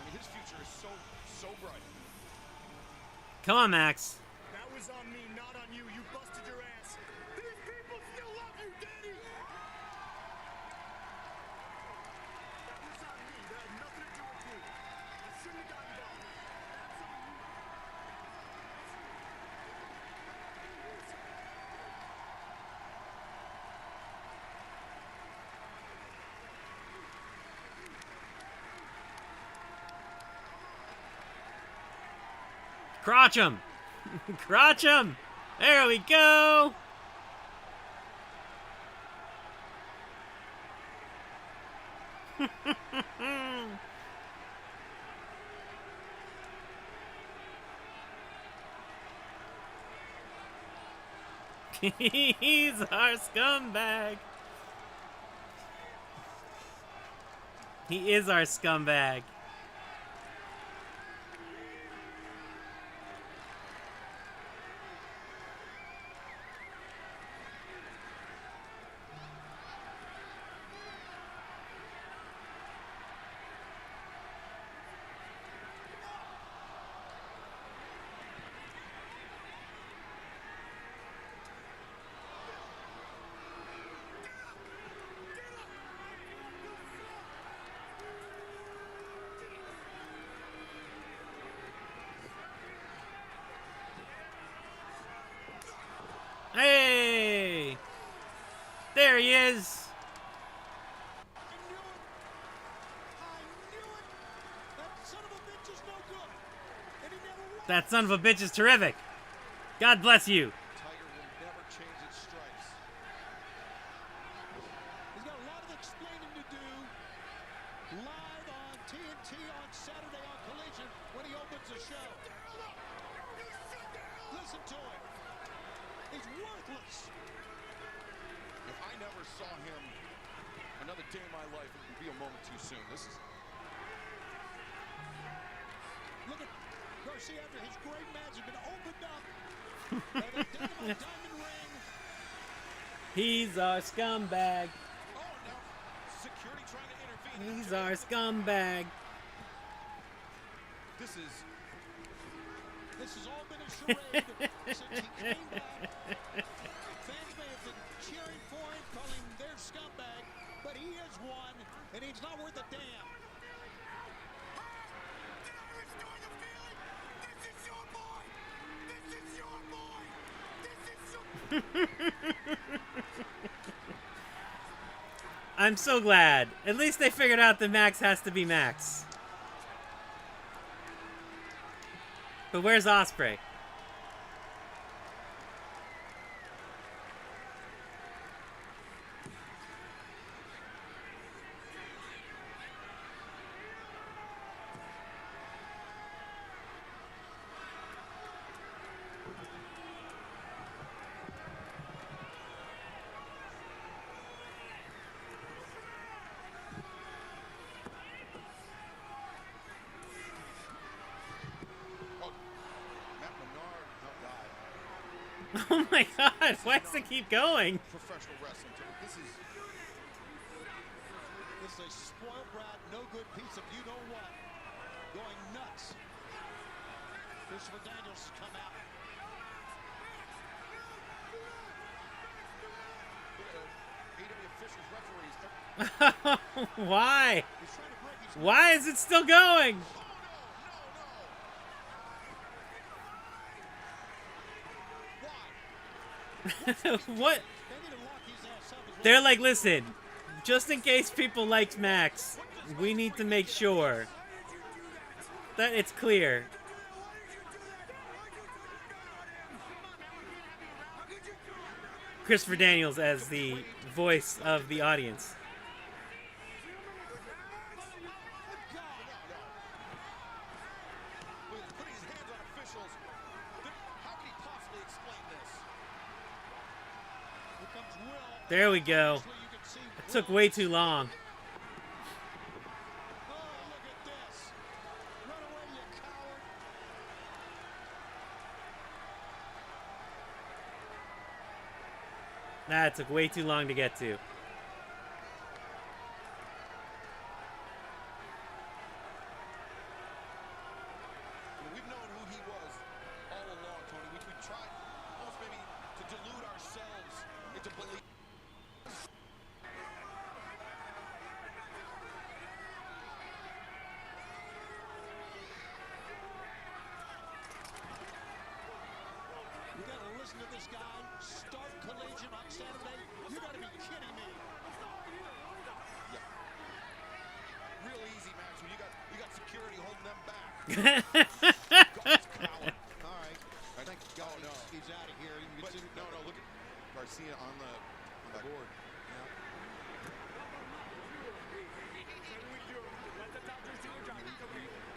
mean, his future is so bright. Come on, Max. That was on me, not on you. You busted your ass. These people still love you, Danny. That was on me. That had nothing to do with you. I shouldn't have gotten involved. That's on you. Crotch him. Crotch him. There we go. He's our scumbag. He is our scumbag. Hey! There he is. I knew it. That son of a bitch is no good. And he never won. That son of a bitch is terrific. God bless you. Tiger will never change its stripes. He's got a lot of explaining to do. Live on TNT on Saturday on Collision when he opens the show. Listen to him. He's worthless. If I never saw him another day in my life, it would be a moment too soon. This is Look at Garcia after his great match has been opened up. By the Dynamite Diamond Ring. He's our scumbag. oh no, security trying to intervene. He's our scumbag. This is This has all been a charade since he came back. Fans may have been cheering for him, calling him their scumbag, but he is one, and he's not worth a damn. I'm so glad. At least they figured out that Max has to be Max. But where's Osprey? Oh my god, why does it keep going? Professional wrestling. This is a spoiled brat, no good piece of you know what. Going nuts. Christopher Daniels has come out. AEW officials, referees. Why? Why is it still going? What? They're like, listen, just in case people liked Max, we need to make sure that it's clear. Christopher Daniels as the voice of the audience. Putting his hands on officials. How can he possibly explain this? There we go. It took way too long. That took way too long to get to. We've known who he was all along, Tony. We tried almost maybe to delude ourselves into belief. You gotta listen to this guy. Start collision on Saturday. You gotta be kidding me. Yeah. Real easy, Max. When you got security holding them back. All right. I think. Oh no. He's out of here. But, no. Look at Garcia on the board. Yeah.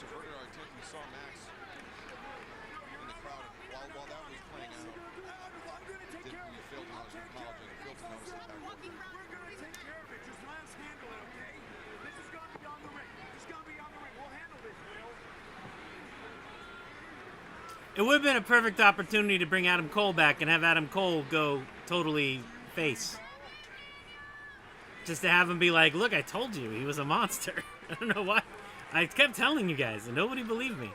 Diverted our attention. We saw Max in the crowd while that was playing out. We failed to notice acknowledging and failed to notice the back. We're gonna take care of it. Just let us handle it, okay? This is gonna be on the ring. It's gonna be on the ring. We'll handle this, Will. It would have been a perfect opportunity to bring Adam Cole back and have Adam Cole go totally face. Just to have him be like, look, I told you he was a monster. I don't know why. I kept telling you guys and nobody believed me.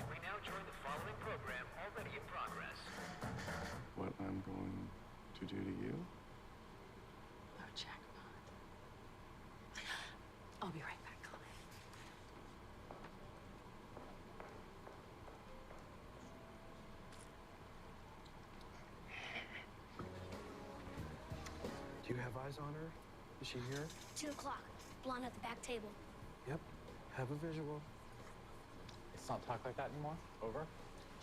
We now join the following program already in progress. What I'm going to do to you? Oh, jackpot. I'll be right back, Chloe. Do you have eyes on her? Is she here? 2 o'clock. Blonde at the back table. Yep. Have a visual. Let's not talk like that anymore. Over.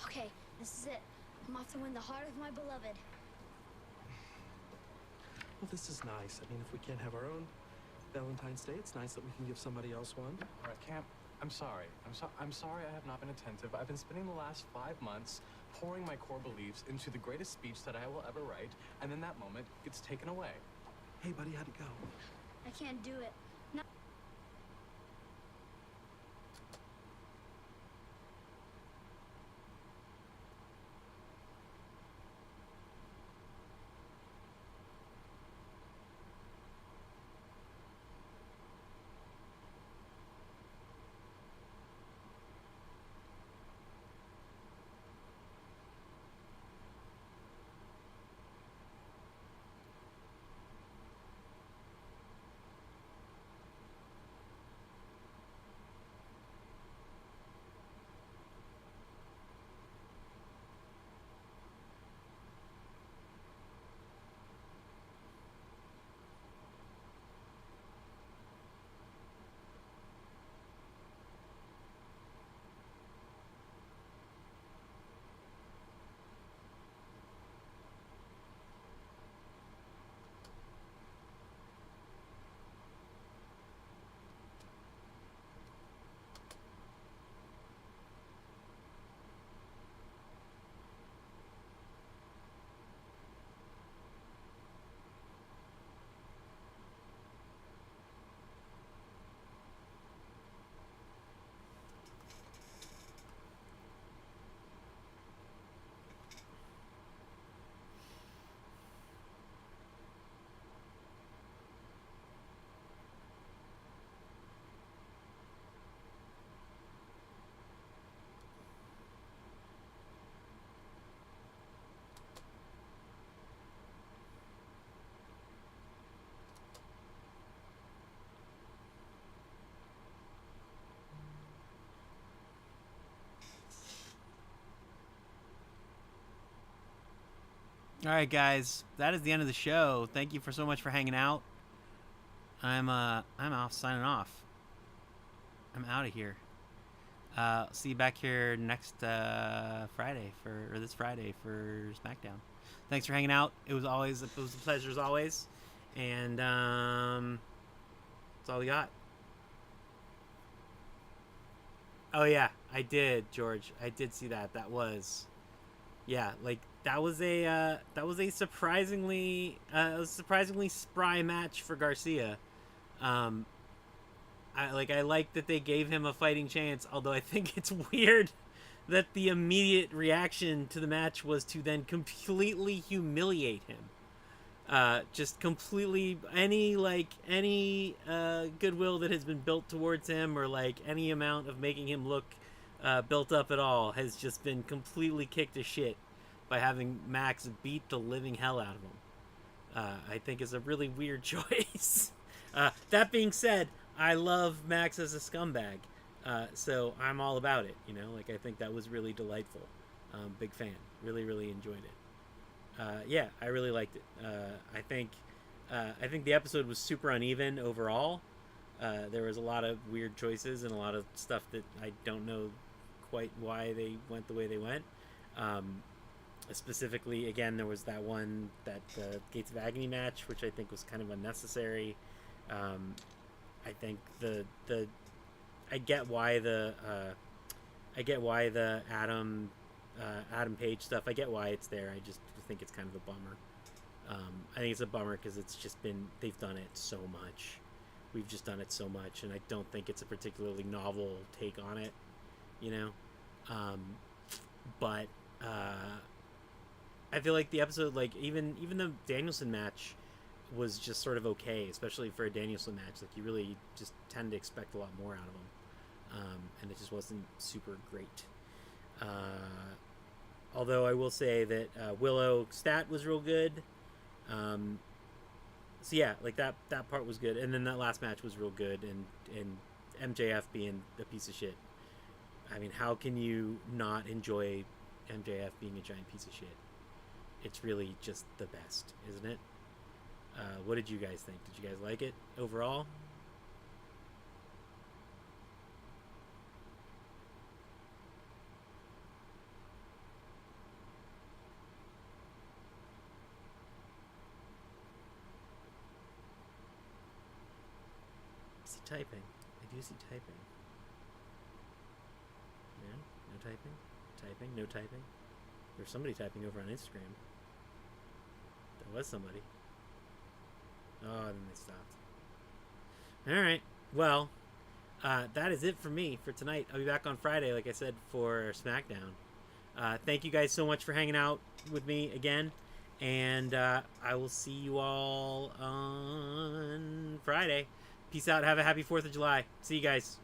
Okay, this is it. I'm off to win the heart of my beloved. Well, this is nice. I mean, if we can't have our own Valentine's Day, it's nice that we can give somebody else one. All right, Camp. I'm sorry. I'm sorry I have not been attentive. I've been spending the last 5 months pouring my core beliefs into the greatest speech that I will ever write, and then that moment gets taken away. Hey, buddy, how'd it go? I can't do it. No. All right, guys, that is the end of the show. Thank you for so much for hanging out. I'm off, signing off. I'm out of here. See you back here next Friday or this Friday for SmackDown. Thanks for hanging out. It was a pleasure as always, and that's all we got. Oh yeah, I did, George. I did see that. That was, yeah, like that was a surprisingly spry match for Garcia. I like that they gave him a fighting chance, although I think it's weird that the immediate reaction to the match was to then completely humiliate him. Just completely any goodwill that has been built towards him, or like any amount of making him look built up at all, has just been completely kicked to shit by having Max beat the living hell out of him. I think is a really weird choice. That being said, I love Max as a scumbag, so I'm all about it. You know, like I think that was really delightful. Big fan. Really, really enjoyed it. Yeah, I really liked it. I think the episode was super uneven overall. There was a lot of weird choices and a lot of stuff that I don't know quite why they went the way they went. Specifically, again, there was that Gates of Agony match, which I think was kind of unnecessary. I think I get why the Adam Page stuff. I get why it's there. I just think it's kind of a bummer. I think it's a bummer because it's just they've done it so much. We've just done it so much, and I don't think it's a particularly novel take on it, you know. But I feel like the episode, like even the Danielson match was just sort of okay, especially for a Danielson match. Like you really just tend to expect a lot more out of him, and it just wasn't super great. Although I will say that Willow stat was real good. So yeah, like that part was good, and then that last match was real good, and MJF being a piece of shit. I mean, how can you not enjoy MJF being a giant piece of shit? It's really just the best, isn't it? What did you guys think? Did you guys like it overall? I see typing. I do see typing. Yeah? No typing? Typing? No typing? There's somebody typing over on Instagram. There was somebody. Oh, then they stopped. Alright. Well, that is it for me for tonight. I'll be back on Friday, like I said, for SmackDown. Thank you guys so much for hanging out with me again. And I will see you all on Friday. Peace out. Have a happy 4th of July. See you guys.